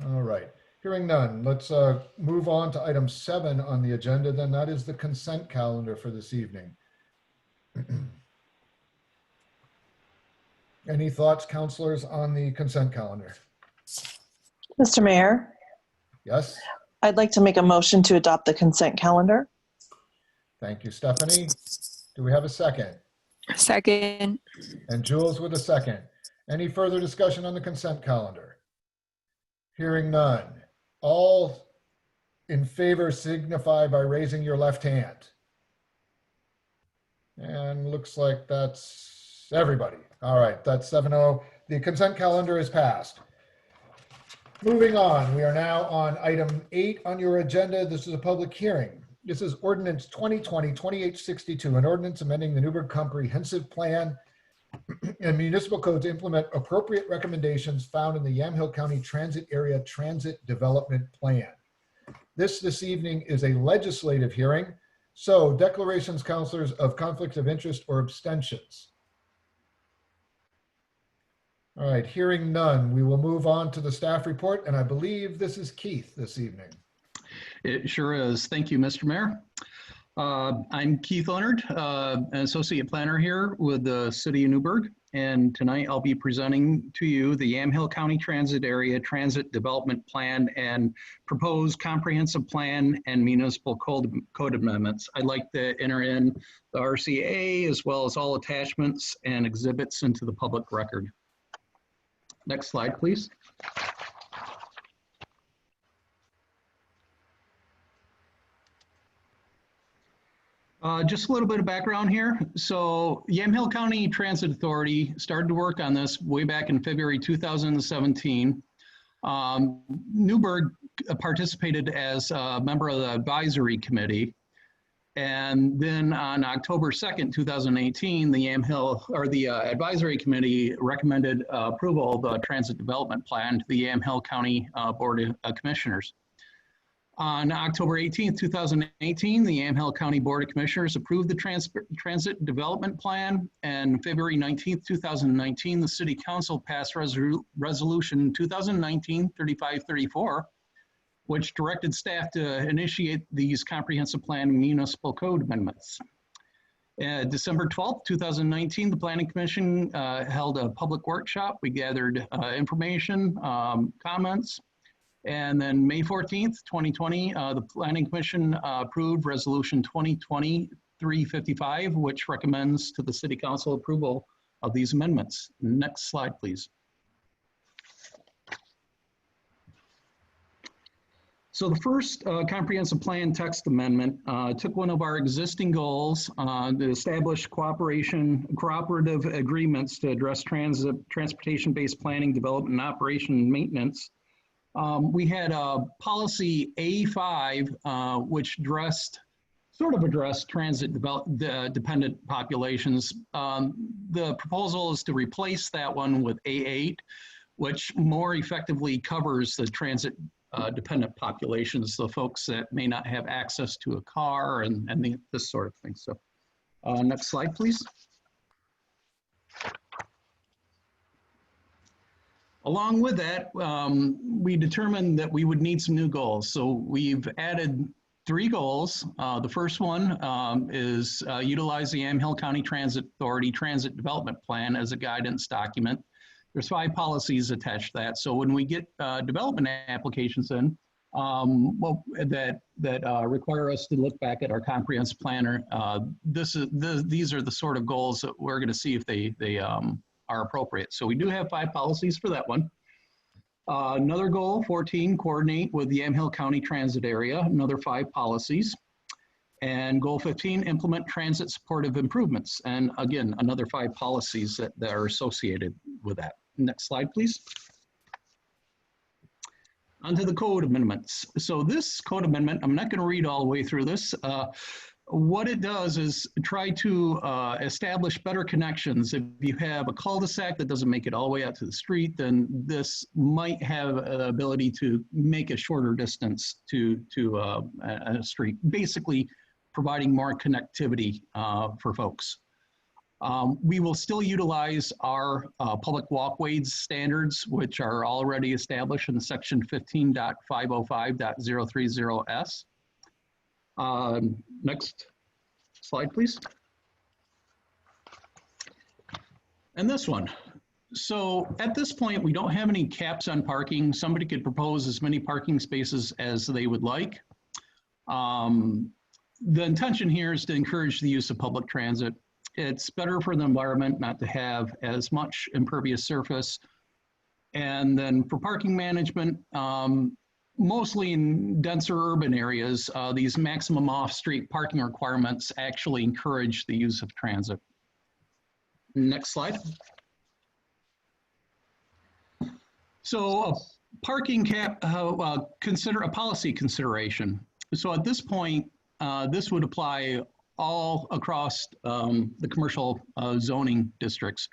all right. Hearing none, let's move on to item 7 on the agenda. Then that is the consent calendar for this evening. Any thoughts, councilors, on the consent calendar? Mr. Mayor, Yes. I'd like to make a motion to adopt the consent calendar. Thank you, Stephanie. Do we have a second? Second. And Jules with a second. Any further discussion on the consent calendar? Hearing none. All in favor signify by raising your left hand. And looks like that's everybody. All right, that's 7-0. The consent calendar is passed. Moving on, we are now on item 8 on your agenda. This is a public hearing. This is Ordinance 2020-2862, an ordinance amending the Newberg Comprehensive Plan and Municipal Code to implement appropriate recommendations found in the Yamhill County Transit Area Transit Development Plan. This evening is a legislative hearing. So declarations, councilors, of conflicts of interest or abstentions. All right, hearing none, we will move on to the staff report, and I believe this is Keith this evening. It sure is. Thank you, Mr. Mayor. I'm Keith Leonard, an associate planner here with the City of Newberg, and tonight I'll be presenting to you the Yamhill County Transit Area Transit Development Plan and proposed comprehensive plan and municipal code amendments. I'd like to enter in the RCA as well as all attachments and exhibits into the public record. Next slide, please. Just a little bit of background here. So Yamhill County Transit Authority started to work on this way back in February 2017. Newberg participated as a member of the advisory committee. And then on October 2nd, 2018, the Yamhill, or the advisory committee recommended approval of the transit development plan to the Yamhill County Board of Commissioners. On October 18th, 2018, the Yamhill County Board of Commissioners approved the transit development plan, and February 19th, 2019, the City Council passed Resolution 2019-3534, which directed staff to initiate these comprehensive plan and municipal code amendments. December 12th, 2019, the Planning Commission held a public workshop. We gathered information, comments, and then May 14th, 2020, the Planning Commission approved Resolution 2020-355, which recommends to the City Council approval of these amendments. Next slide, please. So the first comprehensive plan text amendment took one of our existing goals to establish cooperative agreements to address transportation-based planning, development, and operation and maintenance We had policy A5, which sort of addressed transit dependent populations. The proposal is to replace that one with A8, which more effectively covers the transit dependent populations, the folks that may not have access to a car and this sort of thing. So next slide, please. Along with that, we determined that we would need some new goals. So we've added 3 goals. The first one is utilize the Yamhill County Transit Authority Transit Development Plan as a guidance document. There's 5 policies attached to that. So when we get development applications in, that require us to look back at our comprehensive planner, these are the sort of goals that we're going to see if they are appropriate. So we do have 5 policies for that one. Another goal, 14, coordinate with the Yamhill County Transit Area, another 5 policies. And goal 15, implement transit supportive improvements. And again, another 5 policies that are associated with that. Next slide, please. Onto the code amendments. So this code amendment, I'm not going to read all the way through this. What it does is try to establish better connections. If you have a cul-de-sac that doesn't make it all the way out to the street, then this might have the ability to make a shorter distance to a street, basically providing more connectivity for folks. We will still utilize our public walkways standards, which are already established in section 15.505.030S. Next slide, please. And this one. So at this point, we don't have any caps on parking. Somebody could propose as many parking spaces as they would like. The intention here is to encourage the use of public transit. It's better for the environment not to have as much impervious surface. And then for parking management, mostly in denser urban areas, these maximum off-street parking requirements actually encourage the use of transit. Next slide. So a parking cap, consider a policy consideration. So at this point, this would apply all across the commercial zoning districts.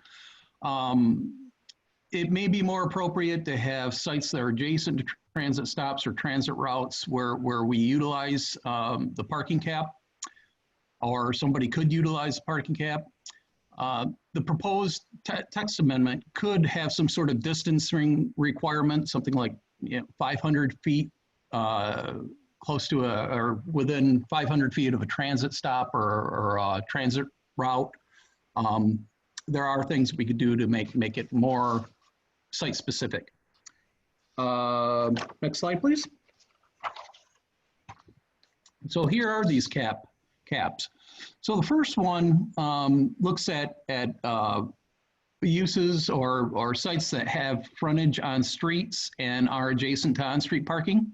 It may be more appropriate to have sites that are adjacent to transit stops or transit routes where we utilize the parking cap, or somebody could utilize the parking cap. The proposed text amendment could have some sort of distancing requirement, something like 500 feet close to or within 500 feet of a transit stop or a transit route. There are things we could do to make it more site specific. Next slide, please. So here are these caps. So the first one looks at uses or sites that have frontage on streets and are adjacent to on-street parking.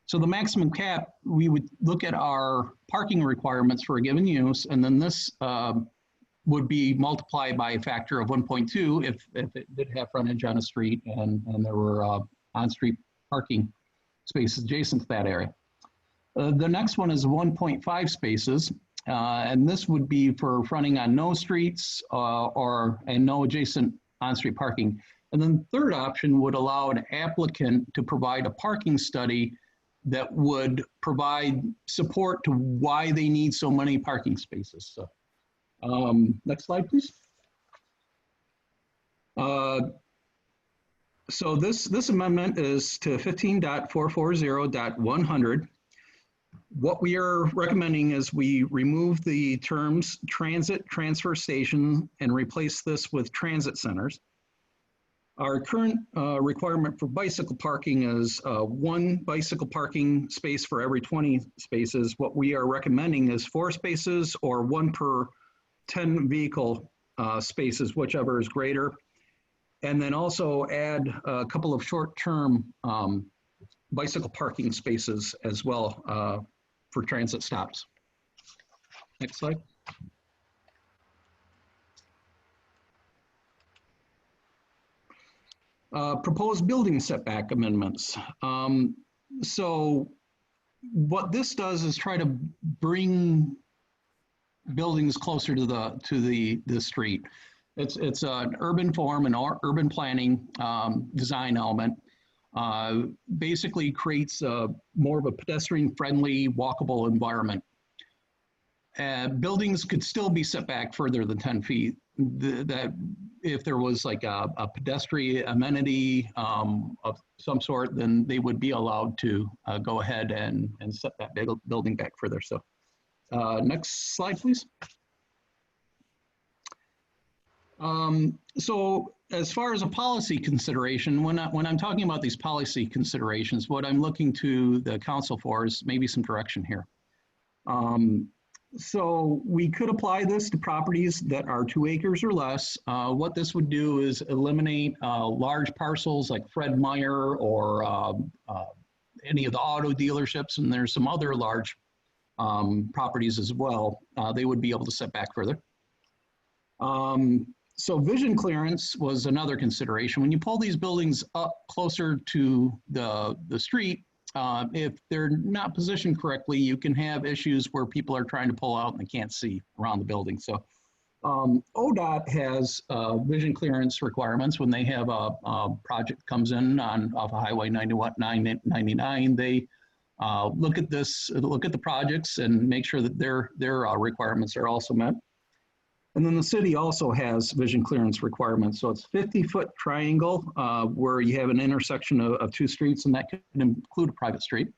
So the maximum cap, we would look at our parking requirements for a given use, and then this would be multiplied by a factor of 1.2 if it did have frontage on a street and there were on-street parking spaces adjacent to that area. The next one is 1.5 spaces, and this would be for fronting on no streets and no adjacent on-street parking. And then the third option would allow an applicant to provide a parking study that would provide support to why they need so many parking spaces. So, next slide, please. So this amendment is to 15.440.100. What we are recommending is we remove the terms transit transfer station and replace this with transit centers. Our current requirement for bicycle parking is 1 bicycle parking space for every 20 spaces. What we are recommending is 4 spaces or 1 per 10 vehicle spaces, whichever is greater. And then also add a couple of short-term bicycle parking spaces as well for transit stops. Next slide. Proposed building setback amendments. So what this does is try to bring buildings closer to the street. It's an urban form, an urban planning design element. Basically creates more of a pedestrian-friendly, walkable environment. Buildings could still be set back further than 10 feet. That if there was like a pedestrian amenity of some sort, then they would be allowed to go ahead and set that building back further. So next slide, please. So as far as a policy consideration, when I'm talking about these policy considerations, what I'm looking to the council for is maybe some direction here. So we could apply this to properties that are 2 acres or less. What this would do is eliminate large parcels like Fred Meyer or any of the auto dealerships, and there's some other large properties as well. They would be able to set back further. So vision clearance was another consideration. When you pull these buildings up closer to the street, if they're not positioned correctly, you can have issues where people are trying to pull out and they can't see around the building. So ODOT has vision clearance requirements when they have a project comes in off of Highway 99. They look at the projects and make sure that their requirements are also met. And then the city also has vision clearance requirements. So it's 50-foot triangle where you have an intersection of 2 streets, and that can include a private street.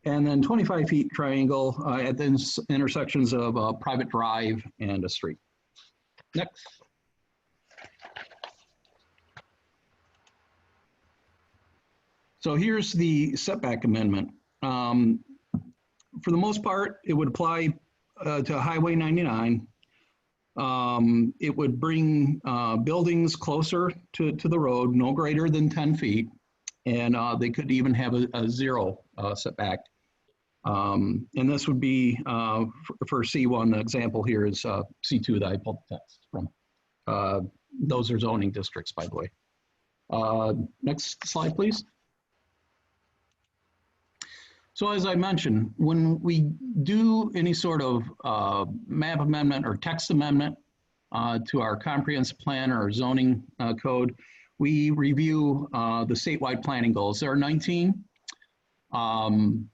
And then 25 feet triangle at the intersections of a private drive and a street. Next. So here's the setback amendment. For the most part, it would apply to Highway 99. It would bring buildings closer to the road, no greater than 10 feet, and they could even have a 0 setback. And this would be for C1. The example here is C2 that I pulled the text from. Those are zoning districts, by the way. Next slide, please. So as I mentioned, when we do any sort of map amendment or text amendment to our comprehensive plan or zoning code, we review the statewide planning goals. There are 19. 9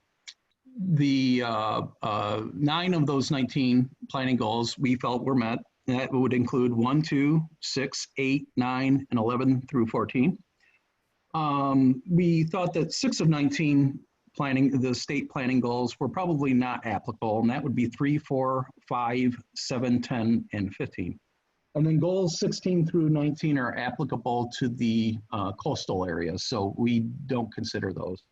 of those 19 planning goals we felt were met. That would include 1, 2, 6, 8, 9, and 11 through 14. We thought that 6 of 19 the state planning goals were probably not applicable, and that would be 3, 4, 5, 7, 10, and 15. And then goals 16 through 19 are applicable to the coastal areas, so we don't consider those.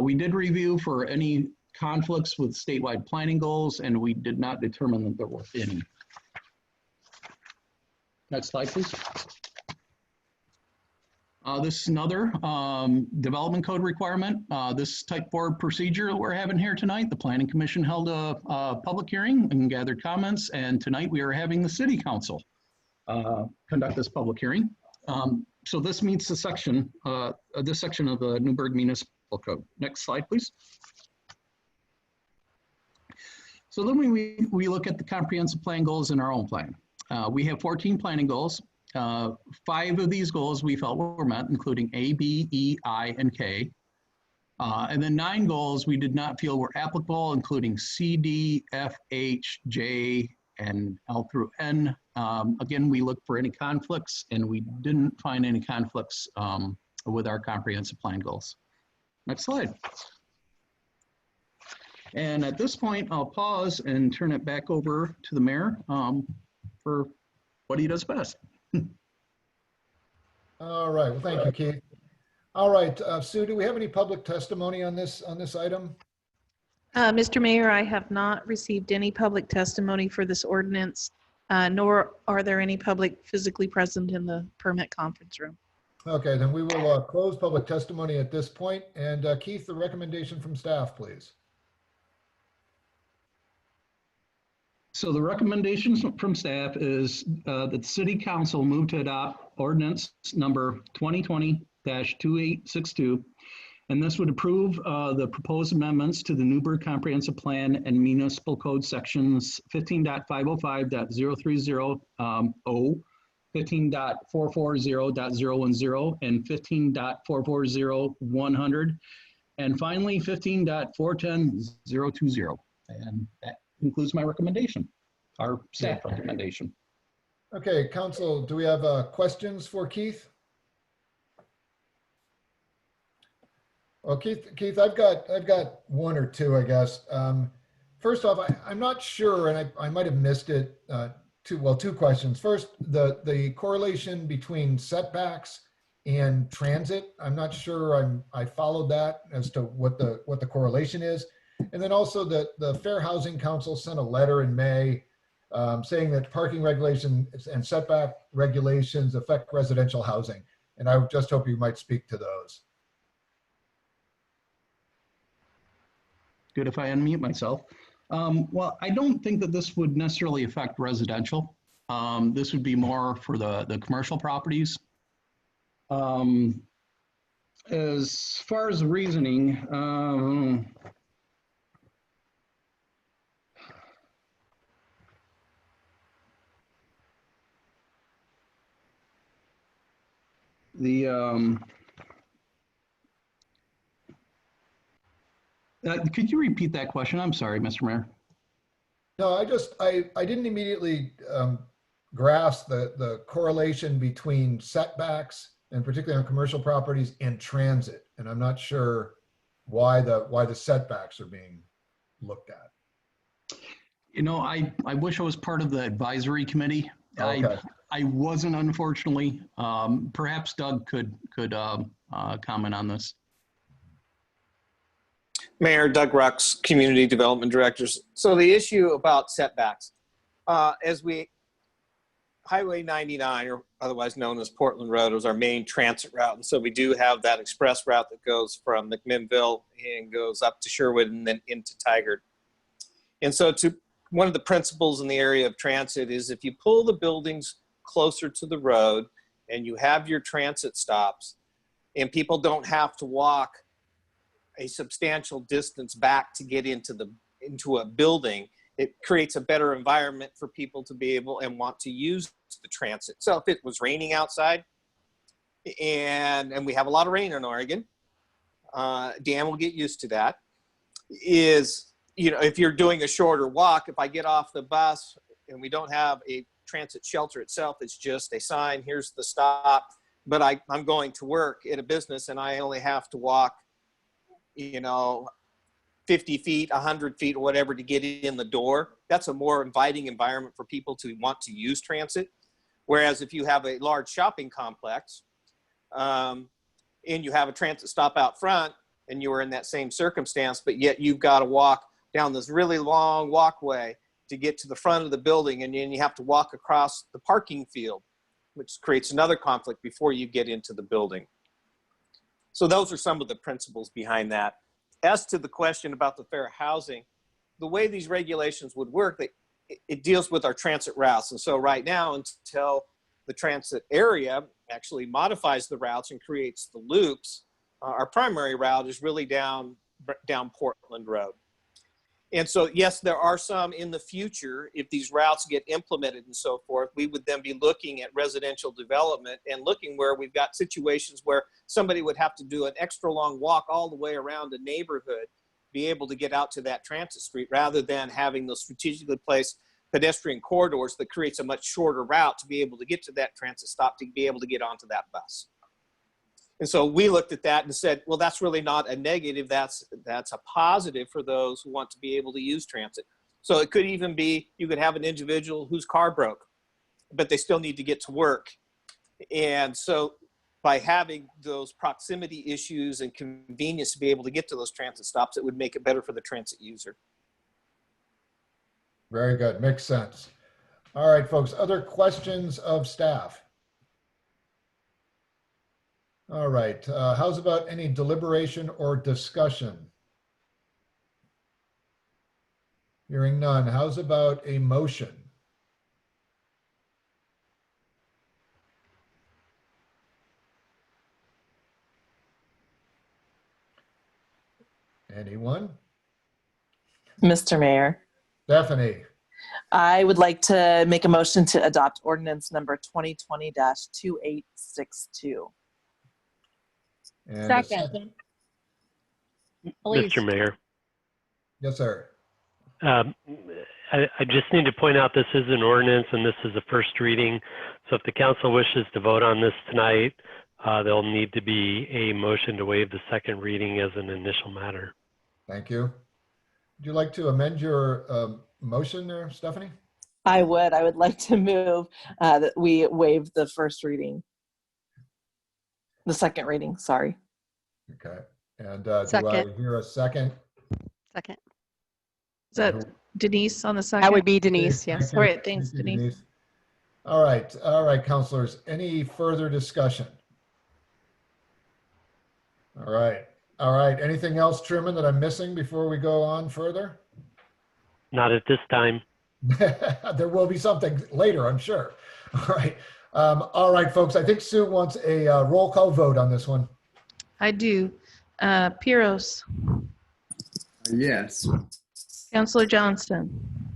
We did review for any conflicts with statewide planning goals, and we did not determine that there were any. Next slide, please. This is another development code requirement. This type 4 procedure that we're having here tonight, the Planning Commission held a public hearing and gathered comments, and tonight we are having the City Council conduct this public hearing. So this meets the section, this section of the Newberg Municipal Code. Next slide, please. So then we look at the comprehensive plan goals in our own plan. We have 14 planning goals. 5 of these goals we felt were met, including A, B, E, I, and K. And then 9 goals we did not feel were applicable, including C, D, F, H, J, and L through N. Again, we looked for any conflicts, and we didn't find any conflicts with our comprehensive plan goals. Next slide. And at this point, I'll pause and turn it back over to the mayor for what he does best. All right, well, thank you, Keith. All right, Sue, do we have any public testimony on this item? Mr. Mayor, I have not received any public testimony for this ordinance, nor are there any public physically present in the permit conference room. Okay, then we will close public testimony at this point. And Keith, the recommendation from staff, please. So the recommendations from staff is that the city council move to adopt ordinance number 2020-2862. And this would approve the proposed amendments to the Newberg Comprehensive Plan and Municipal Code sections 15.505.030, 15.440.010, and 15.440.100, and finally 15.410.020. And that concludes my recommendation, our staff recommendation. Okay, council, do we have questions for Keith? Well, Keith, I've got one or two, I guess. First off, I'm not sure, and I might have missed it. Two questions. First, the correlation between setbacks and transit. I'm not sure I followed that as to what the correlation is. And then also the Fair Housing Council sent a letter in May saying that parking regulations and setback regulations affect residential housing. And I just hope you might speak to those. Good if I unmute myself. Well, I don't think that this would necessarily affect residential. This would be more for the commercial properties. As far as the reasoning, could you repeat that question? I'm sorry, Mr. Mayor. No, I didn't immediately grasp the correlation between setbacks, and particularly on commercial properties, and transit. And I'm not sure why the setbacks are being looked at. You know, I wish I was part of the advisory committee. Okay. I wasn't, unfortunately. Perhaps Doug could comment on this. Mayor Doug Rux, Community Development Directors. So the issue about setbacks, Highway 99, or otherwise known as Portland Road, is our main transit route. And so we do have that express route that goes from McMinnville and goes up to Sherwood and then into Tigard. And so one of the principles in the area of transit is if you pull the buildings closer to the road and you have your transit stops and people don't have to walk a substantial distance back to get into a building, it creates a better environment for people to be able and want to use the transit. So if it was raining outside, and we have a lot of rain in Oregon, Dan will get used to that, is, you know, if you're doing a shorter walk, if I get off the bus and we don't have a transit shelter itself, it's just a sign, here's the stop, but I'm going to work at a business and I only have to walk, you know, 50 feet, 100 feet, or whatever to get in the door. That's a more inviting environment for people to want to use transit. Whereas if you have a large shopping complex and you have a transit stop out front and you are in that same circumstance, but yet you've got to walk down this really long walkway to get to the front of the building, and then you have to walk across the parking field, which creates another conflict before you get into the building. So those are some of the principles behind that. As to the question about the fair housing, the way these regulations would work, it deals with our transit routes. And so right now, until the transit area actually modifies the routes and creates the loops, our primary route is really down Portland Road. And so, yes, there are some in the future, if these routes get implemented and so forth, we would then be looking at residential development and looking where we've got situations where somebody would have to do an extra long walk all the way around a neighborhood, be able to get out to that transit street, rather than having those strategically placed pedestrian corridors that creates a much shorter route to be able to get to that transit stop, to be able to get onto that bus. And so we looked at that and said, well, that's really not a negative. That's a positive for those who want to be able to use transit. So it could even be, you could have an individual whose car broke, but they still need to get to work. And so by having those proximity issues and convenience to be able to get to those transit stops, it would make it better for the transit user. Very good. Makes sense. All right, folks. Other questions of staff? All right. How's about any deliberation or discussion? Hearing none. How's about a motion? Anyone? Mr. Mayor, Stephanie? I would like to make a motion to adopt ordinance number 2020-2862. And a Second. Mr. Mayor, Yes, sir. I just need to point out this is an ordinance and this is a first reading. So if the council wishes to vote on this tonight, there'll need to be a motion to waive the second reading as an initial matter. Thank you. Would you like to amend your motion there, Stephanie? I would like to move that we waive the first reading. The second reading, sorry. Okay. And do I Second. hear a second? Second. Is that Denise on the second? That would be Denise, Thank yes. you. All right, thanks, Thank you, Denise. All right, counselors. Any further discussion? All right. Anything else, Truman, that I'm missing before we go on further? Not at this time. There will be something later, I'm sure. All right, folks. I think Sue wants a roll call vote on this one. I do. Piros, Yes. Councilor Johnston,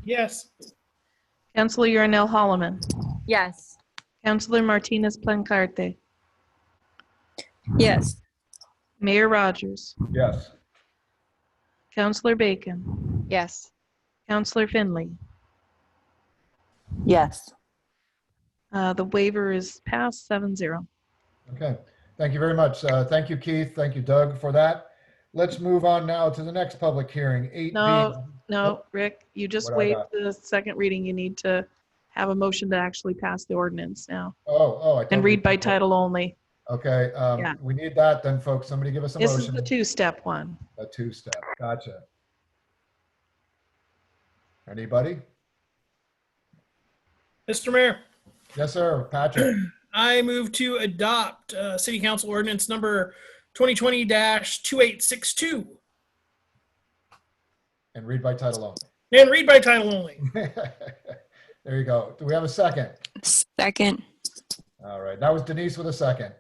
Yes. Councilor Yarnell Holloman, Yes. Councilor Martinez Plancarte, Yes. Mayor Rogers, Yes. Councilor Bacon, Yes. Councilor Finley. Yes. The waiver is passed 7-0. Okay. Thank you very much. Thank you, Keith. Thank you, Doug, for that. Let's move on now to the next public hearing, 8B. No, Rick, you just What do I waived got? the second reading. You need to have a motion to actually pass the ordinance now I and read by title only. Okay. Yeah. We need that then, folks. Somebody give us a This motion. is the two-step one. A two-step. Gotcha. Anybody? Mr. Mayor, Yes, sir. Patrick. I move to adopt City Council Ordinance number 2020-2862 And read by title only. and read by title only. There you go. Do we have a second? Second. All right. That was Denise with a second.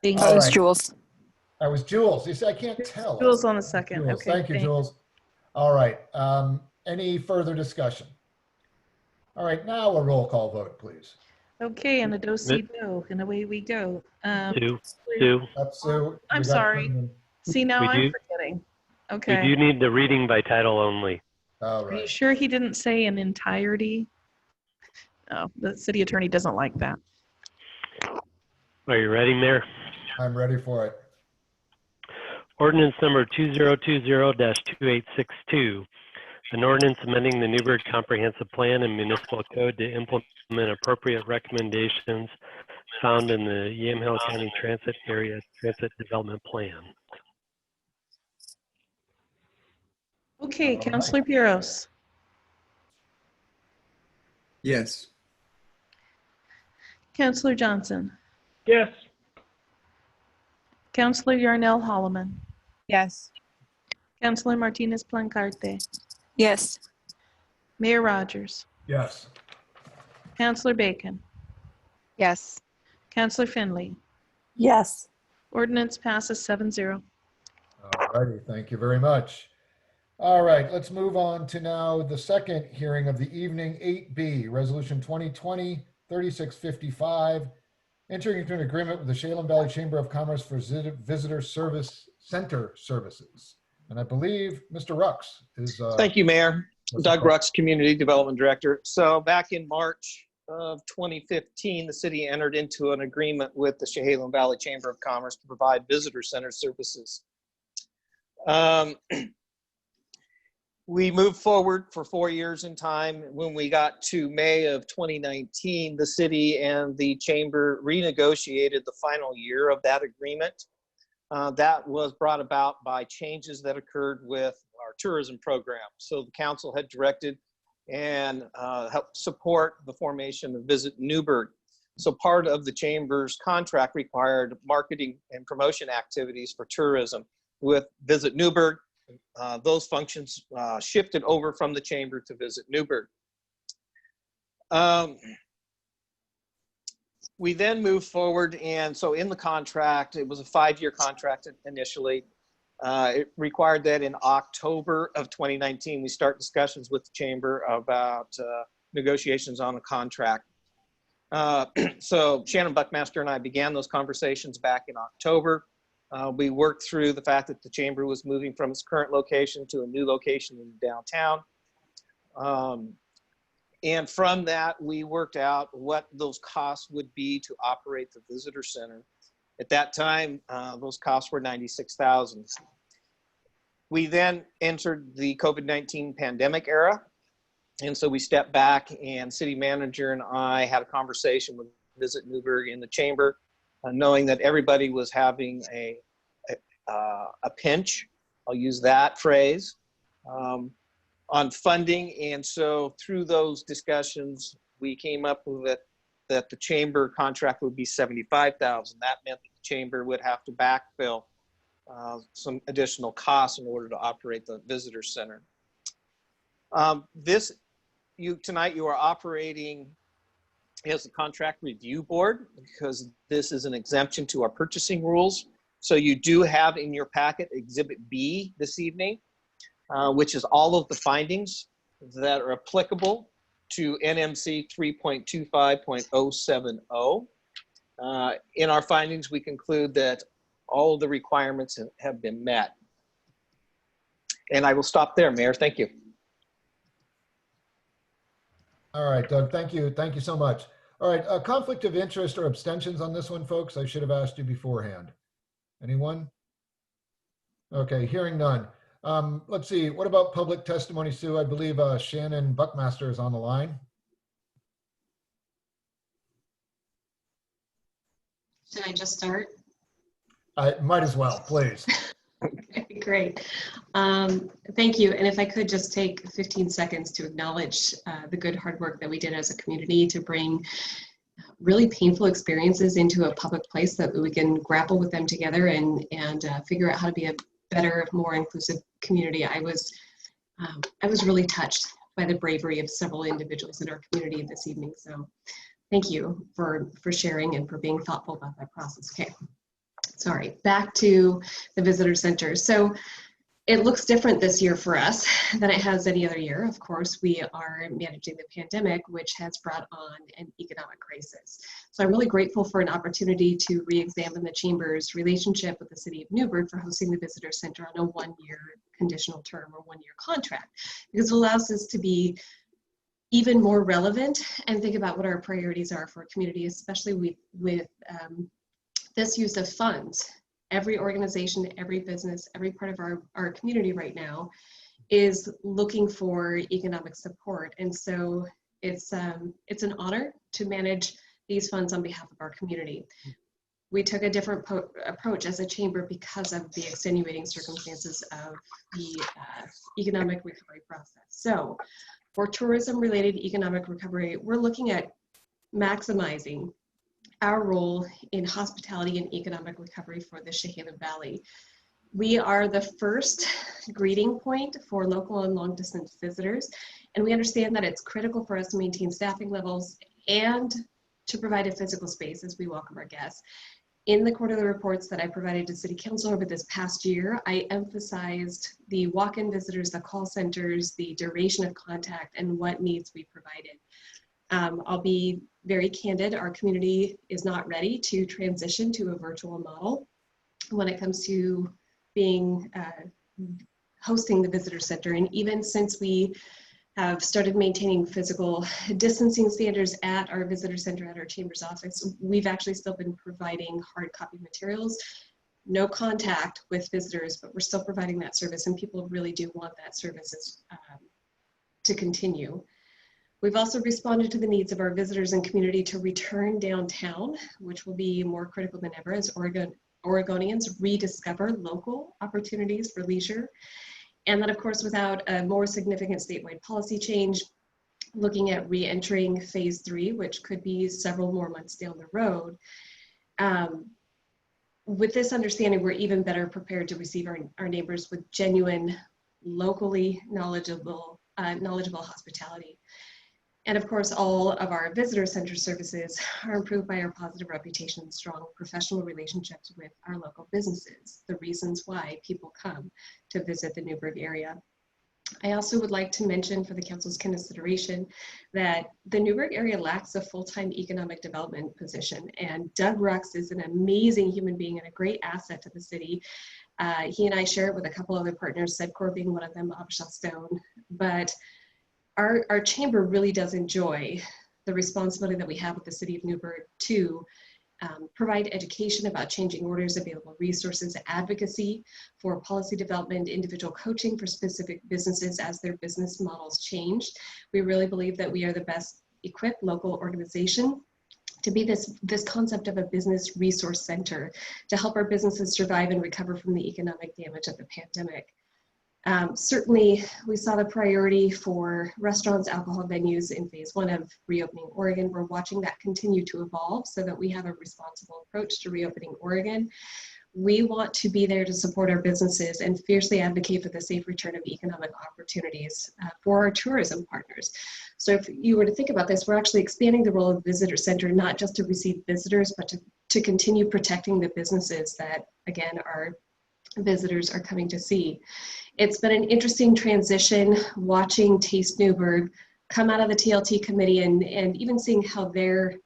Thank All you. right. Jules. That was Jules. You see, I can't tell. Jules on the second. Jules. Okay. Thank you, thanks. Jules. All right. Any further discussion? All right. Now a roll call vote, please. Okay, and a do-si-do, and away we go. Sue, That's Sue. I'm We got sorry. Truman. See, now We I'm do- forgetting. we Okay. do need the reading by title only. All Are you right. sure he didn't say in entirety? No, the city attorney doesn't like that. Are you ready, Mayor? I'm ready for it. Ordinance number 2020-2862. An ordinance amending the Newberg Comprehensive Plan and Municipal Code to implement appropriate recommendations found in the Yamhill County Transit Area Transit Development Plan. Okay, All right. Councilor Piros, Yes. Councilor Johnson, Yes. Councilor Yarnell Holloman, Yes. Councilor Martinez Plancarte, Yes. Mayor Rogers, Yes. Councilor Bacon, Yes. Councilor Finley. Yes. Ordinance passes 7-0. All righty. Thank you very much. All right. Let's move on to now the second hearing of the evening, 8B, Resolution 2020-3655, entering into an agreement with the Chehalem Valley Chamber of Commerce for Visitor Service Center Services. And I believe Mr. Rux is. Thank you, Mayor. what's Doug the call? Rux, Community Development Director. So back in March of 2015, the city entered into an agreement with the Chehalem Valley Chamber of Commerce to provide visitor center services. We moved forward for 4 years in time. When we got to May of 2019, the city and the chamber renegotiated the final year of that agreement. That was brought about by changes that occurred with our tourism program. So the council had directed and helped support the formation of Visit Newberg. So part of the chamber's contract required marketing and promotion activities for tourism with Visit Newberg. those functions shifted over from the chamber to visit Newberg. We then moved forward, and so in the contract, it was a 5-year contract initially. It required that in October of 2019, we start discussions with the chamber about negotiations on a contract. So Shannon Buckmaster and I began those conversations back in October. We worked through the fact that the chamber was moving from its current location to a new location in downtown. And from that, we worked out what those costs would be to operate the visitor center. At that time, those costs were $96,000. We then entered the COVID-19 pandemic era. And so we stepped back, and city manager and I had a conversation with Visit Newberg in the chamber, knowing that everybody was having a pinch, I'll use that phrase, on funding. And so through those discussions, we came up with it that the chamber contract would be $75,000. That meant that the chamber would have to backfill some additional costs in order to operate the visitor center. Tonight you are operating as a contract review board, because this is an exemption to our purchasing rules. So you do have in your packet Exhibit B this evening, which is all of the findings that are applicable to NMC 3.25.070. In our findings, we conclude that all of the requirements have been met. And I will stop there, Mayor. Thank you. All right, Doug, thank you. Thank you so much. All right, a conflict of interest or abstentions on this one, folks? I should have asked you beforehand. Anyone? Okay, hearing none. Let's see, what about public testimony, Sue? I believe Shannon Buckmaster is on the line. Should I just start? I might as well, please. Okay, great. Thank you. And if I could just take 15 seconds to acknowledge the good hard work that we did as a community to bring really painful experiences into a public place, that we can grapple with them together and figure out how to be a better, more inclusive community. I was really touched by the bravery of several individuals in our community this evening. So thank you for sharing and for being thoughtful about that process. Okay. Sorry, back to the visitor center. So it looks different this year for us than it has any other year. Of course, we are managing the pandemic, which has brought on an economic crisis. So I'm really grateful for an opportunity to re-examine the Chamber's relationship with the City of Newberg for hosting the visitor center on a 1-year conditional term or 1-year contract, because it allows us to be even more relevant and think about what our priorities are for a community, especially with this use of funds. Every organization, every business, every part of our community right now is looking for economic support. And so it's an honor to manage these funds on behalf of our community. We took a different approach as a chamber because of the extenuating circumstances of the economic recovery process. So for tourism-related economic recovery, we're looking at maximizing our role in hospitality and economic recovery for the Chehalem Valley. We are the first greeting point for local and long distance visitors, and we understand that it's critical for us to maintain staffing levels and to provide a physical space as we welcome our guests. In the quarterly reports that I provided to City Council over this past year, I emphasized the walk-in visitors, the call centers, the duration of contact, and what needs we provided. I'll be very candid, our community is not ready to transition to a virtual model when it comes to being hosting the visitor center. And even since we have started maintaining physical distancing standards at our visitor center, at our chamber's office, we've actually still been providing hard copy materials, no contact with visitors, but we're still providing that service, and people really do want that service to continue. We've also responded to the needs of our visitors and community to return downtown, which will be more critical than ever as Oregonians rediscover local opportunities for leisure. And then, of course, without a more significant statewide policy change, looking at re-entering phase 3, which could be several more months down the road, with this understanding, we're even better prepared to receive our neighbors with genuine, locally knowledgeable hospitality. And of course, all of our visitor center services are improved by our positive reputation and strong professional relationships with our local businesses, the reasons why people come to visit the Newberg area. I also would like to mention for the council's consideration that the Newberg area lacks a full-time economic development position, and Doug Rux is an amazing human being and a great asset to the city. He and I share it with a couple other partners, Sedcor being one of them, Absha Stone, but our chamber really does enjoy the responsibility that we have with the city of Newberg to provide education about changing orders, available resources, advocacy for policy development, individual coaching for specific businesses as their business models change. We really believe that we are the best equipped local organization to be this concept of a business resource center to help our businesses survive and recover from the economic damage of the pandemic. Certainly, we saw the priority for restaurants, alcohol venues in phase 1 of reopening Oregon. We're watching that continue to evolve so that we have a responsible approach to reopening Oregon. We want to be there to support our businesses and fiercely advocate for the safe return of economic opportunities for our tourism partners. So if you were to think about this, we're actually expanding the role of visitor center, not just to receive visitors, but to continue protecting the businesses that, again, our visitors are coming to see. It's been an interesting transition watching Taste Newberg come out of the TLT committee and even seeing how their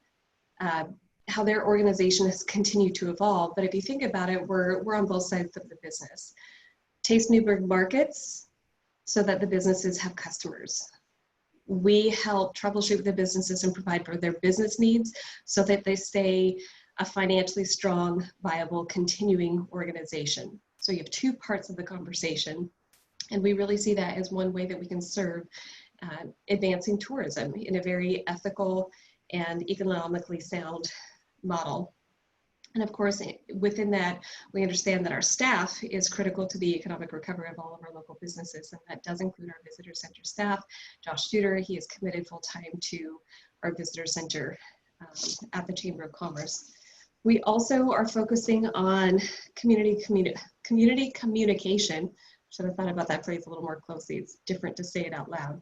organization has continued to evolve. But if you think about it, we're on both sides of the business. Taste Newberg markets so that the businesses have customers. We help troubleshoot the businesses and provide for their business needs so that they stay a financially strong, viable, continuing organization. So you have two parts of the conversation, and we really see that as one way that we can serve advancing tourism in a very ethical and economically sound model. And of course, within that, we understand that our staff is critical to the economic recovery of all of our local businesses, and that does include our visitor center staff. Josh Cedar, he is committed full-time to our visitor center at the Chamber of Commerce. We also are focusing on community communication. Should have thought about that phrase a little more closely. It's different to say it out loud.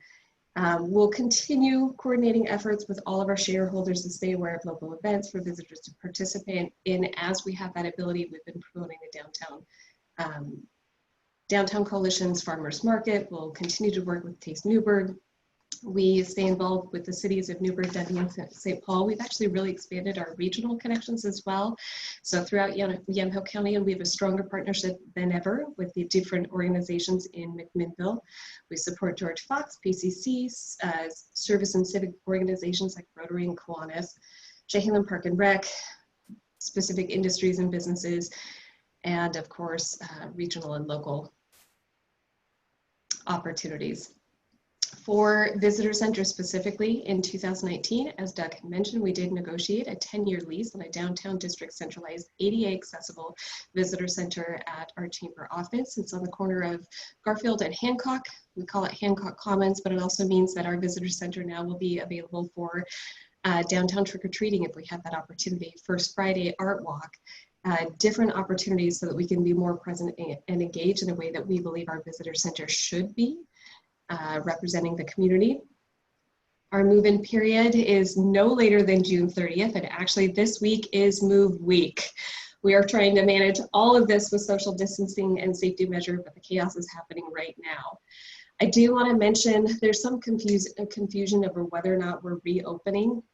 We'll continue coordinating efforts with all of our shareholders to stay aware of local events for visitors to participate in. As we have that ability, we've been promoting the downtown coalition's farmers market. We'll continue to work with Taste Newberg. We stay involved with the cities of Newberg, Dundee, and St. Paul. We've actually really expanded our regional connections as well. So throughout Yamhill County, and we have a stronger partnership than ever with the different organizations in McMinnville. We support George Fox, PCC, service and civic organizations like Rotary and Kiwanis, Chehalem Park and Rec, specific industries and businesses, and of course, regional and local opportunities. For visitor centers specifically, in 2019, as Doug had mentioned, we did negotiate a 10-year lease on a downtown district centralized ADA accessible visitor center at our chamber office. It's on the corner of Garfield and Hancock. We call it Hancock Commons, but it also means that our visitor center now will be available for downtown trick-or-treating if we have that opportunity. First Friday Art Walk. Different opportunities so that we can be more present and engaged in a way that we believe our visitor center should be. Representing the community. Our move-in period is no later than June 30th, and actually this week is move week. We are trying to manage all of this with social distancing and safety measure, but the chaos is happening right now. I do want to mention there's some confusion over whether or not we're reopening.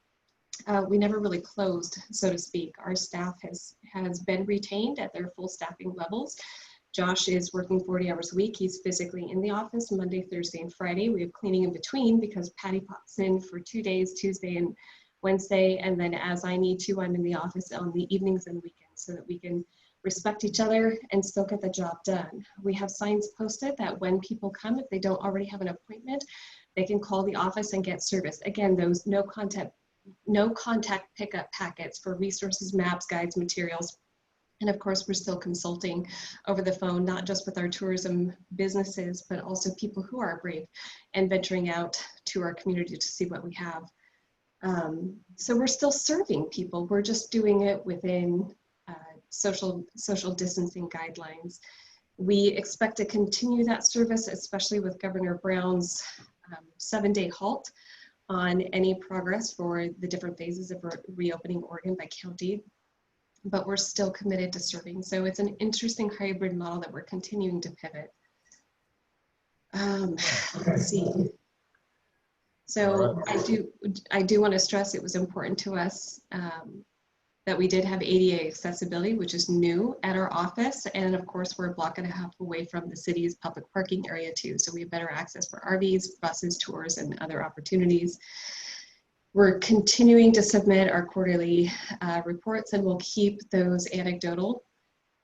We never really closed, so to speak. Our staff has been retained at their full staffing levels. Josh is working 40 hours a week. He's physically in the office Monday, Thursday, and Friday. We have cleaning in between because Patty pops in for 2 days, Tuesday and Wednesday. And then as I need to, I'm in the office on the evenings and weekends so that we can respect each other and still get the job done. We have signs posted that when people come, if they don't already have an appointment, they can call the office and get service. Again, those no contact pickup packets for resources, maps, guides, materials. And of course, we're still consulting over the phone, not just with our tourism businesses, but also people who are brave and venturing out to our community to see what we have. So we're still serving people. We're just doing it within social distancing guidelines. We expect to continue that service, especially with Governor Brown's 7-day halt on any progress for the different phases of reopening Oregon by county, but we're still committed to serving. So it's an interesting hybrid model that we're continuing to pivot. Let's see. So I do want to stress it was important to us that we did have ADA accessibility, which is new at our office. And of course, we're a block and a half away from the city's public parking area too. So we have better access for RVs, buses, tours, and other opportunities. We're continuing to submit our quarterly reports, and we'll keep those anecdotal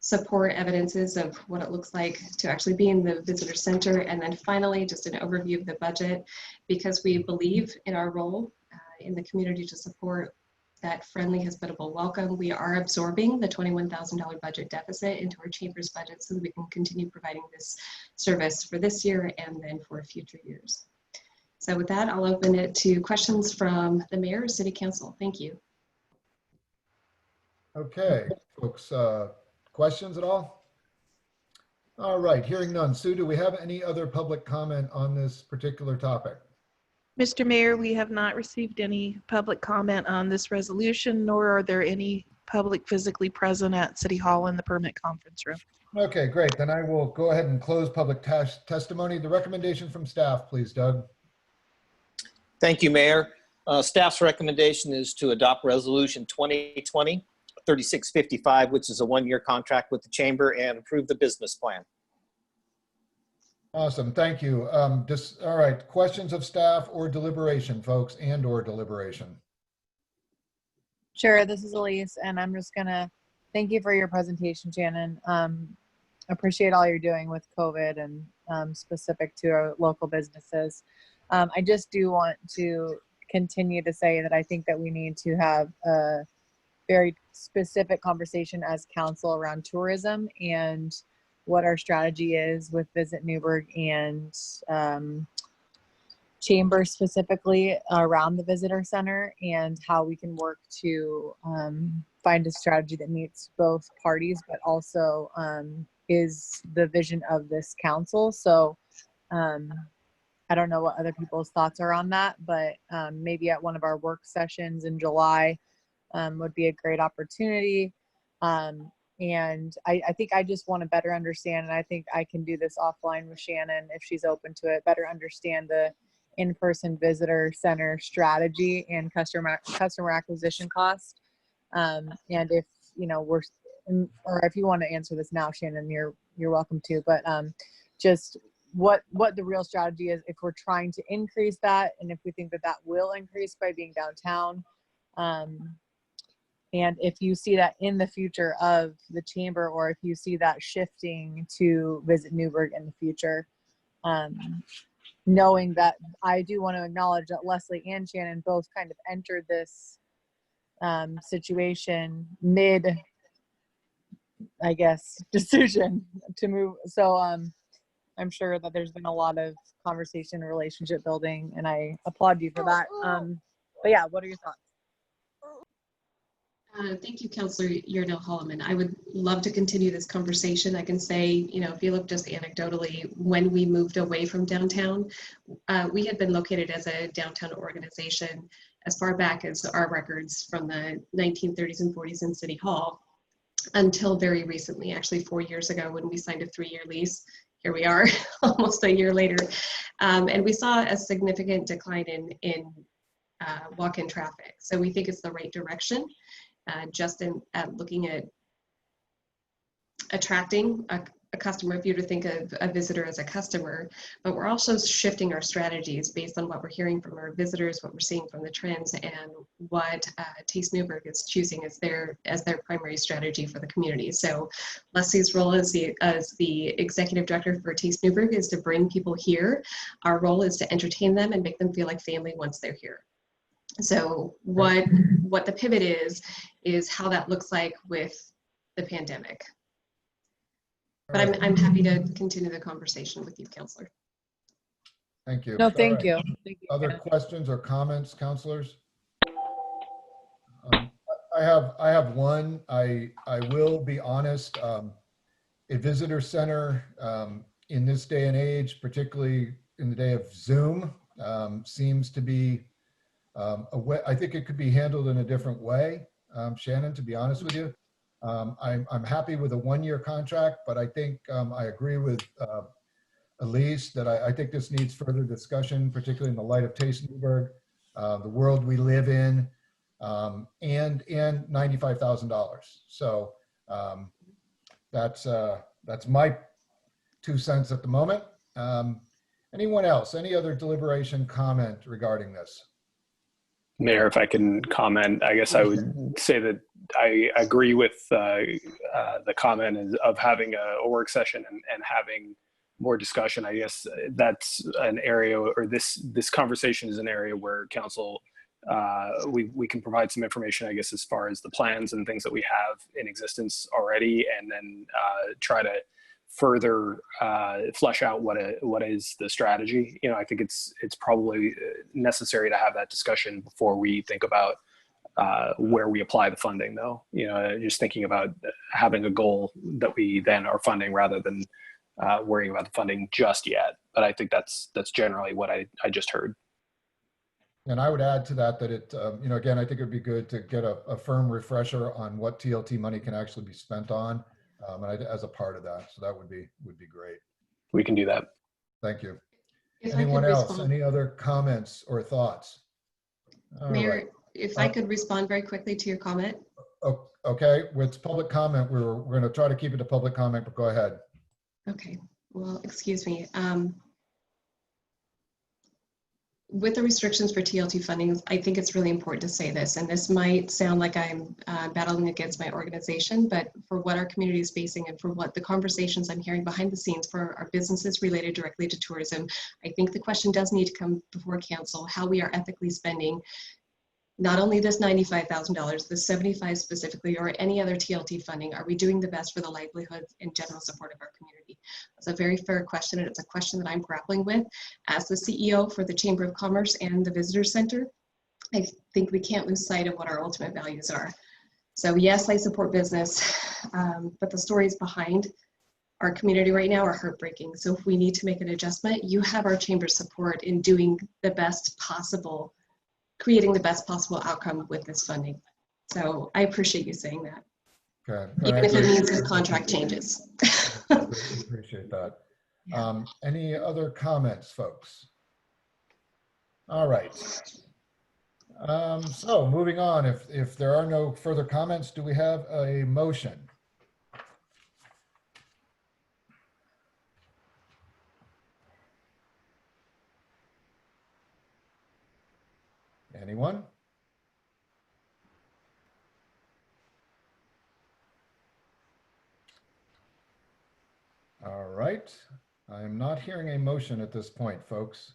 support evidences of what it looks like to actually be in the visitor center. And then finally, just an overview of the budget, because we believe in our role in the community to support that friendly, hospitable welcome. We are absorbing the $21,000 budget deficit into our chamber's budget so that we can continue providing this service for this year and then for future years. So with that, I'll open it to questions from the mayor or city council. Thank you. Okay, folks, questions at all? All right, hearing none. Sue, do we have any other public comment on this particular topic? Mr. Mayor, we have not received any public comment on this resolution, nor are there any public physically present at City Hall in the permit conference room. Okay, great. Then I will go ahead and close public testimony. The recommendation from staff, please, Doug. Thank you, Mayor. Staff's recommendation is to adopt Resolution 2020-3655, which is a 1-year contract with the Chamber, and approve the business plan. Awesome, thank you. All right, questions of staff or deliberation, folks, and/or deliberation? Sure, this is Elise, and I'm just gonna thank you for your presentation, Shannon. Appreciate all you're doing with COVID and specific to our local businesses. I just do want to continue to say that I think that we need to have a very specific conversation as council around tourism and what our strategy is with Visit Newberg and Chamber specifically around the visitor center, and how we can work to find a strategy that meets both parties, but also is the vision of this council. So I don't know what other people's thoughts are on that, but maybe at one of our work sessions in July would be a great opportunity. And I think I just want to better understand, and I think I can do this offline with Shannon if she's open to it, better understand the in-person visitor center strategy and customer acquisition cost. And if, you know, or if you want to answer this now, Shannon, you're welcome to, but just what the real strategy is if we're trying to increase that, and if we think that will increase by being downtown. And if you see that in the future of the chamber, or if you see that shifting to Visit Newberg in the future, knowing that I do want to acknowledge that Leslie and Shannon both kind of entered this situation mid, I guess, decision to move. So I'm sure that there's been a lot of conversation and relationship building, and I applaud you for that. But yeah, what are your thoughts? Thank you, Councilor Chehalem. I would love to continue this conversation. I can say, you know, if you look just anecdotally, when we moved away from downtown, we had been located as a downtown organization as far back as our records from the 1930s and 40s in City Hall, until very recently, actually 4 years ago, when we signed a 3-year lease. Here we are, almost a year later. And we saw a significant decline in walk-in traffic. So we think it's the right direction. Just in looking at attracting a customer, if you were to think of a visitor as a customer, but we're also shifting our strategies based on what we're hearing from our visitors, what we're seeing from the trends, and what Taste Newberg is choosing as their primary strategy for the community. So Leslie's role as the executive director for Taste Newberg is to bring people here. Our role is to entertain them and make them feel like family once they're here. So what the pivot is how that looks like with the pandemic. But I'm happy to continue the conversation with you, Councilor. Thank you. No, thank you. Thank you. Other questions or comments, councilors? I have one. I will be honest. A visitor center in this day and age, particularly in the day of Zoom, seems to be a way. I think it could be handled in a different way. Shannon, to be honest with you, I'm happy with a 1-year contract, but I think I agree with Elise that I think this needs further discussion, particularly in the light of Taste Newberg, the world we live in, and $95,000. So that's my 2 cents at the moment. Anyone else? Any other deliberation comment regarding this? Mayor, if I can comment, I guess I would say that I agree with the comment of having a work session and having more discussion. I guess that's an area, or this conversation is an area where council, we can provide some information, I guess, as far as the plans and things that we have in existence already, and then try to further flesh out what is the strategy. I think it's probably necessary to have that discussion before we think about where we apply the funding, though. Just thinking about having a goal that we then are funding rather than worrying about the funding just yet. But I think that's generally what I just heard. And I would add to that it, again, I think it'd be good to get a firm refresher on what TLT money can actually be spent on, and as a part of that. So that would be great. We can do that. Thank you. If Anyone I could else? respond. Any other comments or thoughts? All Mayor, right. if I could respond very quickly to your comment. Okay, with public comment, we're going to try to keep it to public comment, but go ahead. Okay, well, excuse me. With the restrictions for TLT funding, I think it's really important to say this, and this might sound like I'm battling against my organization, but for what our community is facing and for what the conversations I'm hearing behind the scenes for our businesses related directly to tourism, I think the question does need to come before council, how we are ethically spending not only this $95,000, the 75 specifically, or any other TLT funding. Are we doing the best for the livelihoods and general support of our community? It's a very fair question, and it's a question that I'm grappling with as the CEO for the Chamber of Commerce and the Visitor Center. I think we can't lose sight of what our ultimate values are. So yes, I support business, but the stories behind our community right now are heartbreaking. So if we need to make an adjustment, you have our Chamber's support in doing the best possible, creating the best possible outcome with this funding. So I appreciate you saying that. Okay. Even if it means the contract changes. Appreciate that. Any other comments, folks? All right. So moving on, if there are no further comments, do we have a motion? Anyone? All right. I am not hearing a motion at this point, folks.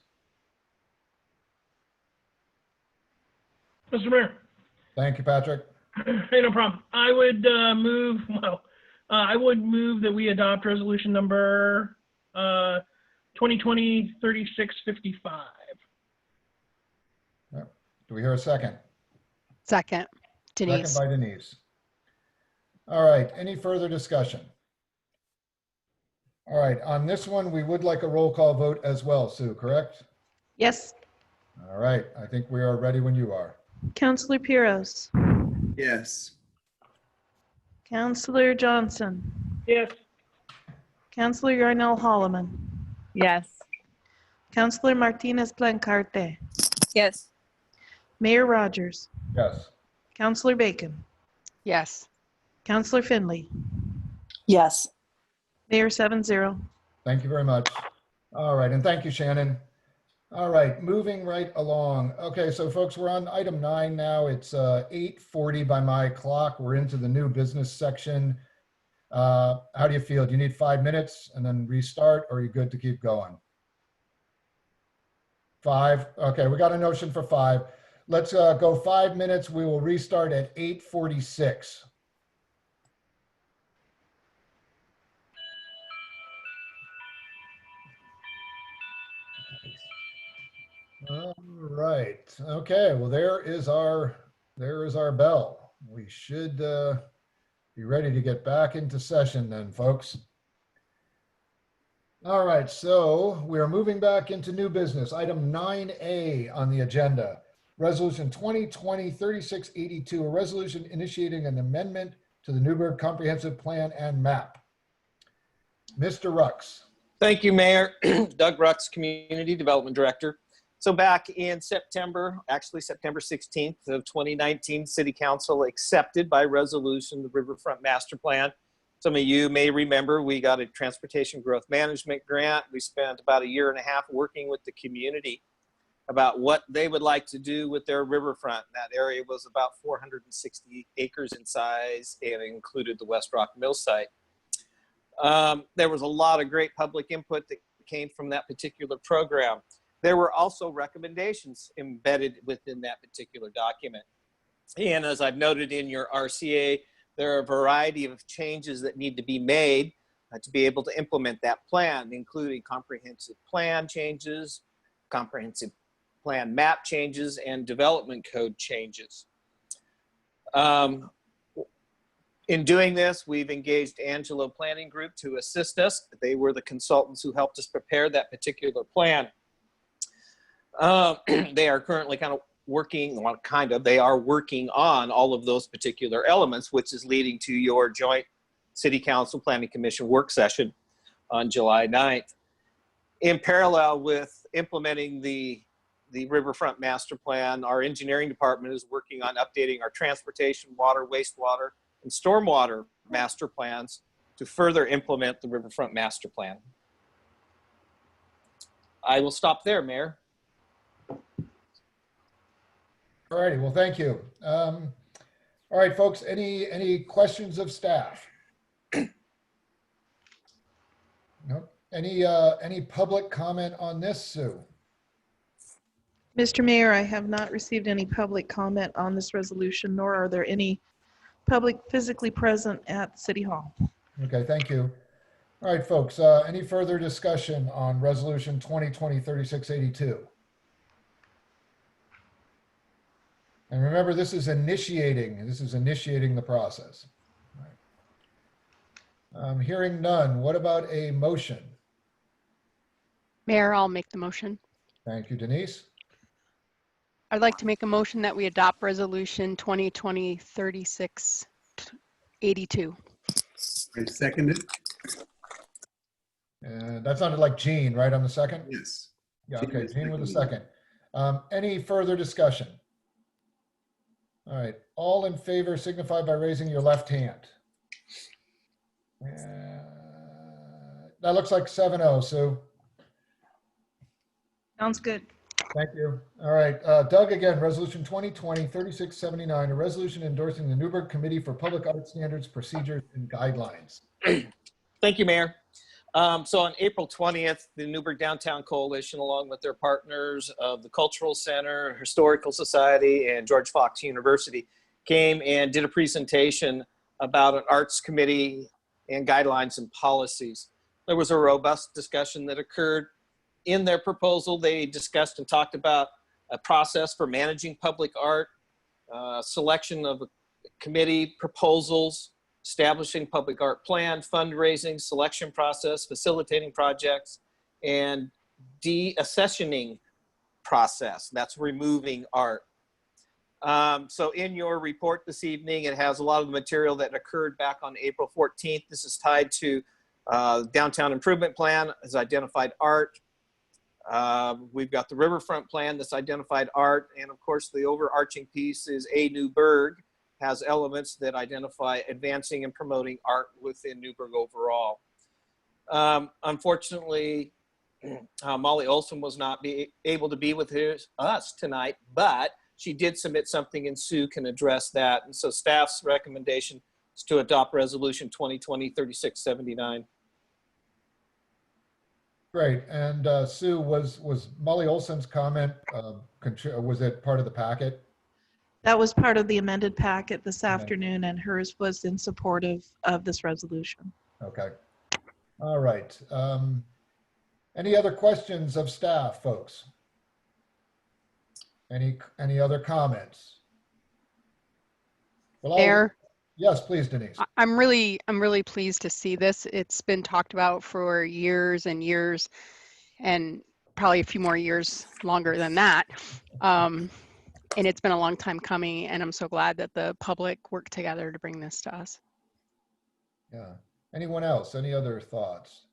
Mr. Mayor. Thank you, Patrick. Hey, no problem. I would move that we adopt resolution number 2020-3655. Do we hear a second? Second. Denise. Second by Denise. All right. Any further discussion? All right. On this one, we would like a roll call vote as well, Sue, correct? Yes. All right. I think we are ready when you are. Councillor Piros. Yes. Councillor Johnson. Yes. Councillor Yarnell Holloman. Yes. Councillor Martinez Blancarte. Yes. Mayor Rogers. Yes. Councillor Bacon. Yes. Councillor Finley. Yes. Mayor 7-0. Thank you very much. All right. And thank you, Shannon. All right. Moving right along. Okay. So folks, we're on item 9 now. It's 8:40 by my clock. We're into the new business section. How do you feel? Do you need 5 minutes and then restart, or are you good to keep going? 5. Okay. We got a notion for 5. Let's go 5 minutes. We will restart at 8:46. All right. Okay. Well, there is our bell. We should be ready to get back into session then, folks. All right, so we're moving back into new business. Item 9A on the agenda. Resolution 2020-3682, a resolution initiating an amendment to the Newberg Comprehensive Plan and Map. Mr. Rux. Thank you, Mayor. Doug Rux, Community Development Director. So back in September, actually September 16th of 2019, City Council accepted by resolution the Riverfront Master Plan. Some of you may remember we got a transportation growth management grant. We spent about 1.5 years working with the community about what they would like to do with their riverfront. That area was about 460 acres in size and included the West Rock Mill site. There was a lot of great public input that came from that particular program. There were also recommendations embedded within that particular document. And as I've noted in your RCA, there are a variety of changes that need to be made to be able to implement that plan, including comprehensive plan changes, comprehensive plan map changes, and development code changes. In doing this, we've engaged Angelo Planning Group to assist us. They were the consultants who helped us prepare that particular plan. They are currently they are working on all of those particular elements, which is leading to your joint City Council Planning Commission work session on July 9th. In parallel with implementing the Riverfront Master Plan, our engineering department is working on updating our transportation, water, wastewater, and stormwater master plans to further implement the Riverfront Master Plan. I will stop there, Mayor. All righty, well, thank you. All right, folks, any questions of staff? Nope. Any public comment on this, Sue? Mr. Mayor, I have not received any public comment on this resolution, nor are there any public physically present at City Hall. Okay, thank you. All right, folks, any further discussion on Resolution 2020-3682? And remember, this is initiating the process. All right. Hearing none, what about a motion? Mayor, I'll make the motion. Thank you, Denise. I'd like to make a motion that we adopt Resolution 2020-3682. I second it. That sounded like Jean, right, on the second? Yes. Yeah, okay, Jean with a second. Any further discussion? All right, all in favor signify by raising your left hand. That looks like 7-0, Sue. Sounds good. Thank you. All right, Doug, again, Resolution 2020-3679, a resolution endorsing the Newberg Committee for Public Art Standards, Procedures, and Guidelines. Thank you, Mayor. So on April 20th, the Newberg Downtown Coalition, along with their partners of the Cultural Center, Historical Society, and George Fox University, came and did a presentation about an arts committee and guidelines and policies. There was a robust discussion that occurred. In their proposal, they discussed and talked about a process for managing public art, selection of committee proposals, establishing public art plan, fundraising, selection process, facilitating projects, and de-accessioning process. That's removing art. So in your report this evening, it has a lot of the material that occurred back on April 14th. This is tied to Downtown Improvement Plan has identified art. We've got the Riverfront Plan that's identified art. And of course, the overarching piece is A Newberg has elements that identify advancing and promoting art within Newberg overall. Unfortunately, Molly Olson was not able to be with us tonight, but she did submit something and Sue can address that. And so staff's recommendation is to adopt Resolution 2020-3679. Great. And Sue, was Molly Olson's comment, was it part of the packet? That was part of the amended packet this afternoon, and hers was in support of this resolution. Okay. All right. Any other questions of staff, folks? Any other comments? Well, Mayor, yes, please, Denise. I'm really pleased to see this. It's been talked about for years and years, and probably a few more years longer than that. And it's been a long time coming, and I'm so glad that the public worked together to bring this to us. Yeah. Anyone else? Any other thoughts?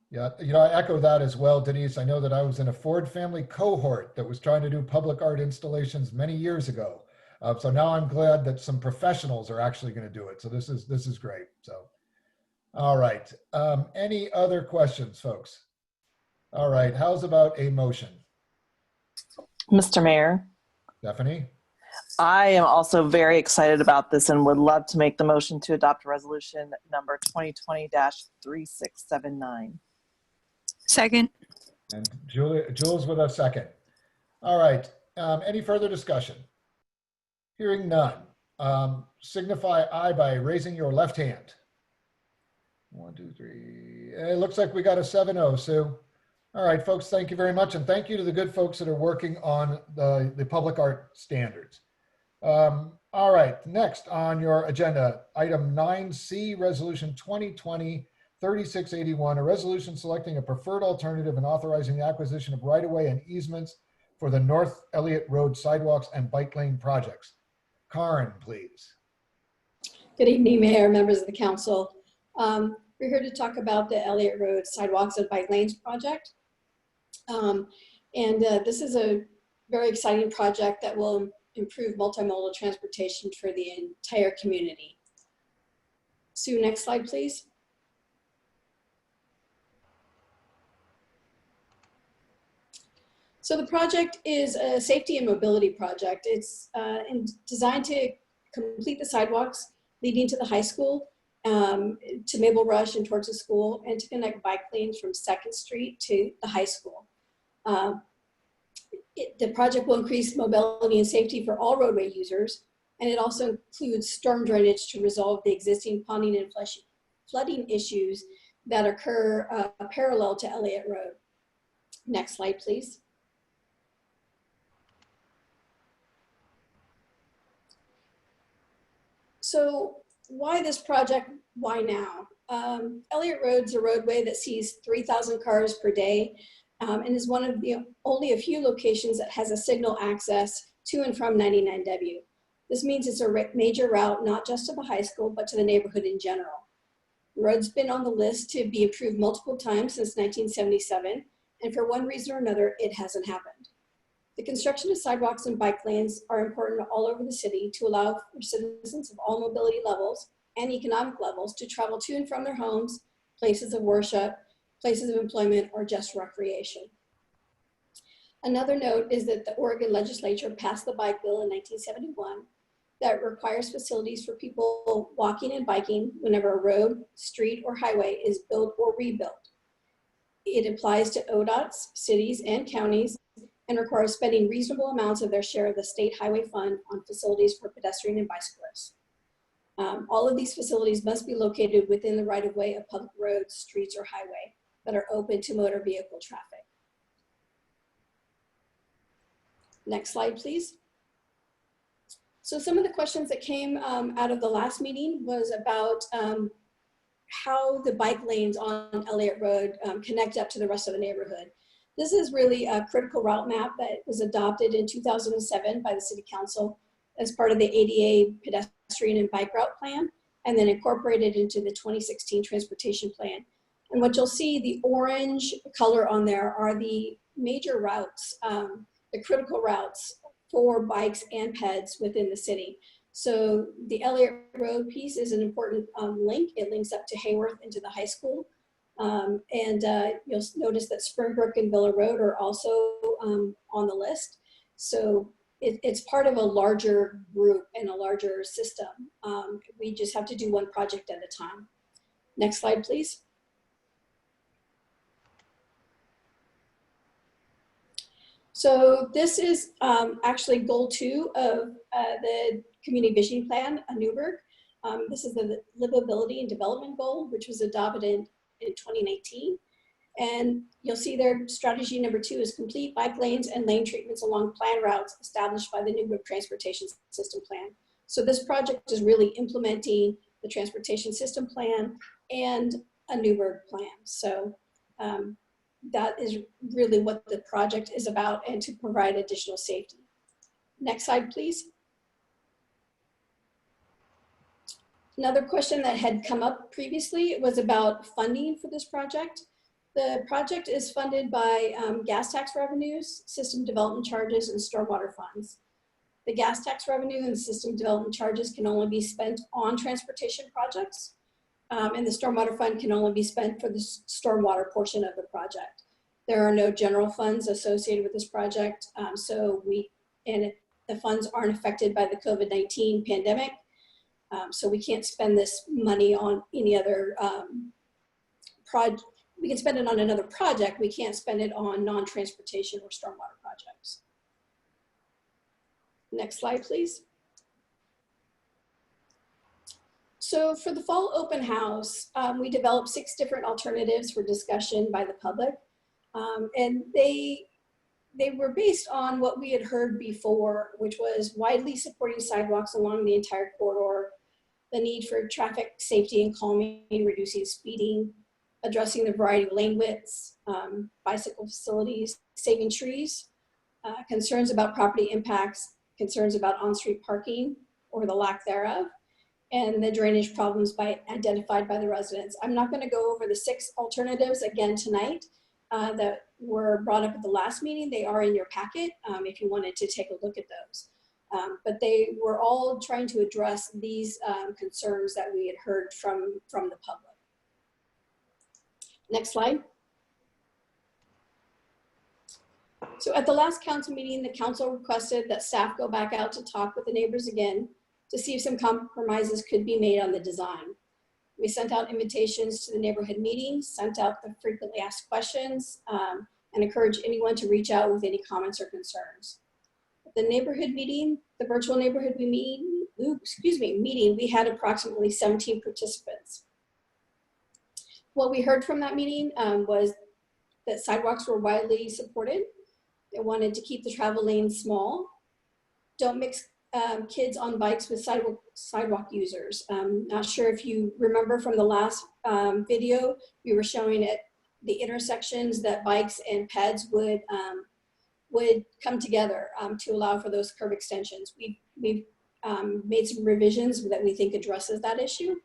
Yeah, I echo that as well, Denise. I know that I was in a Ford family cohort that was trying to do public art installations many years ago. So now I'm glad that some professionals are actually going to do it. So this is great. So, all right. Any other questions, folks? All right. How's about a motion? Mr. Mayor, Stephanie? I am also very excited about this and would love to make the motion to adopt resolution number 2020-3679. Second. And Jules with a second. All right. Any further discussion? Hearing none. Signify aye by raising your left hand. 1, 2, 3. It looks like we got a 7-0, Sue. All right, folks, thank you very much. And thank you to the good folks that are working on the public art standards. All right, next on your agenda, item 9C, resolution 2020-3681, a resolution selecting a preferred alternative and authorizing the acquisition of right-of-way and easements for the North Elliott Road sidewalks and bike lane projects. Karen, please. Good evening, Mayor, members of the council. We're here to talk about the Elliott Road sidewalks and bike lanes project. This is a very exciting project that will improve multimodal transportation for the entire community. Sue, next slide, please. So the project is a safety and mobility project. It's designed to complete the sidewalks leading to the high school, to Maple Rush and towards the school, and to connect bike lanes from 2nd Street to the high school. The project will increase mobility and safety for all roadway users, and it also includes storm drainage to resolve the existing ponding and flooding issues that occur parallel to Elliott Road. Next slide, please. So why this project? Why now? Elliott Road is a roadway that sees 3,000 cars per day and is one of the only a few locations that has a signal access to and from 99W. This means it's a major route, not just to the high school, but to the neighborhood in general. The road's been on the list to be improved multiple times since 1977, and for one reason or another, it hasn't happened. The construction of sidewalks and bike lanes are important all over the city to allow for citizens of all mobility levels and economic levels to travel to and from their homes, places of worship, places of employment, or just recreation. Another note is that the Oregon legislature passed the bike bill in 1971 that requires facilities for people walking and biking whenever a road, street, or highway is built or rebuilt. It applies to ODOTs, cities, and counties, and requires spending reasonable amounts of their share of the state highway fund on facilities for pedestrian and bicyclists. All of these facilities must be located within the right-of-way of public roads, streets, or highway that are open to motor vehicle traffic. Next slide, please. So some of the questions that came out of the last meeting was about how the bike lanes on Elliott Road connect up to the rest of the neighborhood. This is really a critical route map that was adopted in 2007 by the City Council as part of the ADA pedestrian and bike route plan, and then incorporated into the 2016 transportation plan. And what you'll see, the orange color on there are the major routes, the critical routes for bikes and peds within the city. So the Elliott Road piece is an important link. It links up to Hayworth into the high school. You'll notice that Springbrook and Villa Road are also on the list. So it's part of a larger group and a larger system. We just have to do one project at a time. Next slide, please. So this is actually goal 2 of the community vision plan, Newberg. This is the livability and development goal, which was adopted in 2019. And you'll see their strategy number 2 is complete bike lanes and lane treatments along planned routes established by the Newberg Transportation System Plan. So this project is really implementing the transportation system plan and a Newberg plan. So that is really what the project is about, and to provide additional safety. Next slide, please. Another question that had come up previously was about funding for this project. The project is funded by gas tax revenues, system development charges, and stormwater funds. The gas tax revenue and system development charges can only be spent on transportation projects, and the stormwater fund can only be spent for the stormwater portion of the project. There are no general funds associated with this project, the funds aren't affected by the COVID-19 pandemic, so we can't spend this money on any other project. We can spend it on another project, we can't spend it on non-transportation or stormwater projects. Next slide, please. So for the fall open house, we developed 6 different alternatives for discussion by the public. And they were based on what we had heard before, which was widely supporting sidewalks along the entire corridor, the need for traffic safety and calming, reducing speeding, addressing the variety of lane widths, bicycle facilities, saving trees, concerns about property impacts, concerns about on-street parking or the lack thereof, and the drainage problems identified by the residents. I'm not going to go over the 6 alternatives again tonight that were brought up at the last meeting. They are in your packet if you wanted to take a look at those. But they were all trying to address these concerns that we had heard from the public. Next slide. So at the last council meeting, the council requested that staff go back out to talk with the neighbors again to see if some compromises could be made on the design. We sent out invitations to the neighborhood meetings, sent out the frequently asked questions, and encouraged anyone to reach out with any comments or concerns. At the neighborhood meeting, the virtual neighborhood meeting, we had approximately 17 participants. What we heard from that meeting was that sidewalks were widely supported. They wanted to keep the travel lanes small. Don't mix kids on bikes with sidewalk users. Not sure if you remember from the last video, we were showing at the intersections that bikes and peds would come together to allow for those curb extensions. We've made some revisions that we think addresses that issue.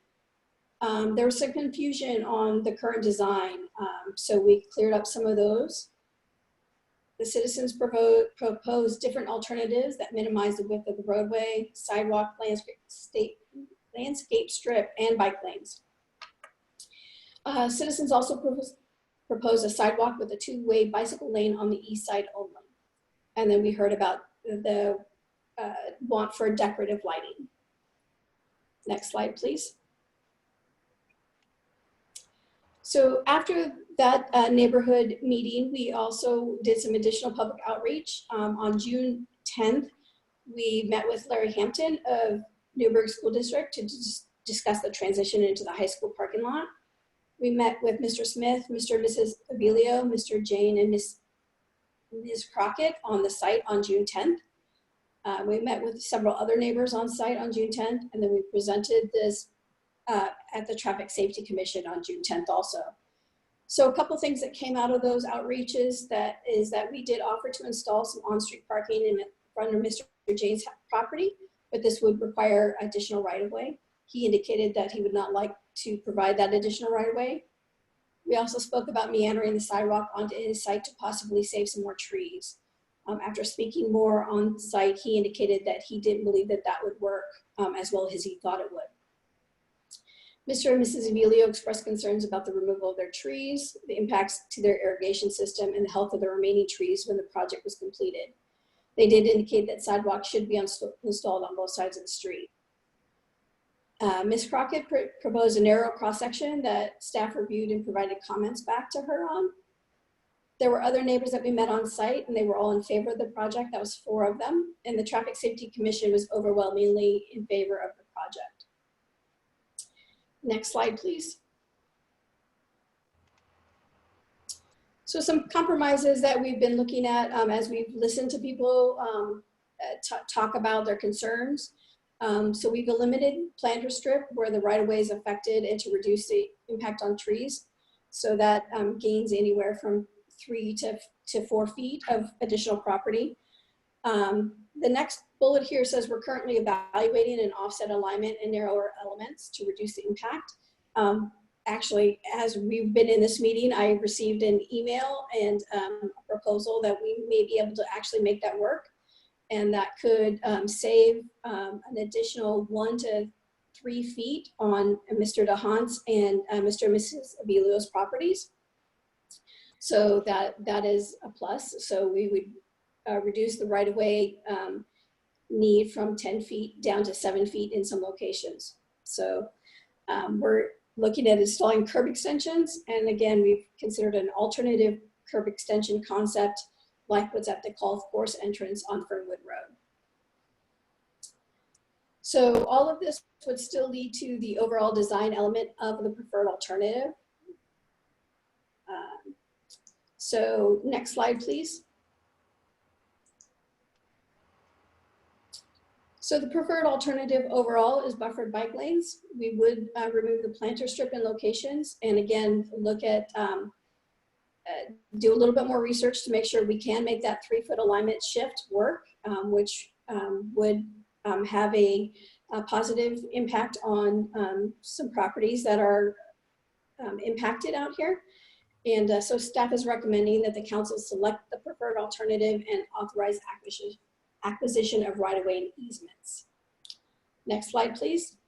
There was some confusion on the current design, so we cleared up some of those. The citizens proposed different alternatives that minimize the width of the roadway, sidewalk, landscape strip, and bike lanes. Citizens also proposed a sidewalk with a 2-way bicycle lane on the east side only. And then we heard about the want for decorative lighting. Next slide, please. So after that neighborhood meeting, we also did some additional public outreach. On June 10th, we met with Larry Hampton of Newberg School District to discuss the transition into the high school parking lot. We met with Mr. Smith, Mr. and Mrs. Avilio, Mr. Jane, and Ms. Crockett on the site on June 10th. We met with several other neighbors on site on June 10th, and then we presented this at the Traffic Safety Commission on June 10th also. So a couple things that came out of those outreaches is that we did offer to install some on-street parking in front of Mr. Jane's property, but this would require additional right-of-way. He indicated that he would not like to provide that additional right-of-way. We also spoke about meandering the sidewalk onto his site to possibly save some more trees. After speaking more on site, he indicated that he didn't believe that that would work as well as he thought it would. Mr. and Mrs. Avilio expressed concerns about the removal of their trees, the impacts to their irrigation system, and the health of the remaining trees when the project was completed. They did indicate that sidewalks should be installed on both sides of the street. Ms. Crockett proposed a narrow cross-section that staff reviewed and provided comments back to her on. There were other neighbors that we met on site, and they were all in favor of the project. That was 4 of them. And the Traffic Safety Commission was overwhelmingly in favor of the project. Next slide, please. So some compromises that we've been looking at as we've listened to people talk about their concerns. So we've eliminated planter strip where the right of way is affected and to reduce the impact on trees. So that gains anywhere from 3 to 4 feet of additional property. The next bullet here says we're currently evaluating an offset alignment and narrower elements to reduce the impact. Actually, as we've been in this meeting, I received an email and a proposal that we may be able to actually make that work. And that could save an additional 1 to 3 feet on Mr. DeHaant's and Mr. and Mrs. Avilio's properties. So that is a plus. So we would reduce the right-of-way need from 10 feet down to 7 feet in some locations. So we're looking at installing curb extensions. And again, we've considered an alternative curb extension concept like what's at the golf course entrance on Fernwood Road. So all of this would still lead to the overall design element of the preferred alternative. So next slide, please. So the preferred alternative overall is buffered bike lanes. We would remove the planter strip in locations and again, look at, do a little bit more research to make sure we can make that 3-foot alignment shift work, which would have a positive impact on some properties that are impacted out here. And so staff is recommending that the council select the preferred alternative and authorize acquisition of right-of-way and easements. Next slide, please.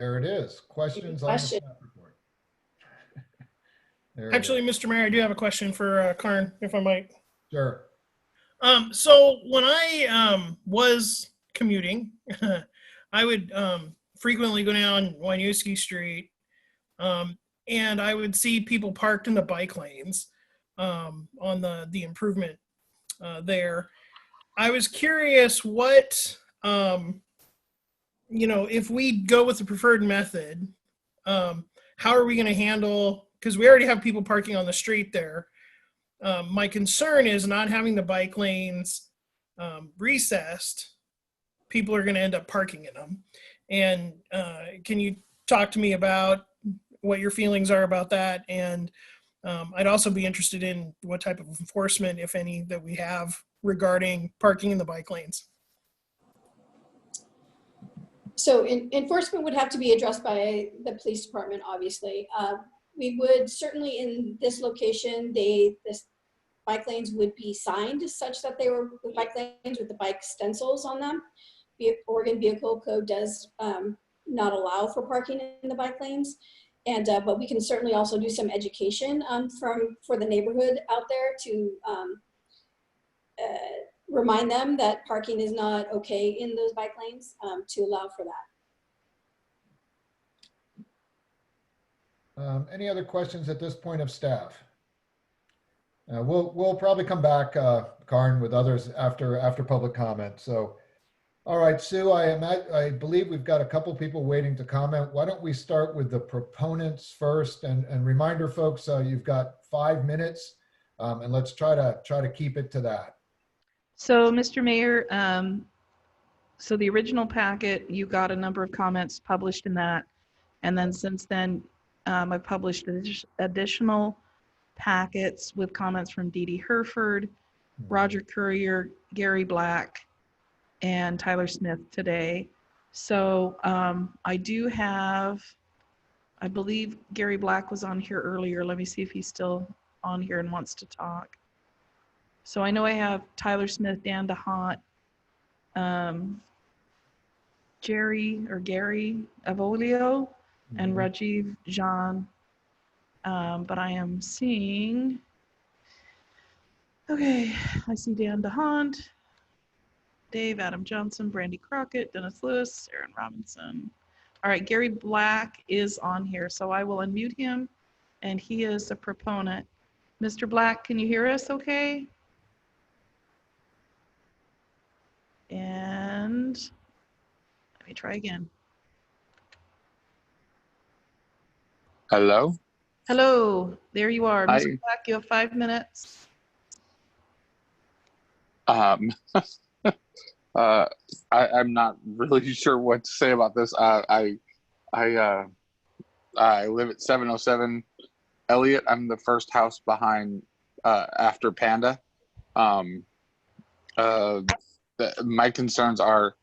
There it is. Questions on the staff report? Actually, Mr. Mayor, I do have a question for Karn, if I might. Sure. So when I was commuting, I would frequently go down Winooski Street, and I would see people parked in the bike lanes on the improvement there. I was curious what, if we go with the preferred method, how are we going to handle, because we already have people parking on the street there. My concern is not having the bike lanes recessed. People are going to end up parking in them. And can you talk to me about what your feelings are about that? And I'd also be interested in what type of enforcement, if any, that we have regarding parking in the bike lanes. So enforcement would have to be addressed by the police department, obviously. We would certainly in this location, this bike lanes would be signed such that they were the bike lanes with the bike stencils on them. The Oregon Vehicle Code does not allow for parking in the bike lanes. And but we can certainly also do some education for the neighborhood out there to remind them that parking is not okay in those bike lanes to allow for that. Any other questions at this point of staff? We'll probably come back, Karn, with others after public comment. So, all right, Sue, I believe we've got a couple people waiting to comment. Why don't we start with the proponents first, and reminder folks, you've got 5 minutes, and let's try to keep it to that. So, Mr. Mayor, so the original packet, you got a number of comments published in that. And then since then, I've published additional packets with comments from Dee Dee Herford, Roger Courier, Gary Black, and Tyler Smith today. So I do have, I believe Gary Black was on here earlier. Let me see if he's still on here and wants to talk. So I know I have Tyler Smith, Dan DeHaant, Gary Avolio, and Rajiv Jan. But I am seeing, okay, I see Dan DeHaant, Dave, Adam Johnson, Brandy Crockett, Dennis Lewis, Aaron Robinson. All right, Gary Black is on here, so I will unmute him, and he is a proponent. Mr. Black, can you hear us okay? And let me try again. Hello? Hello, there you are. Hi. Mr. Black, you have 5 minutes. I'm not really sure what to say about this. I live at 707 Elliott. I'm the first house behind after Panda. My concerns are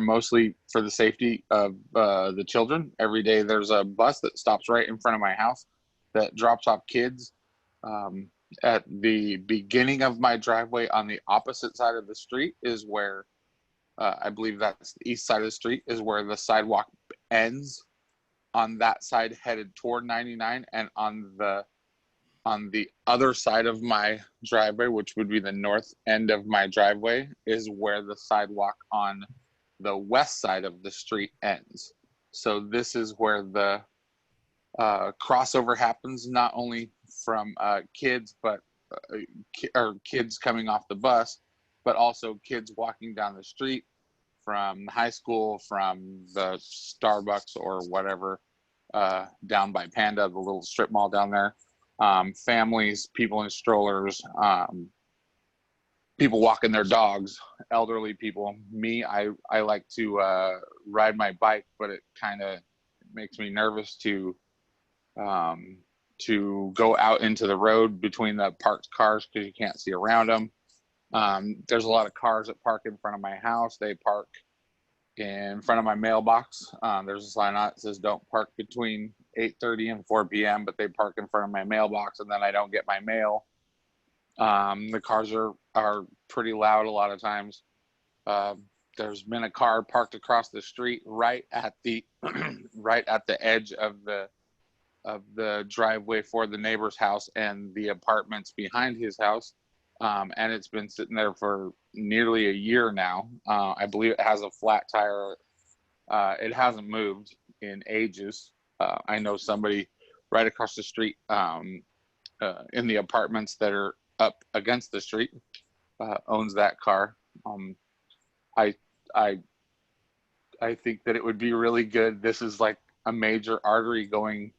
mostly for the safety of the children. Every day there's a bus that stops right in front of my house that drops off kids. At the beginning of my driveway on the opposite side of the street is where I believe that's the east side of the street is where the sidewalk ends. On that side headed toward 99, and on the other side of my driveway, which would be the north end of my driveway, is where the sidewalk on the west side of the street ends. So this is where the crossover happens, not only from kids, but kids coming off the bus, but also kids walking down the street from high school, from the Starbucks or whatever, down by Panda, the little strip mall down there. Families, people in strollers, people walking their dogs, elderly people. Me, I like to ride my bike, but it kind of makes me nervous to go out into the road between the parked cars because you can't see around them. There's a lot of cars that park in front of my house. They park in front of my mailbox. There's a sign out that says don't park between 8:30 and 4 p.m., but they park in front of my mailbox, and then I don't get my mail. The cars are pretty loud a lot of times. There's been a car parked across the street right at the edge of the driveway for the neighbor's house and the apartments behind his house. And it's been sitting there for nearly a year now. I believe it has a flat tire. It hasn't moved in ages. I know somebody right across the street in the apartments that are up against the street owns that car. I think that it would be really good. This is like a major artery going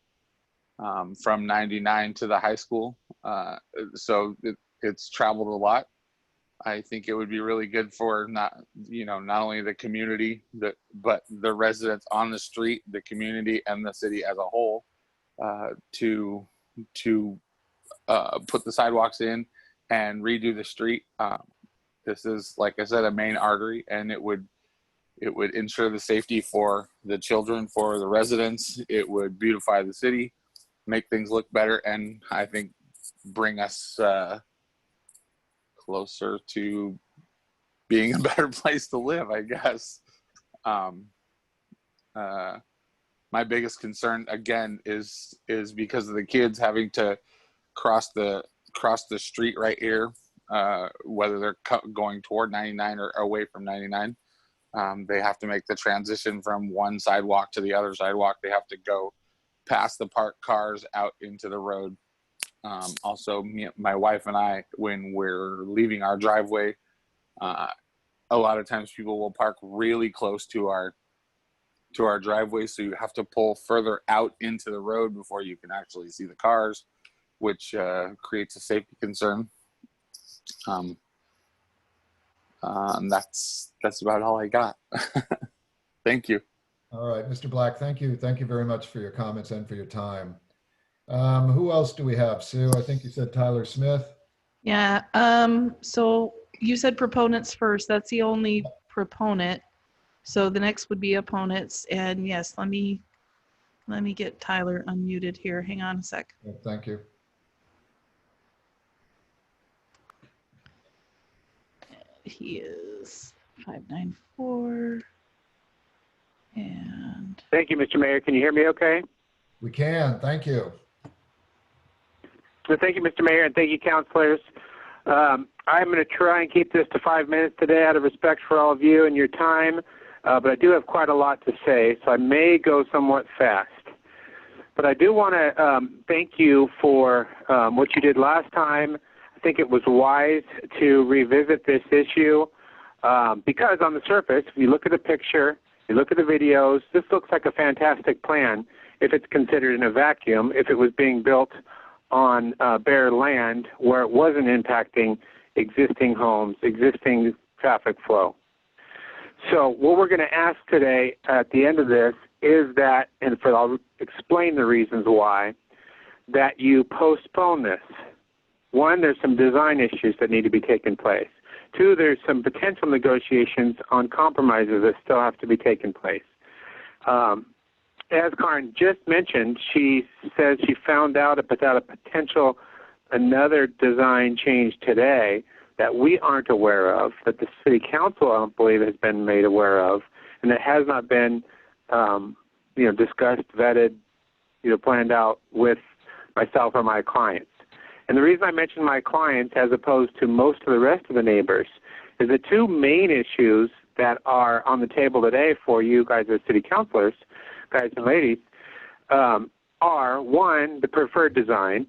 from 99 to the high school. So it's traveled a lot. I think it would be really good for not only the community, but the residents on the street, the community, and the city as a whole, to put the sidewalks in and redo the street. This is, like I said, a main artery, and it would ensure the safety for the children, for the residents. It would beautify the city, make things look better, and I think bring us closer to being a better place to live, I guess. My biggest concern again is because of the kids having to cross the street right here, whether they're going toward 99 or away from 99. They have to make the transition from one sidewalk to the other sidewalk. They have to go past the parked cars out into the road. Also, my wife and I, when we're leaving our driveway, a lot of times people will park really close to our driveway, so you have to pull further out into the road before you can actually see the cars, which creates a safety concern. And that's about all I got. Thank you. All right, Mr. Black, thank you. Thank you very much for your comments and for your time. Who else do we have? Sue, I think you said Tyler Smith. Yeah, so you said proponents first. That's the only proponent. So the next would be opponents. And yes, let me get Tyler unmuted here. Hang on a sec. Thank you. He is 594. And thank you, Mr. Mayor. Can you hear me okay? We can. Thank you. So thank you, Mr. Mayor, and thank you, councilors. I'm going to try and keep this to 5 minutes today out of respect for all of you and your time, but I do have quite a lot to say, so I may go somewhat fast. But I do want to thank you for what you did last time. I think it was wise to revisit this issue because on the surface, if you look at the picture, you look at the videos, this looks like a fantastic plan if it's considered in a vacuum, if it was being built on bare land where it wasn't impacting existing homes, existing traffic flow. So what we're going to ask today at the end of this is that, and I'll explain the reasons why, that you postpone this. One, there's some design issues that need to be taken place. Two, there's some potential negotiations on compromises that still have to be taken place. As Karen just mentioned, she says she found out about a potential another design change today that we aren't aware of, that the City Council, I don't believe, has been made aware of, and that has not been, discussed, vetted, planned out with myself or my clients. And the reason I mention my clients as opposed to most of the rest of the neighbors is the two main issues that are on the table today for you guys as city councilors, guys and ladies, are, one, the preferred design,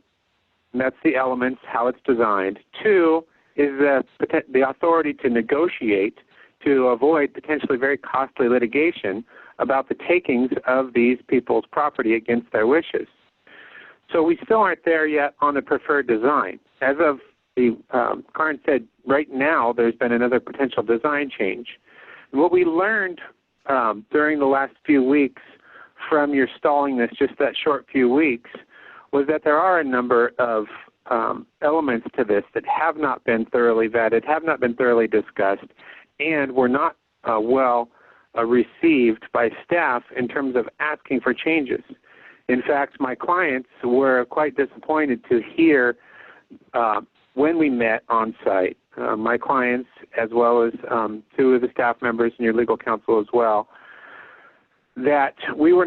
and that's the elements, how it's designed. Two is the authority to negotiate to avoid potentially very costly litigation about the takings of these people's property against their wishes. So we still aren't there yet on the preferred design. As of Karen said, right now there's been another potential design change. And what we learned during the last few weeks from your stalling this, just that short few weeks, was that there are a number of elements to this that have not been thoroughly vetted, have not been thoroughly discussed, and were not received by staff in terms of asking for changes. In fact, my clients were quite disappointed to hear when we met on site, my clients as well as two of the staff members and your legal counsel as well, that we were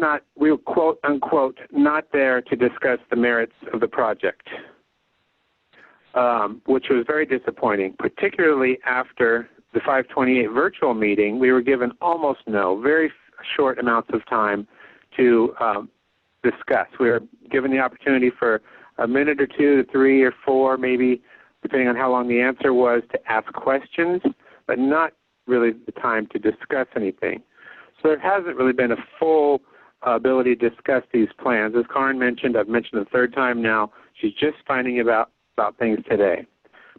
quote unquote not there to discuss the merits of the project, which was very disappointing, particularly after the 528 virtual meeting. We were given almost very short amounts of time to discuss. We were given the opportunity for a minute or two to 3 or 4, maybe, depending on how long the answer was, to ask questions, but not really the time to discuss anything. So there hasn't really been a full ability to discuss these plans. As Karen mentioned, I've mentioned the third time now, she's just finding about things today.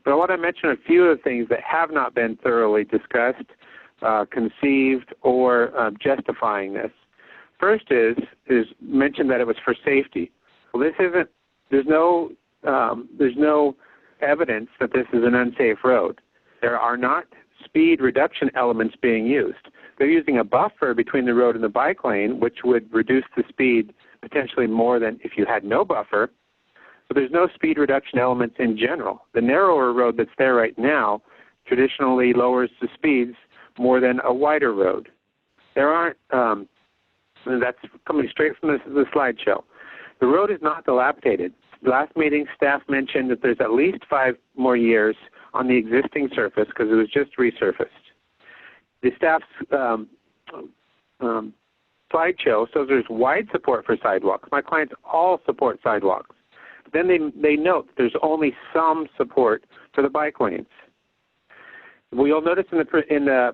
But I want to mention a few of the things that have not been thoroughly discussed, conceived, or justifying this. First is mentioned that it was for safety. Well, this isn't. There's no evidence that this is an unsafe road. There are not speed reduction elements being used. They're using a buffer between the road and the bike lane, which would reduce the speed potentially more than if you had no buffer. But there's no speed reduction elements in general. The narrower road that's there right now traditionally lowers the speeds more than a wider road. There aren't. That's coming straight from the slideshow. The road is not dilapidated. Last meeting, staff mentioned that there's at least 5 more years on the existing surface because it was just resurfaced. The staff's slideshow shows there's wide support for sidewalks. My clients all support sidewalks. But then they note that there's only some support for the bike lanes. We'll notice in the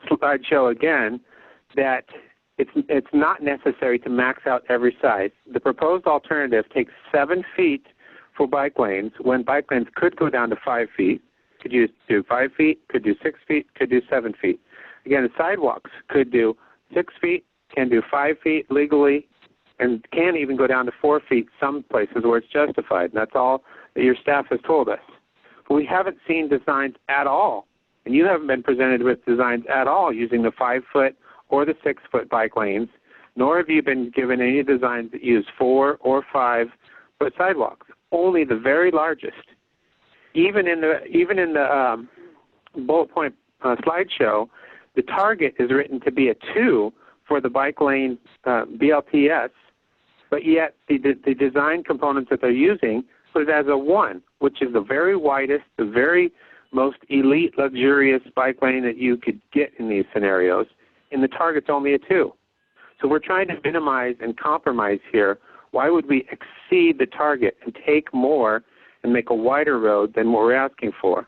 slideshow again that it's not necessary to max out every side. The proposed alternative takes 7 feet for bike lanes when bike lanes could go down to 5 feet. Could do 5 feet, could do 6 feet, could do 7 feet. Again, the sidewalks could do 6 feet, can do 5 feet legally, and can even go down to 4 feet some places where it's justified. And that's all that your staff has told us. But we haven't seen designs at all, and you haven't been presented with designs at all using the 5-foot or the 6-foot bike lanes, nor have you been given any designs that use 4 or 5-foot sidewalks. Only the very largest. Even in the bullet point slideshow, the target is written to be a 2 for the bike lane BLTS, but yet the design components that they're using put it as a 1, which is the very widest, the very most elite, luxurious bike lane that you could get in these scenarios, and the target's only a 2. So we're trying to minimize and compromise here. Why would we exceed the target and take more and make a wider road than what we're asking for?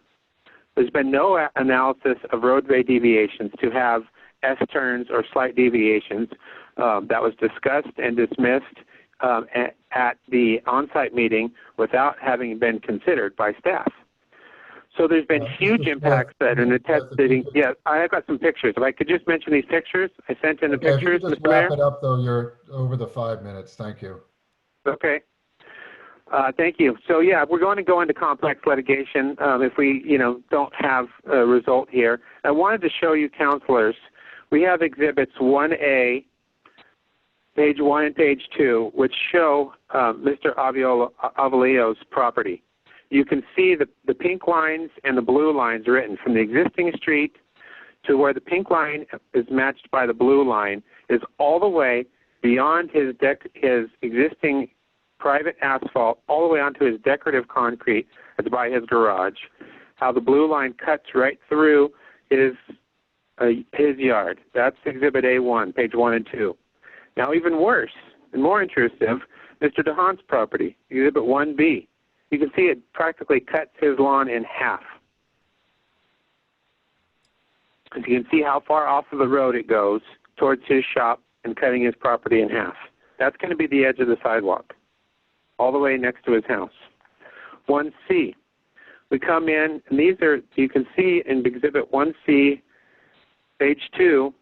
There's been no analysis of roadway deviations to have S-turns or slight deviations. That was discussed and dismissed at the on-site meeting without having been considered by staff. So there's been huge impacts that are necessitating. Yeah, I've got some pictures. If I could just mention these pictures, I sent in the Okay, if you pictures, could just Mr. Mayor. wrap it up, though, you're over the 5 minutes. Thank you. Okay. Thank you. So yeah, we're going to go into complex litigation if we, don't have a result here. I wanted to show you, counselors, we have exhibits 1A, page 1 and page 2, which show Mr. Avalio's property. You can see the pink lines and the blue lines written from the existing street to where the pink line is matched by the blue line is all the way beyond his existing private asphalt, all the way onto his decorative concrete that's by his garage. How the blue line cuts right through his yard. That's Exhibit A1, page 1 and 2. Now, even worse and more intrusive, Mr. DeHaan's property, Exhibit 1B. You can see it practically cuts his lawn in half. As you can see how far off of the road it goes towards his shop and cutting his property in half. That's going to be the edge of the sidewalk, all the way next to his house. 1C, we come in, and these are, you can see in Exhibit 1C, page 2,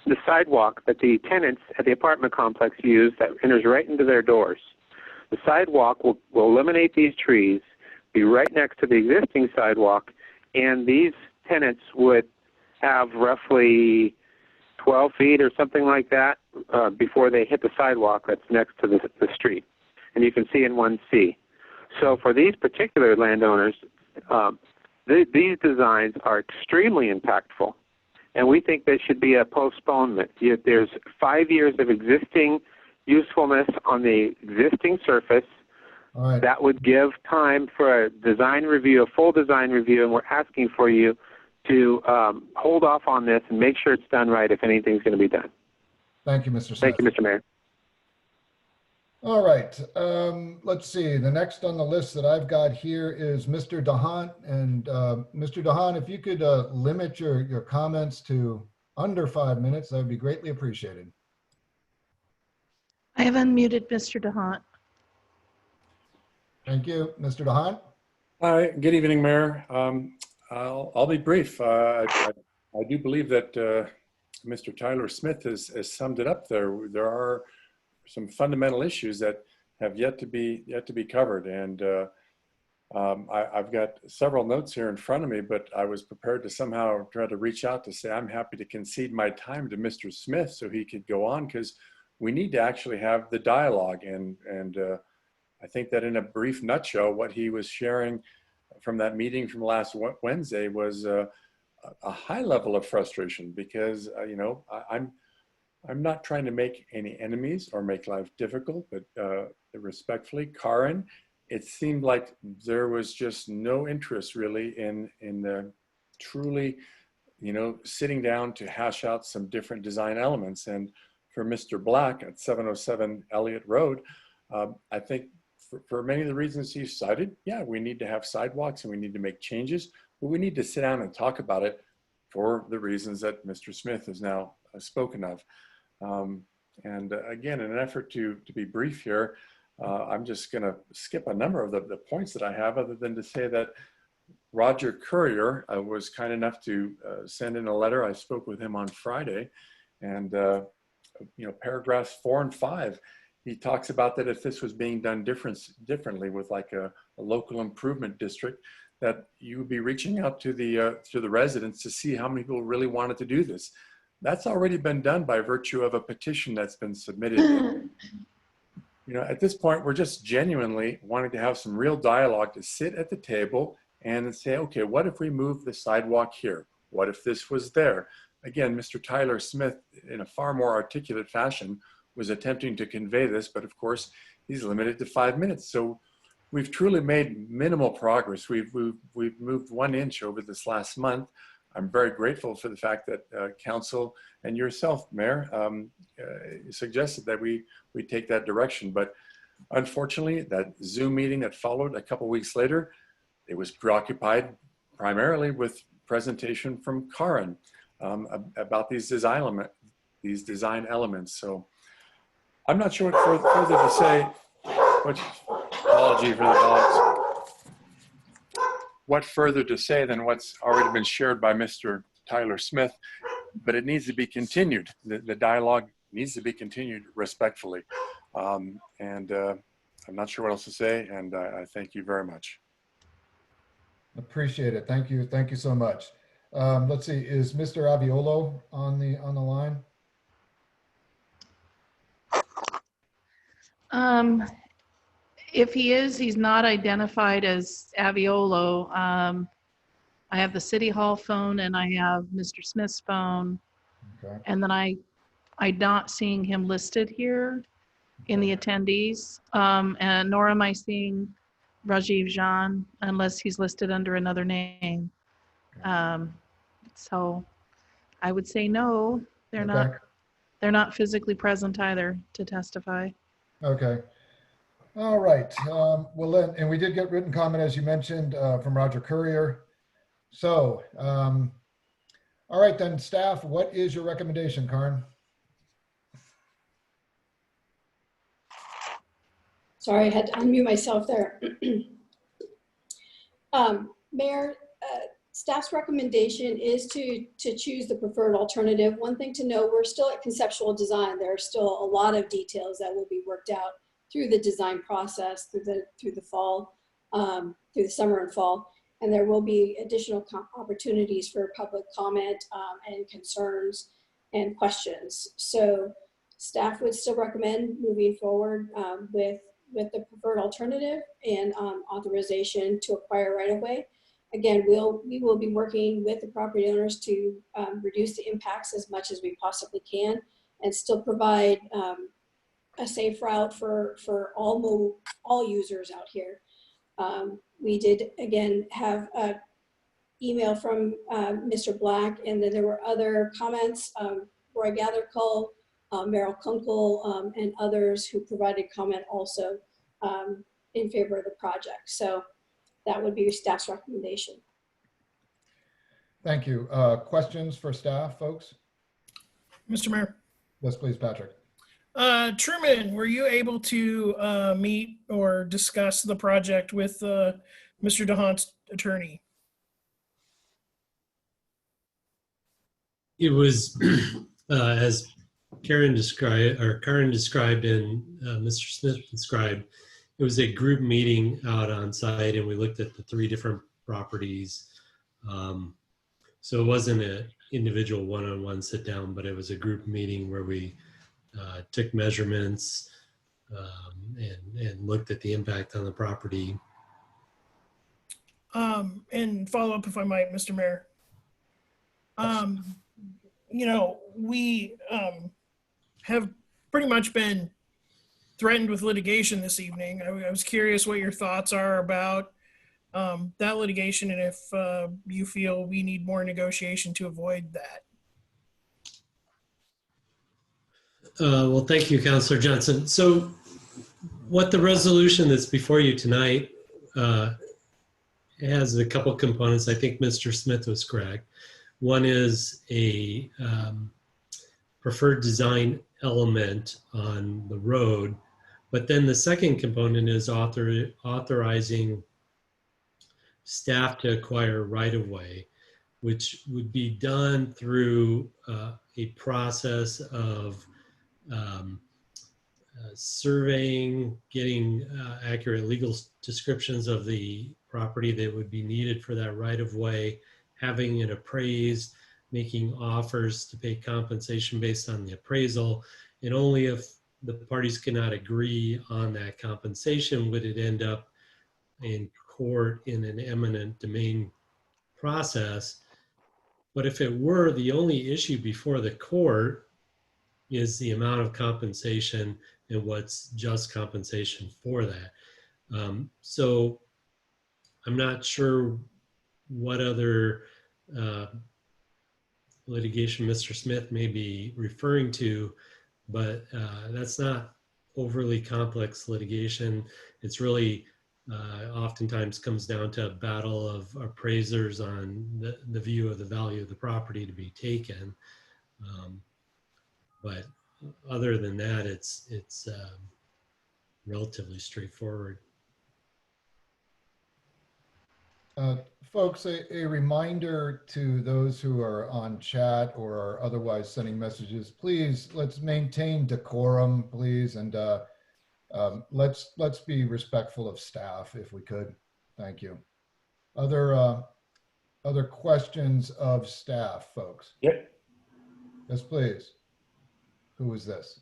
the sidewalk that the tenants at the apartment complex use that enters right into their doors. The sidewalk will eliminate these trees, be right next to the existing sidewalk, and these tenants would have roughly 12 feet or something like that before they hit the sidewalk that's next to the street. And you can see in 1C. So for these particular landowners, these designs are extremely impactful, and we think there should be a postponement. There's 5 years of existing usefulness on the existing surface. All right. That would give time for a design review, a full design review, and we're asking for you to hold off on this and make sure it's done right if anything's going to be done. Thank you, Mr. Smith. Thank you, Mr. Mayor. All right. Let's see. The next on the list that I've got here is Mr. DeHaan. And Mr. DeHaan, if you could limit your comments to under 5 minutes, that would be greatly appreciated. I have unmuted Mr. DeHaan. Thank you. Mr. DeHaan? Hi, good evening, Mayor. I'll be brief. I do believe that Mr. Tyler Smith has summed it up there. There are some fundamental issues that have yet to be covered, and I've got several notes here in front of me, but I was prepared to somehow try to reach out to say I'm happy to concede my time to Mr. Smith so he could go on, because we need to actually have the dialogue, and I think that in a brief nutshell, what he was sharing from that meeting from last Wednesday was a high level of frustration, because I'm not trying to make any enemies or make life difficult, but respectfully, Karen, it seemed like there was just no interest really in truly, sitting down to hash out some different design elements. And for Mr. Black at 707 Elliott Road, I think for many of the reasons he cited, yeah, we need to have sidewalks and we need to make changes, but we need to sit down and talk about it for the reasons that Mr. Smith has now spoken of. And again, in an effort to be brief here, I'm just going to skip a number of the points that I have, other than to say that Roger Courier was kind enough to send in a letter. I spoke with him on Friday, and paragraphs 4 and 5, he talks about that if this was being done differently with like a local improvement district, that you would be reaching out to the residents to see how many people really wanted to do this. That's already been done by virtue of a petition that's been submitted. At this point, we're just genuinely wanting to have some real dialogue, to sit at the table and say, okay, what if we move the sidewalk here? What if this was there? Again, Mr. Tyler Smith, in a far more articulate fashion, was attempting to convey this, but of course, he's limited to 5 minutes. So we've truly made minimal progress. We've moved 1 inch over this last month. I'm very grateful for the fact that Council and yourself, Mayor, suggested that we take that direction. But unfortunately, that Zoom meeting that followed a couple weeks later, it was preoccupied primarily with presentation from Karen about these design elements. So I'm not sure what further to say. Apology for the dogs. what further to say than what's already been shared by Mr. Tyler Smith, but it needs to be continued. The dialogue needs to be continued respectfully. And I'm not sure what else to say, and I thank you very much. Appreciate it. Thank you. Thank you so much. Let's see, is Mr. Aviolo on the line? If he is, he's not identified as Aviolo. I have the City Hall phone and I have Mr. Smith's phone. Okay. And then I'm not seeing him listed here in the attendees. And nor am I seeing Rajiv Jan unless he's listed under another name. So I would say no, they're not physically present either to testify. Okay. All right. Well then, and we did get written comment, as you mentioned, from Roger Courier. So, all right then, staff, what is your recommendation, Karen? Sorry, I had to unmute myself there. Mayor, staff's recommendation is to choose the preferred alternative. One thing to know, we're still at conceptual design. There are still a lot of details that will be worked out through the design process, through the fall, through the summer and fall. And there will be additional opportunities for public comment and concerns and questions. So staff would still recommend moving forward with the preferred alternative and authorization to acquire right of way. Again, we will be working with the property owners to reduce the impacts as much as we possibly can and still provide a safe route for all users out here. We did, again, have an email from Mr. Black, and then there were other comments, Roy Gathercole, Merrill Kunkel, and others who provided comment also in favor of the project. So that would be your staff's recommendation. Thank you. Questions for staff, folks? Mr. Mayor. Yes, please, Patrick. Truman, were you able to meet or discuss the project with Mr. DeHaan's attorney? It was as Karen described and Mr. Smith described. It was a group meeting out on site, and we looked at the 3 different properties. So it wasn't an individual one-on-one sit down, but it was a group meeting where we took measurements and looked at the impact on the property. And follow up, if I might, Mr. Mayor. You know, we have pretty much been threatened with litigation this evening. I was curious what your thoughts are about that litigation and if you feel we need more negotiation to avoid that. Well, thank you, Councilor Johnson. So what the resolution that's before you tonight has a couple components. I think Mr. Smith was correct. One is a preferred design element on the road, but then the second component is authorizing staff to acquire right-of-way, which would be done through a process of surveying, getting accurate legal descriptions of the property that would be needed for that right-of-way, having it appraised, making offers to pay compensation based on the appraisal, and only if the parties cannot agree on that compensation would it end up in court in an eminent domain process. But if it were, the only issue before the court is the amount of compensation and what's just compensation for that. So I'm not sure what other litigation Mr. Smith may be referring to, but that's not overly complex litigation. It's really oftentimes comes down to a battle of appraisers on the view of the value of the property to be taken. But other than that, it's relatively straightforward. Folks, a reminder to those who are on chat or are otherwise sending messages, please, let's maintain decorum, please, and let's be respectful of staff if we could. Thank you. Other questions of staff, folks? Yep. Yes, please. Who is this?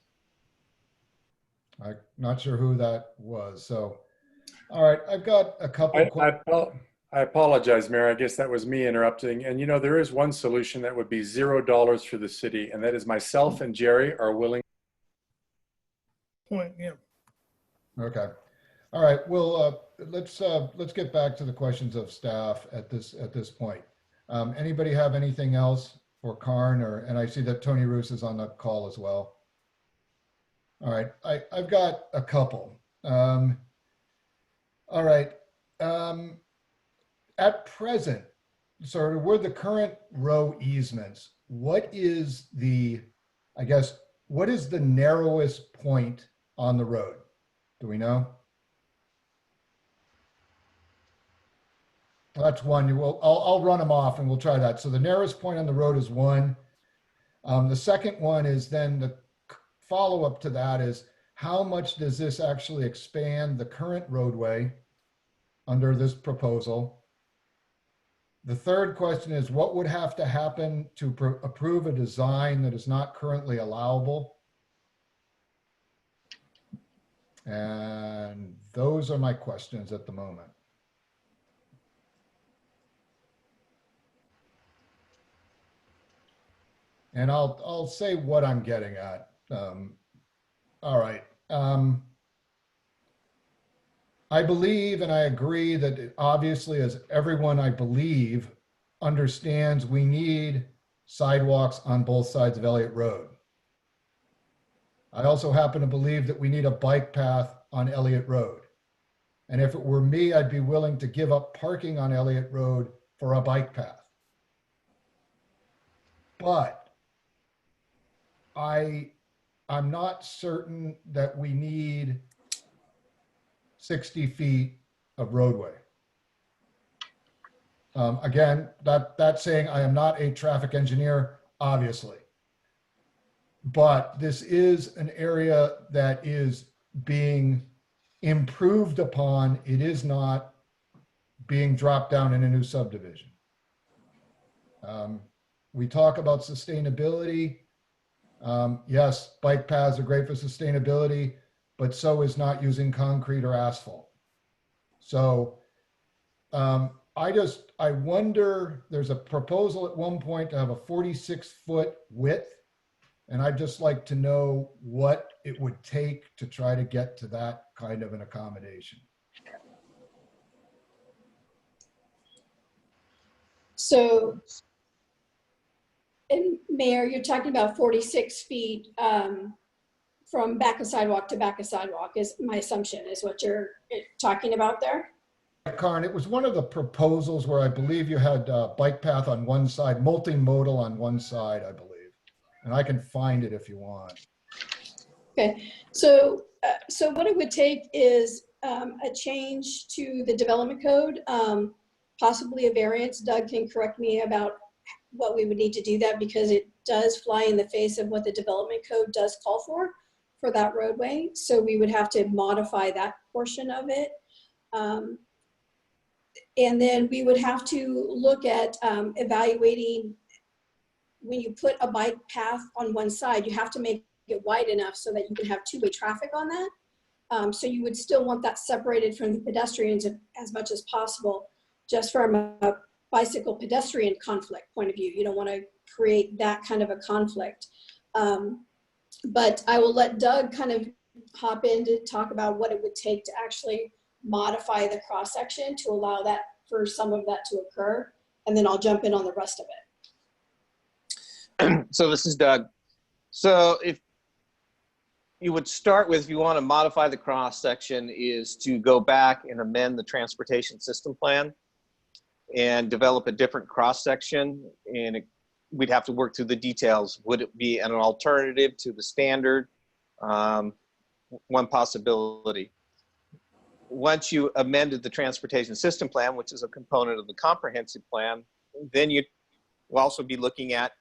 I'm not sure who that was. So, all right, I've got a couple. I apologize, Mayor. I guess that was me interrupting. And you know, there is one solution that would be $0 for the city, and that is myself and Jerry are willing. Point, yeah. Okay. All right. Well, let's get back to the questions of staff at this point. Anybody have anything else for Karn, and I see that Tony Roos is on the call as well. All right. I've got a couple. All right. At present, sort of where the current row easements, what is the narrowest point on the road? Do we know? Well, that's one. I'll run them off and we'll try that. So the narrowest point on the road is 1. The second one is then the follow-up to that is how much does this actually expand the current roadway under this proposal? The third question is what would have to happen to approve a design that is not currently allowable? And those are my questions at the moment. And I'll say what I'm getting at. All right. I believe and I agree that obviously, as everyone I believe understands, we need sidewalks on both sides of Elliott Road. I also happen to believe that we need a bike path on Elliott Road. And if it were me, I'd be willing to give up parking on Elliott Road for a bike path. But I'm not certain that we need 60 feet of roadway. Again, that's saying I am not a traffic engineer, obviously. But this is an area that is being improved upon. It is not being dropped down in a new subdivision. We talk about sustainability. Yes, bike paths are great for sustainability, but so is not using concrete or asphalt. So I wonder, there's a proposal at one point to have a 46-foot width, and I'd just like to know what it would take to try to get to that kind of an accommodation. So, and Mayor, you're talking about 46 feet from back of sidewalk to back of sidewalk is my assumption, is what you're talking about there? Karn, it was one of the proposals where I believe you had a bike path on one side, multimodal on one side, I believe. And I can find it if you want. Okay, so what it would take is a change to the development code, possibly a variance. Doug can correct me about what we would need to do that, because it does fly in the face of what the development code does call for that roadway. So we would have to modify that portion of it. And then we would have to look at evaluating, when you put a bike path on one side, you have to make it wide enough so that you can have two-way traffic on that. So you would still want that separated from the pedestrians as much as possible, just from a bicycle pedestrian conflict point of view. You don't want to create that kind of a conflict. But I will let Doug kind of hop in to talk about what it would take to actually modify the cross section to allow that, for some of that to occur. And then I'll jump in on the rest of it. So this is Doug. So if you would start with, if you want to modify the cross section, is to go back and amend the transportation system plan and develop a different cross section. And we'd have to work through the details. Would it be an alternative to the standard? One possibility. once you amended the transportation system plan, which is a component of the comprehensive plan, then you will also be looking at,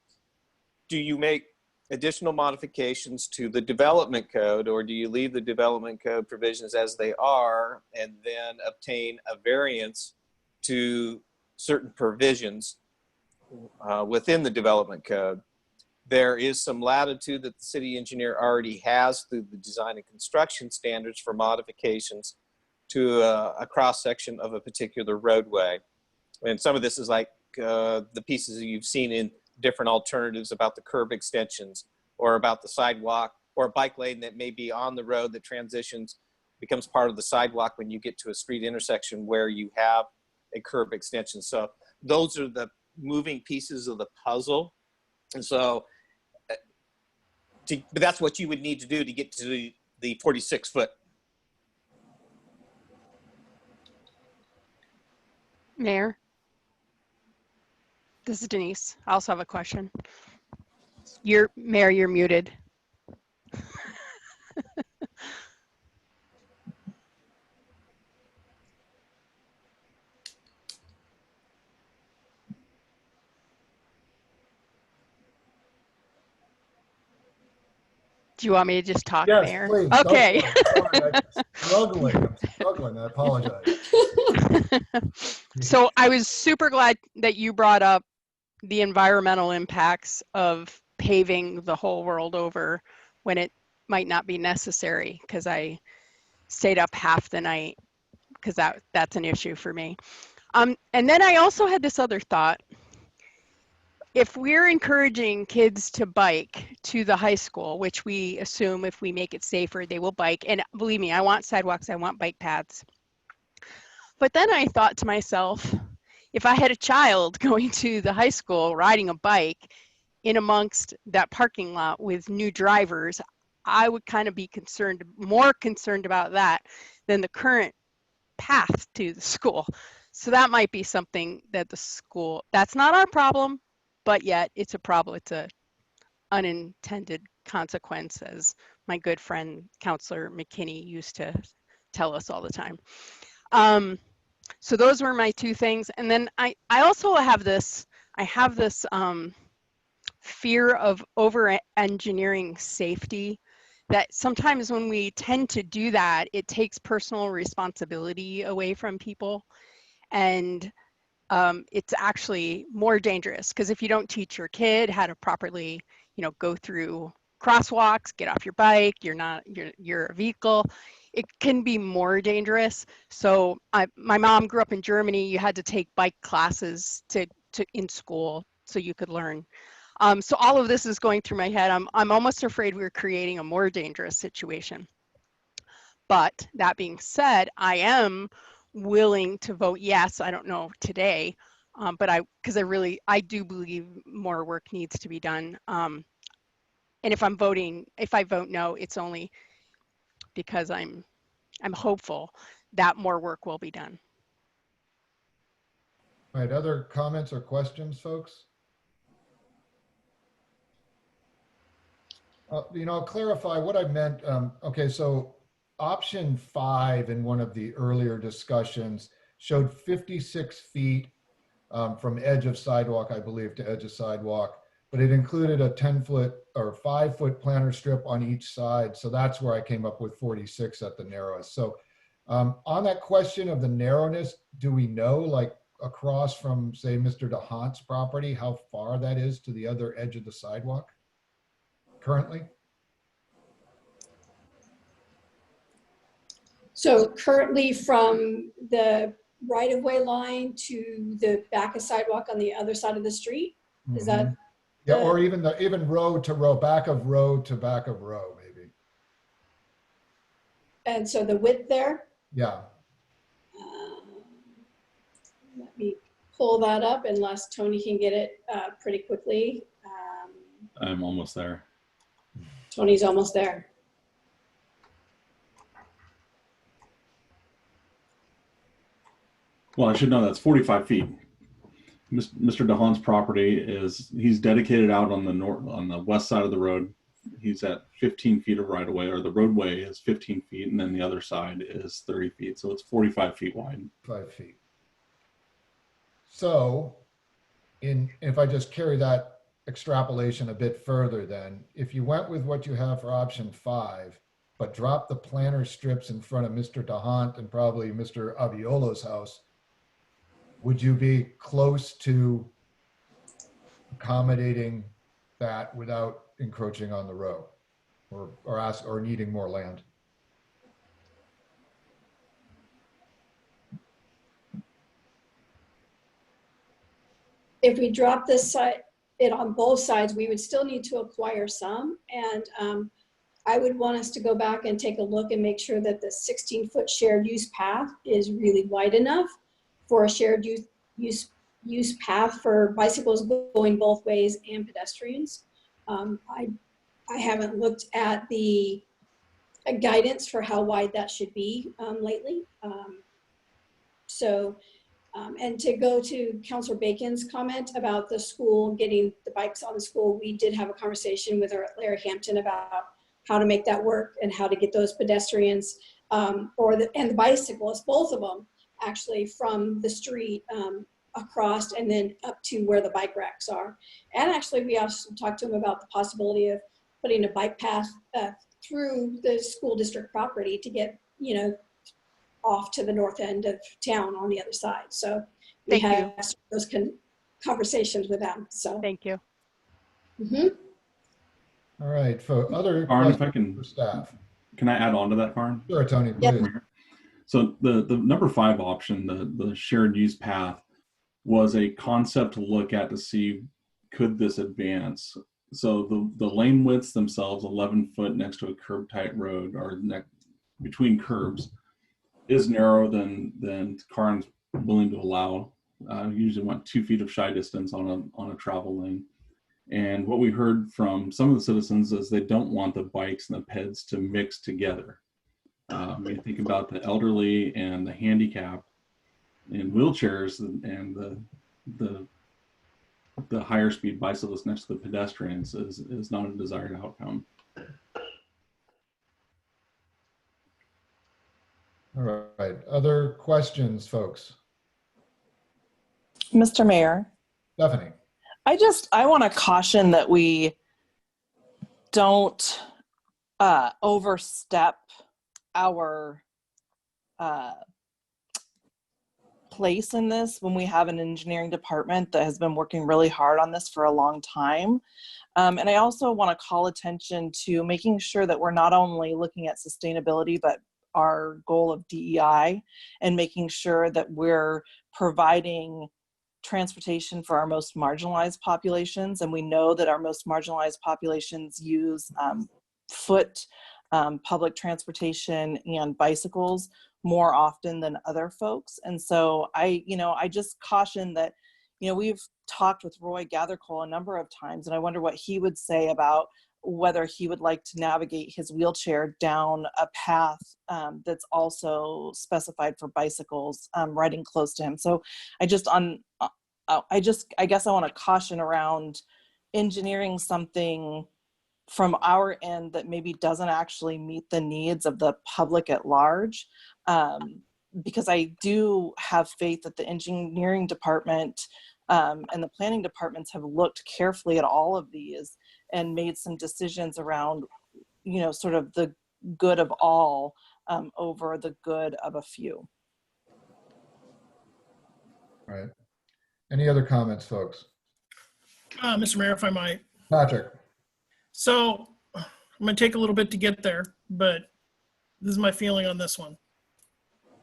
do you make additional modifications to the development code, or do you leave the development code provisions as they are and then obtain a variance to certain provisions within the development code? There is some latitude that the city engineer already has through the design and construction standards for modifications to a cross section of a particular roadway. And some of this is like the pieces that you've seen in different alternatives about the curb extensions or about the sidewalk or a bike lane that may be on the road that transitions, becomes part of the sidewalk when you get to a street intersection where you have a curb extension. So those are the moving pieces of the puzzle. And so, but that's what you would need to do to get to the 46-foot. Mayor, this is Denise. I also have a question. Mayor, you're muted. Do you want me to just talk, Yes, Mayor? please. Okay. Sorry, I'm struggling. I apologize. So I was super glad that you brought up the environmental impacts of paving the whole world over when it might not be necessary, because I stayed up half the night because that's an issue for me. And then I also had this other thought. If we're encouraging kids to bike to the high school, which we assume if we make it safer, they will bike. And believe me, I want sidewalks, I want bike paths. But then I thought to myself, if I had a child going to the high school riding a bike in amongst that parking lot with new drivers, I would kind of be more concerned about that than the current path to the school. So that might be something that the school, that's not our problem, but yet it's a problem. It's a unintended consequence, as my good friend, Counselor McKinney, used to tell us all the time. So those were my two things. And then I also have this, fear of over-engineering safety, that sometimes when we tend to do that, it takes personal responsibility away from people. And it's actually more dangerous, because if you don't teach your kid how to properly, go through crosswalks, get off your bike, you're a vehicle, it can be more dangerous. So my mom grew up in Germany. You had to take bike classes in school so you could learn. So all of this is going through my head. I'm almost afraid we're creating a more dangerous situation. But that being said, I am willing to vote yes. I don't know today, but because I do believe more work needs to be done. And if I vote no, it's only because I'm hopeful that more work will be done. All right, other comments or questions, folks? I'll clarify what I meant. Okay, so option 5 in one of the earlier discussions showed 56 feet from edge of sidewalk, I believe, to edge of sidewalk, but it included a 10-foot or 5-foot planter strip on each side. So that's where I came up with 46 at the narrowest. So on that question of the narrowness, do we know, like across from, say, Mr. DeHaant's property, how far that is to the other edge of the sidewalk currently? So currently from the right-of-way line to the back of sidewalk on the other side of the street? Is that? Yeah, or even road to road, back of road to back of row, maybe. And so the width there? Yeah. Let me pull that up unless Tony can get it pretty quickly. I'm almost there. Tony's almost there. Well, I should know that's 45 feet. Mr. DeHaant's property he's dedicated out on the west side of the road, he's at 15 feet of right of way, or the roadway is 15 feet, and then the other side is 30 feet. So it's 45 feet wide. 5 feet. So if I just carry that extrapolation a bit further, then if you went with what you have for option 5, but dropped the planter strips in front of Mr. DeHaan and probably Mr. Aviolo's house, would you be close to accommodating that without encroaching on the road or needing more land? If we drop this side, it on both sides, we would still need to acquire some. And I would want us to go back and take a look and make sure that the 16-foot shared use path is really wide enough for a shared use path for bicycles going both ways and pedestrians. I haven't looked at the guidance for how wide that should be lately. And to go to Councilor Bacon's comment about the school getting the bikes on the school, we did have a conversation with Larry Hampton about how to make that work and how to get those pedestrians and the bicyclists, both of them, actually from the street across and then up to where the bike racks are. And actually, we also talked to him about the possibility of putting a bike path through the school district property to get, off to the north end of town on the other side. So we had those conversations with them. So thank you. All right, for other Karin, questions for staff. Can I add on to that, Karin? Sure, Tony, please. So the number 5 option, the shared use path, was a concept to look at to see could this advance. So the lane widths themselves, 11 foot next to a curb tight road or between curbs, is narrower than Karin's willing to allow. Usually want 2 feet of shy distance on a travel lane. And what we heard from some of the citizens is they don't want the bikes and the peds to mix together. When you think about the elderly and the handicapped and wheelchairs and the higher speed bicyclists next to the pedestrians is not a desired outcome. All right, other questions, folks? Mr. Mayor. Stephanie. I want to caution that we don't overstep our place in this when we have an engineering department that has been working really hard on this for a long time. And I also want to call attention to making sure that we're not only looking at sustainability, but our goal of DEI and making sure that we're providing transportation for our most marginalized populations. And we know that our most marginalized populations use foot, public transportation and bicycles more often than other folks. And so I just caution that, we've talked with Roy Gathercole a number of times, and I wonder what he would say about whether he would like to navigate his wheelchair down a path that's also specified for bicycles riding close to him. So I guess I want to caution around engineering something from our end that maybe doesn't actually meet the needs of the public at large. Because I do have faith that the engineering department and the planning departments have looked carefully at all of these and made some decisions around, sort of the good of all over the good of a few. All right. Any other comments, folks? Mr. Mayor, if I might. Patrick. So I'm going to take a little bit to get there, but this is my feeling on this one.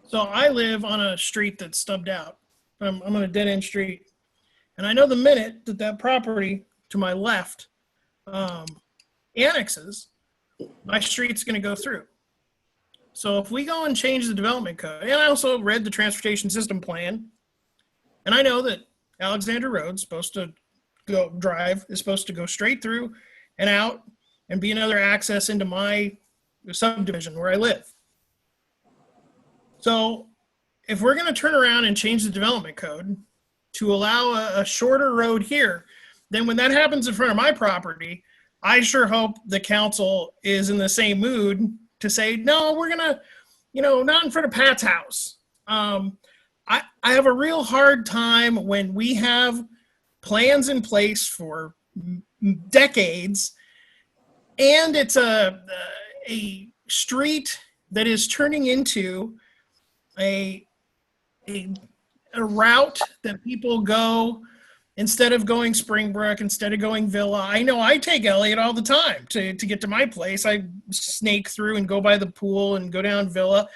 So I live on a street that's stubbed out. I'm on a dead-end street. And I know the minute that property to my left annexes, my street's going to go through. So if we go and change the development code, and I also read the transportation system plan, and I know that Alexander Road's supposed to is supposed to go straight through and out and be another access into my subdivision where I live. So if we're going to turn around and change the development code to allow a shorter road here, then when that happens in front of my property, I sure hope the council is in the same mood to say, no, we're gonna, not in front of Pat's house. I have a real hard time when we have plans in place for decades, and it's a street that is turning into a route that people go instead of going Springbrook, instead of going Villa. I know I take Elliott all the time to get to my place. I snake through and go by the pool and go down Villa,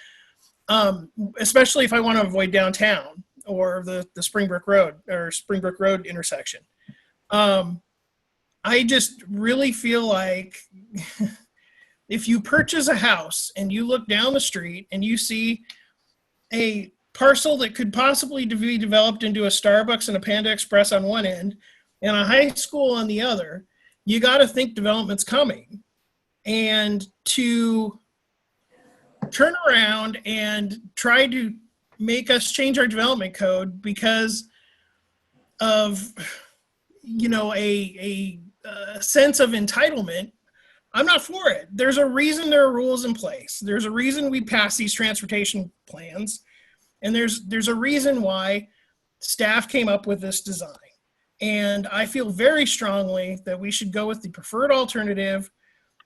especially if I want to avoid downtown or the Springbrook Road or Springbrook Road intersection. I just really feel like if you purchase a house and you look down the street and you see a parcel that could possibly be developed into a Starbucks and a Panda Express on one end and a high school on the other, you got to think development's coming. And to turn around and try to make us change our development code because of, a sense of entitlement, I'm not for it. There's a reason there are rules in place. There's a reason we pass these transportation plans. And there's a reason why staff came up with this design. And I feel very strongly that we should go with the preferred alternative,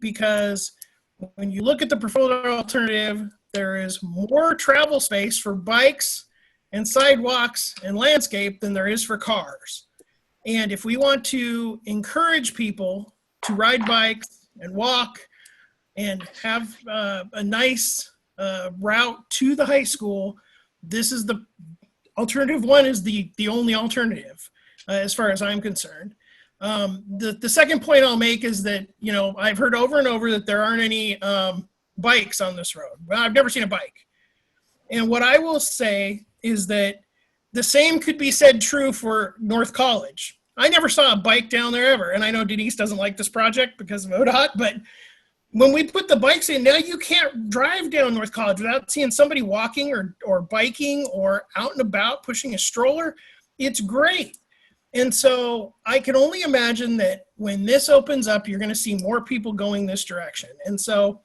because when you look at the preferred alternative, there is more travel space for bikes and sidewalks and landscape than there is for cars. And if we want to encourage people to ride bikes and walk and have a nice route to the high school, this is the alternative one is the only alternative as far as I'm concerned. The second point I'll make is that, I've heard over and over that there aren't any bikes on this road. Well, I've never seen a bike. And what I will say is that the same could be said true for North College. I never saw a bike down there ever. And I know Denise doesn't like this project because of ODOT, but when we put the bikes in, now you can't drive down North College without seeing somebody walking or biking or out and about pushing a stroller. It's great. And so I can only imagine that when this opens up, you're going to see more people going this direction. And so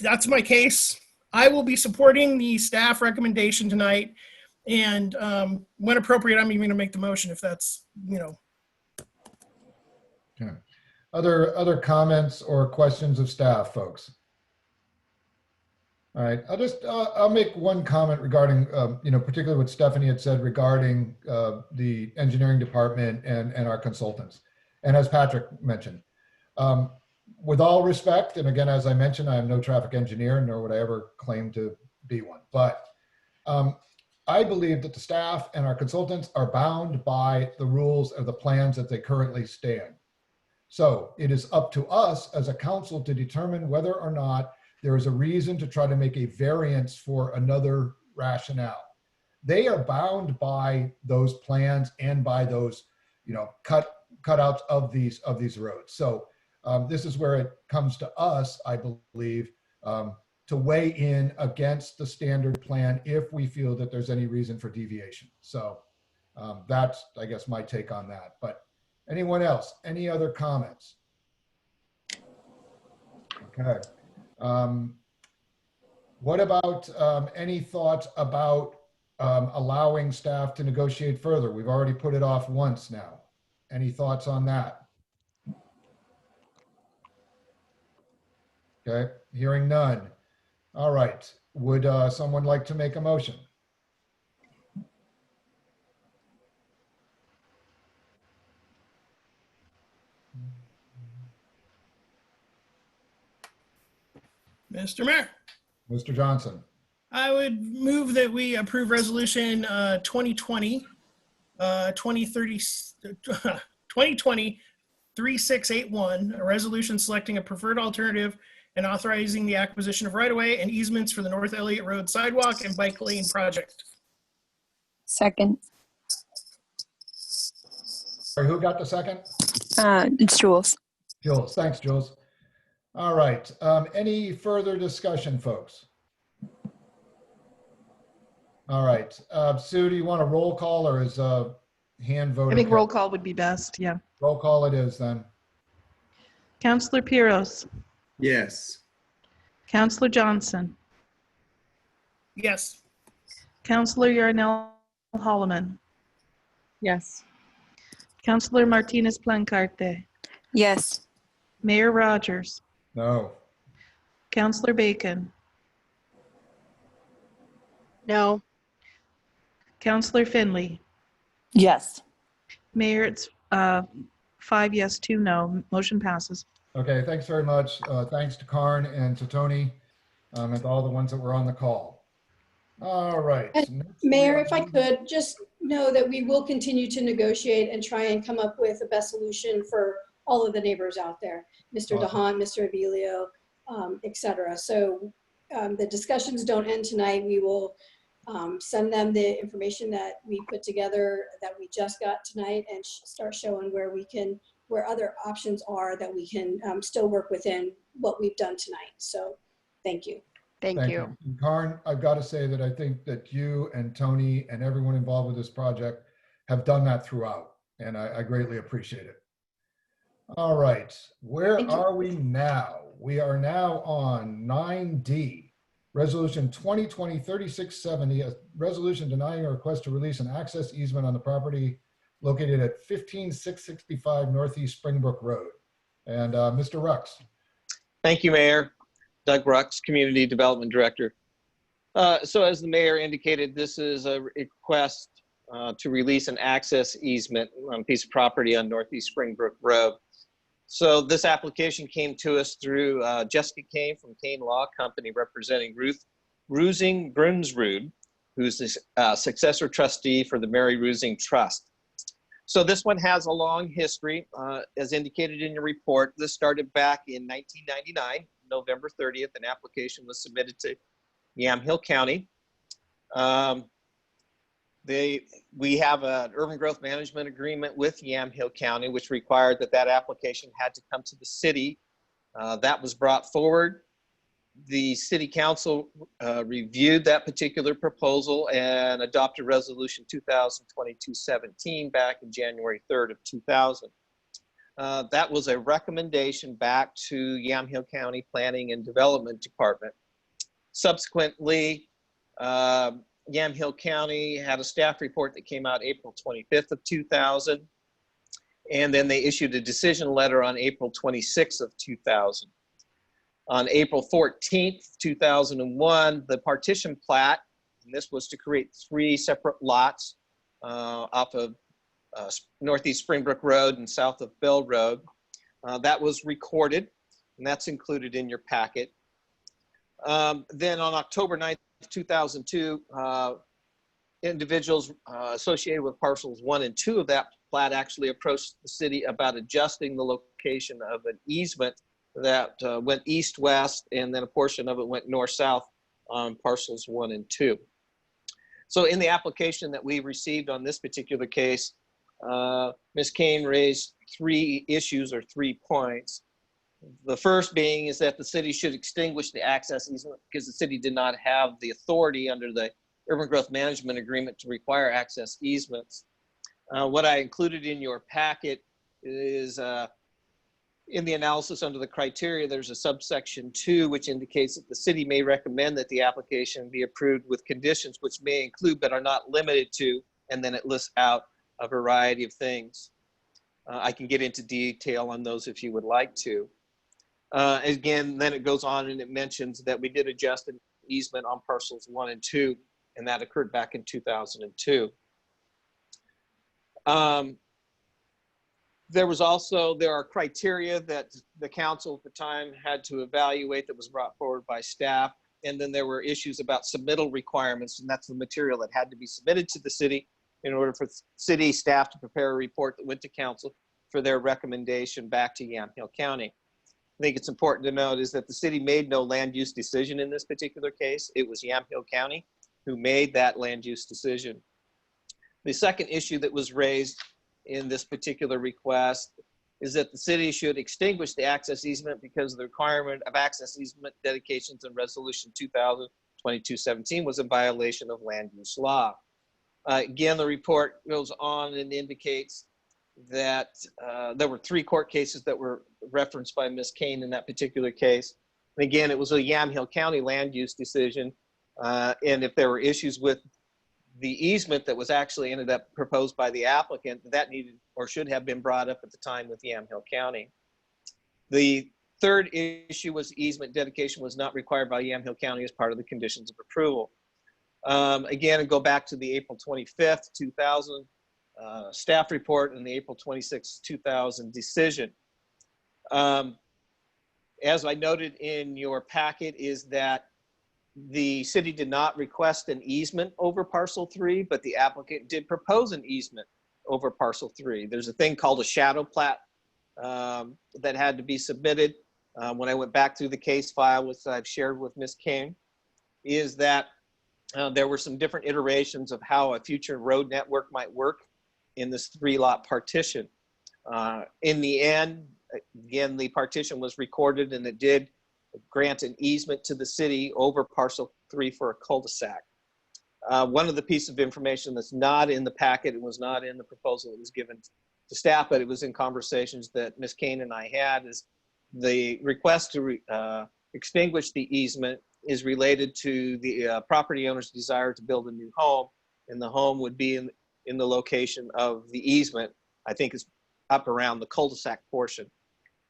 that's my case. I will be supporting the staff recommendation tonight. And when appropriate, I'm even going to make the motion if that's, Okay. Other comments or questions of staff, folks? All right, I'll make one comment regarding, particularly what Stephanie had said regarding the engineering department and our consultants. And as Patrick mentioned, with all respect, and again, as I mentioned, I am no traffic engineer, nor would I ever claim to be one. But I believe that the staff and our consultants are bound by the rules of the plans that they currently stand. So it is up to us as a council to determine whether or not there is a reason to try to make a variance for another rationale. They are bound by those plans and by those, cutouts of these roads. So this is where it comes to us, I believe, to weigh in against the standard plan if we feel that there's any reason for deviation. So that's, I guess, my take on that. But anyone else? Any other comments? Okay. What about any thoughts about allowing staff to negotiate further? We've already put it off once now. Any thoughts on that? Okay, hearing none. All right, would someone like to make a motion? Mr. Mayor. Mr. Johnson. I would move that we approve resolution 2020-3681, a resolution selecting a preferred alternative and authorizing the acquisition of right-of-way and easements for the North Elliott Road sidewalk and bike lane project. Second. Sorry, who got the second? It's Jules. Jules, thanks, Jules. All right, any further discussion, folks? All right, Sue, do you want a roll call or is hand vote? I think roll call would be best, yeah. Roll call it is then. Counselor Piros, Yes. Counselor Johnson, Yes. Counselor Yarnell Holloman, Yes. Counselor Martinez Plancarte, Yes. Mayor Rogers, No. Counselor Bacon, No. Counselor Finley, Yes. Mayor, it's 5 yes, 2 no. Motion passes. Okay, thanks very much. Thanks to Karn and to Tony and to all the ones that were on the call. All right. Next we Mayor, are if I could, just know that we will continue to negotiate and try and come up with the best solution for all of the neighbors out there, Mr. Awesome. DeHaan, Mr. Avilio, et cetera. So the discussions don't end tonight. We will send them the information that we put together that we just got tonight and start showing where other options are that we can still work within what we've done tonight. So thank you. Thank you. And Karn, I've got to say that I think that you and Tony and everyone involved with this project have done that throughout, and I greatly appreciate it. All right, where are we now? We are now on 9D, Resolution 2020-3670, a resolution denying a request to release an access easement on the property located at 15665 Northeast Springbrook Road. And Mr. Rux. Thank you, Mayor. Doug Rux, Community Development Director. So as the mayor indicated, this is a request to release an access easement on a piece of property on Northeast Springbrook Road. So this application came to us through Jessica Kane from Kane Law Company, representing Ruth Rusing Brunsrud, who's the successor trustee for the Mary Rusing Trust. So this one has a long history, as indicated in your report. This started back in 1999. November 30th, an application was submitted to Yamhill County. We have an urban growth management agreement with Yamhill County, which required that application had to come to the city. That was brought forward. The city council reviewed that particular proposal and adopted resolution 2022-17 back in January 3rd of 2000. That was a recommendation back to Yamhill County Planning and Development Department. Subsequently, Yamhill County had a staff report that came out April 25th of 2000, and then they issued a decision letter on April 26th of 2000. On April 14th, 2001, the partition plat, and this was to create 3 separate lots off of Northeast Springbrook Road and south of Bell Road. That was recorded, and that's included in your packet. Then on October 9th, 2002, individuals associated with parcels 1 and 2 of that plat actually approached the city about adjusting the location of an easement that went east-west, and then a portion of it went north-south on parcels 1 and 2. So in the application that we received on this particular case, Ms. Kane raised 3 issues or 3 points. The first being is that the city should extinguish the access easement because the city did not have the authority under the Urban Growth Management Agreement to require access easements. What I included in your packet is in the analysis under the criteria, there's a subsection 2, which indicates that the city may recommend that the application be approved with conditions which may include but are not limited to, and then it lists out a variety of things. I can get into detail on those if you would like to. Again, then it goes on and it mentions that we did adjust an easement on parcels 1 and 2, and that occurred back in 2002. There are criteria that the council at the time had to evaluate that was brought forward by staff. And then there were issues about submittal requirements, and that's the material that had to be submitted to the city in order for city staff to prepare a report that went to council for their recommendation back to Yamhill County. I think it's important to note is that the city made no land use decision in this particular case. It was Yamhill County who made that land use decision. The second issue that was raised in this particular request is that the city should extinguish the access easement because the requirement of access easement dedications in resolution 2022-17 was a violation of land use law. Again, the report goes on and indicates that there were 3 court cases that were referenced by Ms. Kane in that particular case. And again, it was a Yamhill County land use decision. And if there were issues with the easement that was actually ended up proposed by the applicant, that needed or should have been brought up at the time with Yamhill County. The third issue was easement dedication was not required by Yamhill County as part of the conditions of approval. Again, and go back to the April 25th, 2000 staff report and the April 26th, 2000 decision. As I noted in your packet is that the city did not request an easement over parcel 3, but the applicant did propose an easement over parcel 3. There's a thing called a shadow plat that had to be submitted. When I went back through the case file, which I've shared with Ms. King, is that there were some different iterations of how a future road network might work in this 3-lot partition. In the end, again, the partition was recorded and it did grant an easement to the city over parcel 3 for a cul-de-sac. One of the pieces of information that's not in the packet, it was not in the proposal that was given to staff, but it was in conversations that Ms. Kane and I had, is the request to extinguish the easement is related to the property owner's desire to build a new home, and the home would be in the location of the easement. I think it's up around the cul-de-sac portion.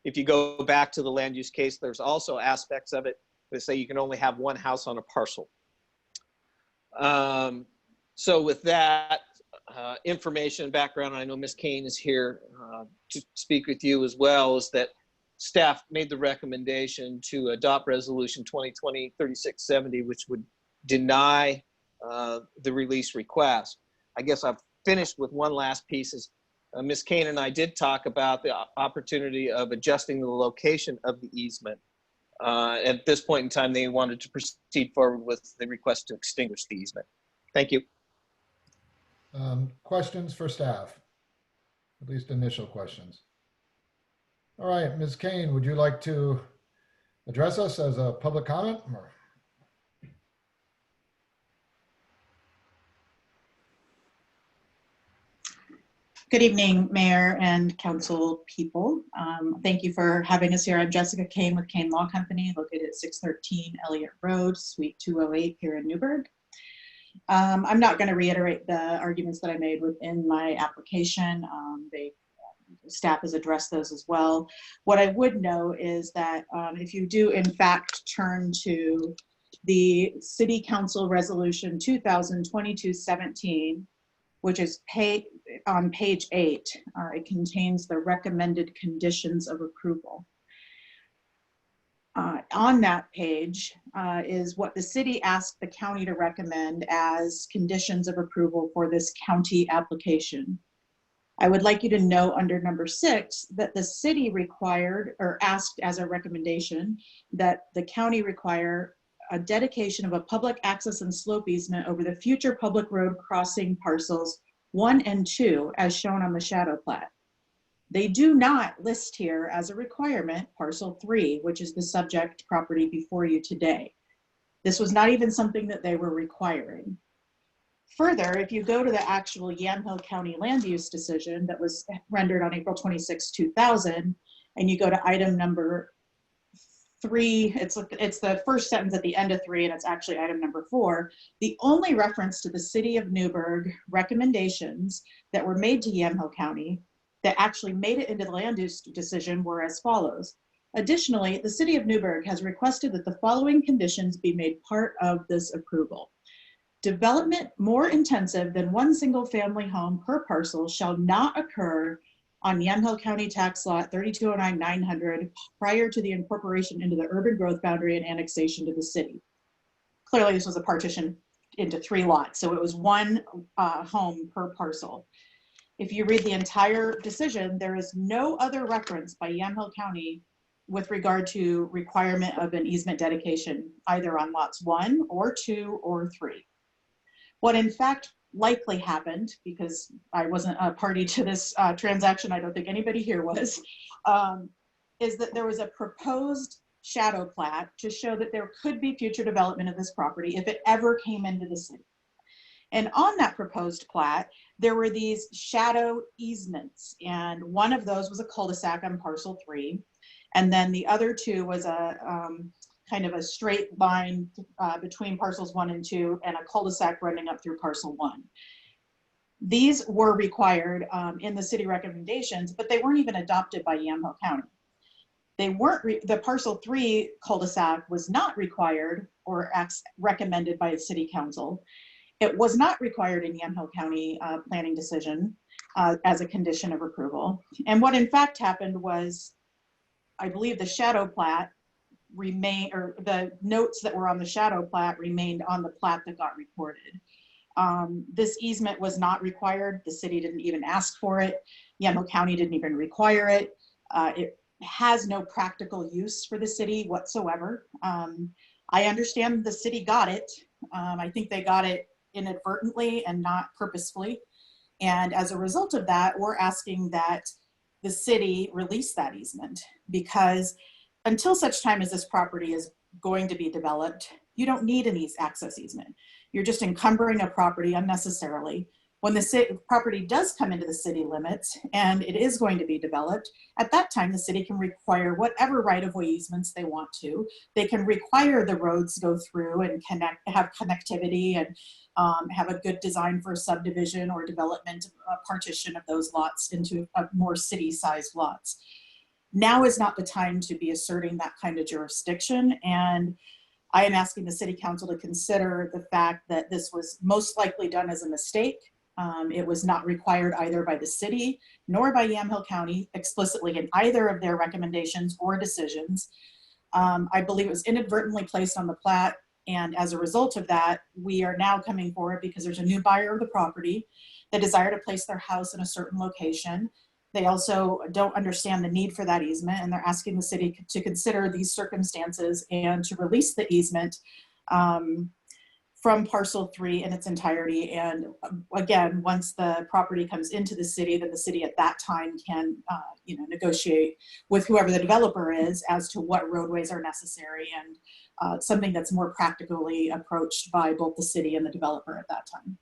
If you go back to the land use case, there's also aspects of it that say you can only have one house on a parcel. So with that information and background, I know Ms. Kane is here to speak with you as well, is that staff made the recommendation to adopt resolution 2020-3670, which would deny the release request. I guess I've finished with one last piece. Is Ms. Kane and I did talk about the opportunity of adjusting the location of the easement. At this point in time, they wanted to proceed forward with the request to extinguish the easement. Thank you. Questions for staff? At least initial questions. All right, Ms. Kane, would you like to address us as a public comment? Or? Good evening, Mayor and Council people. Thank you for having us here. I'm Jessica Kane with Kane Law Company, located at 613 Elliott Road, Suite 208 here in Newberg. I'm not going to reiterate the arguments that I made within my application. Staff has addressed those as well. What I would know is that if you do in fact turn to the City Council Resolution 2022-17, which is on page 8, it contains the recommended conditions of approval. On that page is what the city asked the county to recommend as conditions of approval for this county application. I would like you to know under number 6 that the city required or asked as a recommendation that the county require a dedication of a public access and slope easement over the future public road crossing parcels 1 and 2 as shown on the shadow plat. They do not list here as a requirement parcel 3, which is the subject property before you today. This was not even something that they were requiring. Further, if you go to the actual Yamhill County land use decision that was rendered on April 26, 2000, and you go to item number 3, it's the first sentence at the end of 3, and it's actually item number 4. The only reference to the City of Newberg recommendations that were made to Yamhill County that actually made it into the land use decision were as follows. Additionally, the City of Newberg has requested that the following conditions be made part of this approval. Development more intensive than one single family home per parcel shall not occur on Yamhill County Tax Lot 3209-900 prior to the incorporation into the urban growth boundary and annexation to the city. Clearly, this was a partition into 3 lots, so it was one home per parcel. If you read the entire decision, there is no other reference by Yamhill County with regard to requirement of an easement dedication, either on lots 1 or 2 or 3. What in fact likely happened, because I wasn't a party to this transaction, I don't think anybody here was, is that there was a proposed shadow plat to show that there could be future development of this property if it ever came into the city. And on that proposed plat, there were these shadow easements, and one of those was a cul-de-sac on parcel 3. And then the other two was a kind of a straight line between parcels 1 and 2 and a cul-de-sac running up through parcel 1. These were required in the city recommendations, but they weren't even adopted by Yamhill County. They weren't, the parcel 3 cul-de-sac was not required or recommended by the city council. It was not required in Yamhill County planning decision as a condition of approval. And what in fact happened was, I believe the shadow plat remained, or the notes that were on the shadow plat remained on the plat that got recorded. This easement was not required. The city didn't even ask for it. Yamhill County didn't even require it. It has no practical use for the city whatsoever. I understand the city got it. I think they got it inadvertently and not purposefully. And as a result of that, we're asking that the city release that easement, because until such time as this property is going to be developed, you don't need an access easement. You're just encumbering a property unnecessarily. When the property does come into the city limits and it is going to be developed, at that time the city can require whatever right-of-way easements they want to. They can require the roads go through and have connectivity and have a good design for a subdivision or development, partition of those lots into more city-sized lots. Now is not the time to be asserting that kind of jurisdiction, and I am asking the city council to consider the fact that this was most likely done as a mistake. It was not required either by the city nor by Yamhill County explicitly in either of their recommendations or decisions. I believe it was inadvertently placed on the plat, and as a result of that, we are now coming forward because there's a new buyer of the property. They desire to place their house in a certain location. They also don't understand the need for that easement, and they're asking the city to consider these circumstances and to release the easement from parcel 3 in its entirety. And again, once the property comes into the city, then the city at that time can negotiate with whoever the developer is as to what roadways are necessary, and something that's more practically approached by both the city and the developer at that time.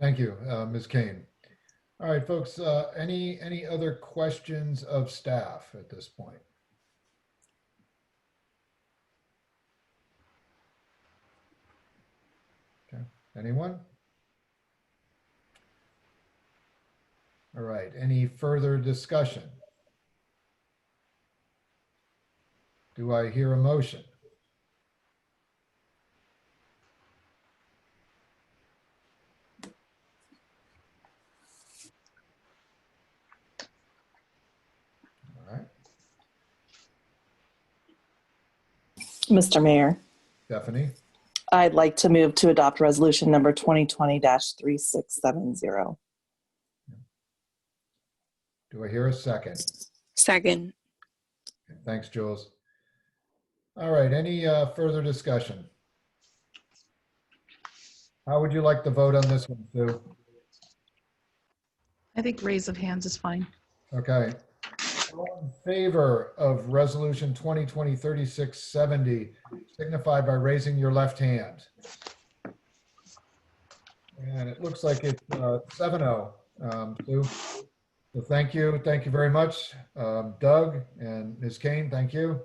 Thank you, Ms. Kane. All right, folks, any other questions of staff at this point? Okay, anyone? All right, any further discussion? Do I hear a motion? Mr. Mayor, Stephanie? I'd like to move to adopt resolution number 2020-3670. Do I hear a second? Second. Thanks, Jules. All right, any further discussion? How would you like to vote on this one, Sue? I think raise of hands is fine. Okay. All in favor of resolution 2020-3670, signify by raising your left hand. And it looks like it's 7-0, Sue. So thank you very much, Doug and Ms. Kane, thank you.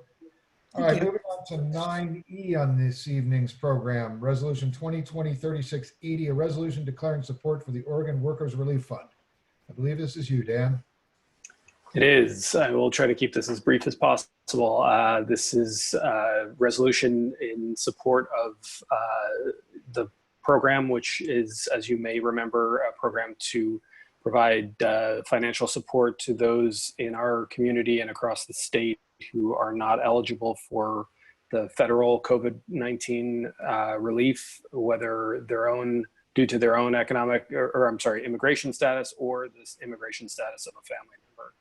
All right, moving on to 9E on this evening's program, resolution 2020-3680, a resolution declaring support for the Oregon Workers Relief Fund. I believe this is you, Dan. It is. I will try to keep this as brief as possible. This is a resolution in support of the program, which is, as you may remember, a program to provide financial support to those in our community and across the state who are not eligible for the federal COVID-19 relief, whether due to their own economic, immigration status or this immigration status of a family member.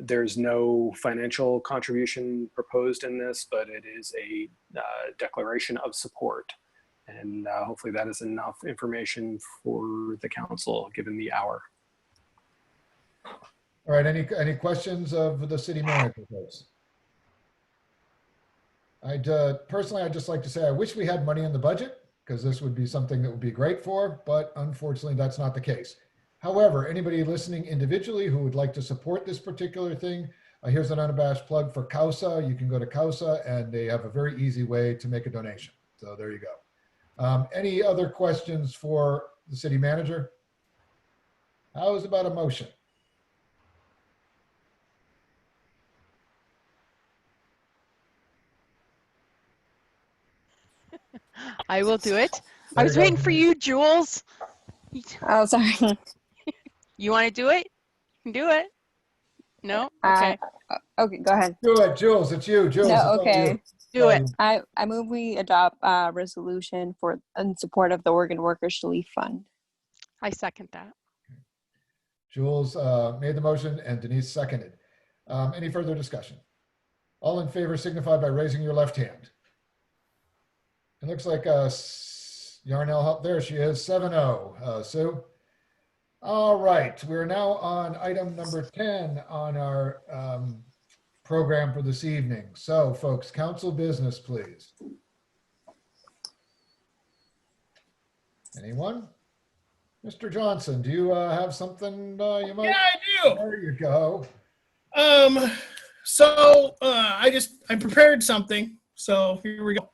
There's no financial contribution proposed in this, but it is a declaration of support. And hopefully that is enough information for the council, given the hour. All right, any questions of the city manager, folks? Personally, I'd just like to say, I wish we had money in the budget because this would be something that would be great for, but unfortunately that's not the case. However, anybody listening individually who would like to support this particular thing, here's an unabashed plug for CAUSA. You can go to CAUSA and they have a very easy way to make a donation. So there you go. Any other questions for the city manager? How is about a motion? I will do it. There I was you go, waiting for Denise. you, Jules. Oh, sorry. You want to do it? You can do it. No? Okay. Okay, go ahead. Do it, Jules. It's you, Jules. No, it's all okay. you. Do it. I move we adopt a resolution in support of the Oregon Workers Relief Fund. I second that. Jules made the motion and Denise seconded. Any further discussion? All in favor signify by raising your left hand. It looks like Yarnell, there she is, 7-0. Sue? All right, we're now on item number 10 on our program for this evening. So folks, council business, please. Anyone? Mr. Johnson, do you have something you might? Yeah, I do. There you go. I prepared something. So here we go.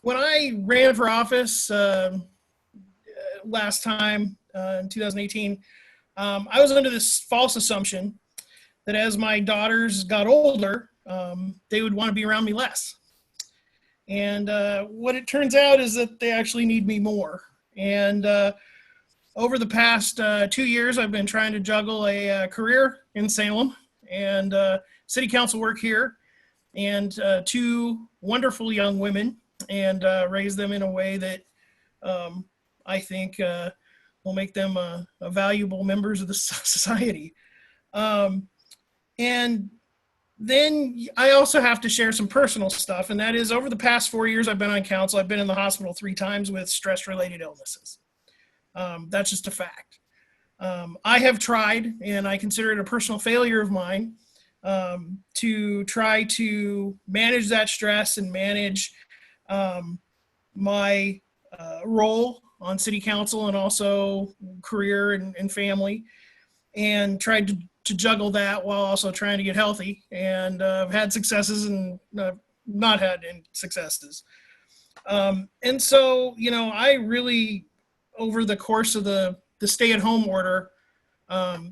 When I ran for office last time in 2018, I was under this false assumption that as my daughters got older, they would want to be around me less. And what it turns out is that they actually need me more. And over the past 2 years, I've been trying to juggle a career in Salem and city council work here and 2 wonderful young women and raise them in a way that I think will make them valuable members of the society. And then I also have to share some personal stuff, and that is over the past 4 years I've been on council, I've been in the hospital 3 times with stress-related illnesses. That's just a fact. I have tried, and I consider it a personal failure of mine, to try to manage that stress and manage my role on city council and also career and family, and tried to juggle that while also trying to get healthy. And I've had successes and not had any successes. And so, you know, I really, over the course of the stay-at-home order,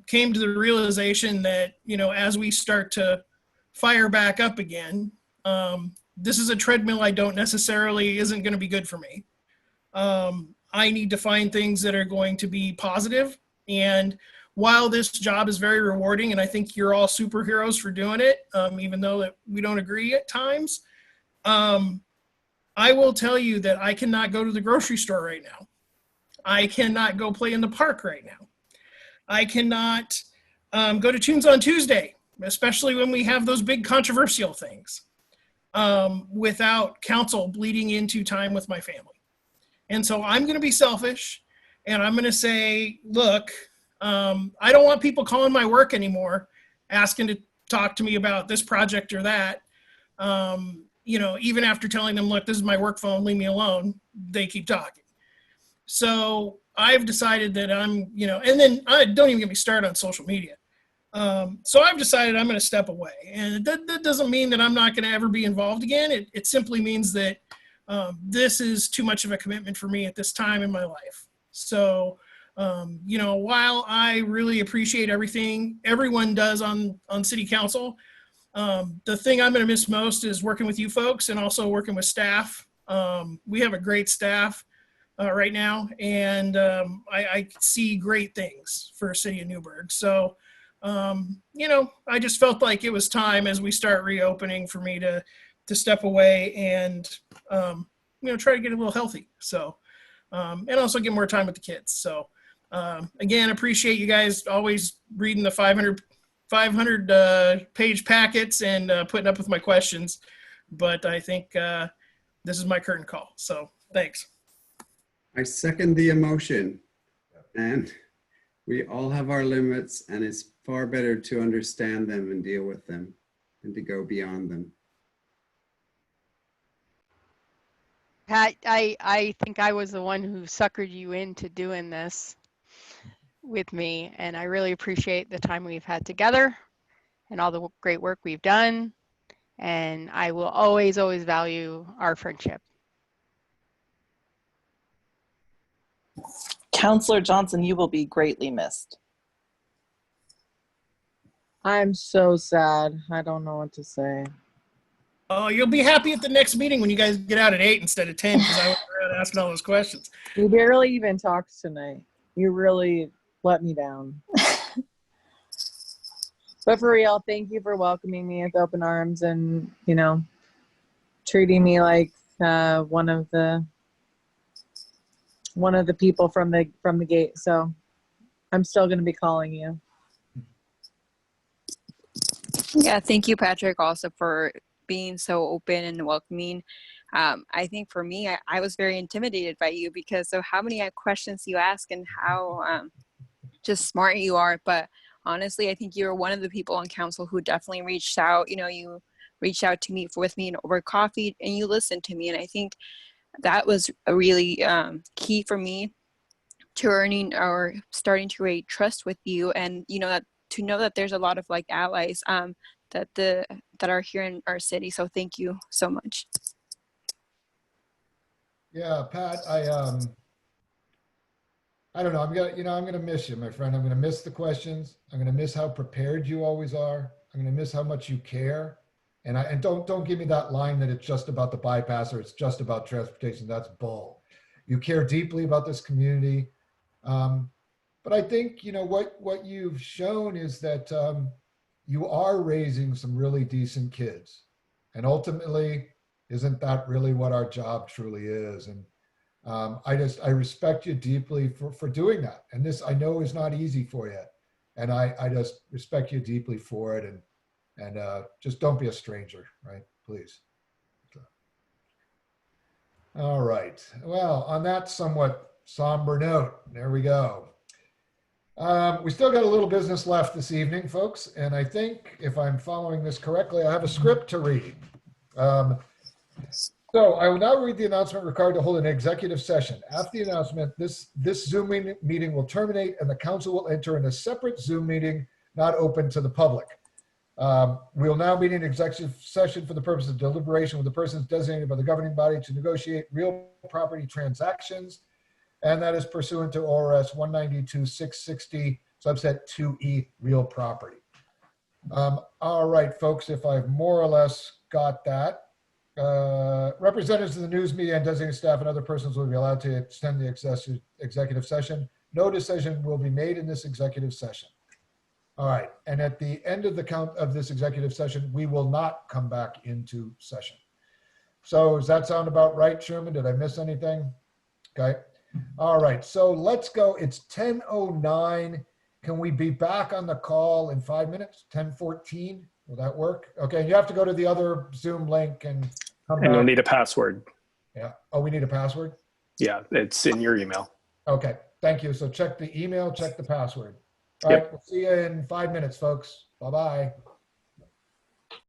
came to the realization that, you know, as we start to fire back up again, this is a treadmill I don't necessarily isn't going to be good for me. I need to find things that are going to be positive. And while this job is very rewarding, and I think you're all superheroes for doing it, even though that we don't agree at times, I will tell you that I cannot go to the grocery store right now. I cannot go play in the park right now. I cannot go to Tunes on Tuesday, especially when we have those big controversial things, without council bleeding into time with my family. And so I'm going to be selfish, and I'm going to say, look, I don't want people calling my work anymore, asking to talk to me about this project or that. You know, even after telling them, look, this is my work phone, leave me alone, they keep talking. So I've decided that I'm, you know, and then don't even get me started on social media. So I've decided I'm going to step away. And that doesn't mean that I'm not going to ever be involved again. It simply means that this is too much of a commitment for me at this time in my life. So, you know, while I really appreciate everything everyone does on city council, the thing I'm going to miss most is working with you folks and also working with staff. We have a great staff right now, and I see great things for city of Newberg. So, you know, I just felt like it was time as we start reopening for me to step away and, you know, try to get a little healthy. So, and also get more time with the kids. So, again, appreciate you guys always reading the 500 page packets and putting up with my questions. But I think this is my curtain call. So thanks. I second the emotion, and we all have our limits, and it's far better to understand them and deal with them and to go beyond them. Pat, I think I was the one who suckered you into doing this with me, and I really appreciate the time we've had together and all the great work we've done. And I will always value our friendship. Counselor Johnson, you will be greatly missed. I'm so sad. I don't know what to say. Oh, you'll be happy at the next meeting when you guys get out at 8 instead of 10, because I was around asking all those questions. You barely even talked tonight. You really let me down. But for real, thank you for welcoming me with open arms and, you know, treating me like one of the people from the gate. So I'm still going to be calling you. Yeah, thank you, Patrick, also for being so open and welcoming. I think for me, I was very intimidated by you because of how many questions you ask and how just smart you are. But honestly, I think you're one of the people on council who definitely reached out. You know, you reached out to meet with me over coffee and you listened to me. And I think that was a really key for me to earning or starting to create trust with you. And, you know, that to know that there's a lot of like allies that are here in our city. So thank you so much. Yeah, Pat, I don't know. I'm gonna miss you, my friend. I'm gonna miss the questions. I'm gonna miss how prepared you always are. I'm gonna miss how much you care. And don't give me that line that it's just about the bypass or it's just about transportation. That's bull. You care deeply about this community. But I think, you know, what you've shown is that you are raising some really decent kids. And ultimately, isn't that really what our job truly is? And I respect you deeply for doing that. And this, I know, is not easy for you. And I just respect you deeply for it. And just don't be a stranger, right? Please. All right. Well, on that somewhat somber note, there we go. We still got a little business left this evening, folks. And I think if I'm following this correctly, I have a script to read. So I will now read the announcement required to hold an executive session. After the announcement, this Zoom meeting will terminate and the council will enter in a separate Zoom meeting not open to the public. We will now meet in executive session for the purpose of deliberation with the persons designated by the governing body to negotiate real property transactions. And that is pursuant to ORS 192-660, subset 2E, real property. All right, folks, if I've more or less got that. Representatives of the news media and designated staff and other persons will be allowed to extend the executive session. No decision will be made in this executive session. All right, and at the end of the count of this executive session, we will not come back into session. So does that sound about right, Sherman? Did I miss anything? Okay. All right, so let's go. It's 10:09. Can we be back on the call in 5 minutes? 10:14? Will that work? Okay, you have to go to the other Zoom link and come back. And you'll need a password. Yeah. Oh, we need a password? Yeah, it's in your email. Okay, thank you. So check the email, check the password. All Yep. right, we'll see you in 5 minutes, folks. Bye-bye.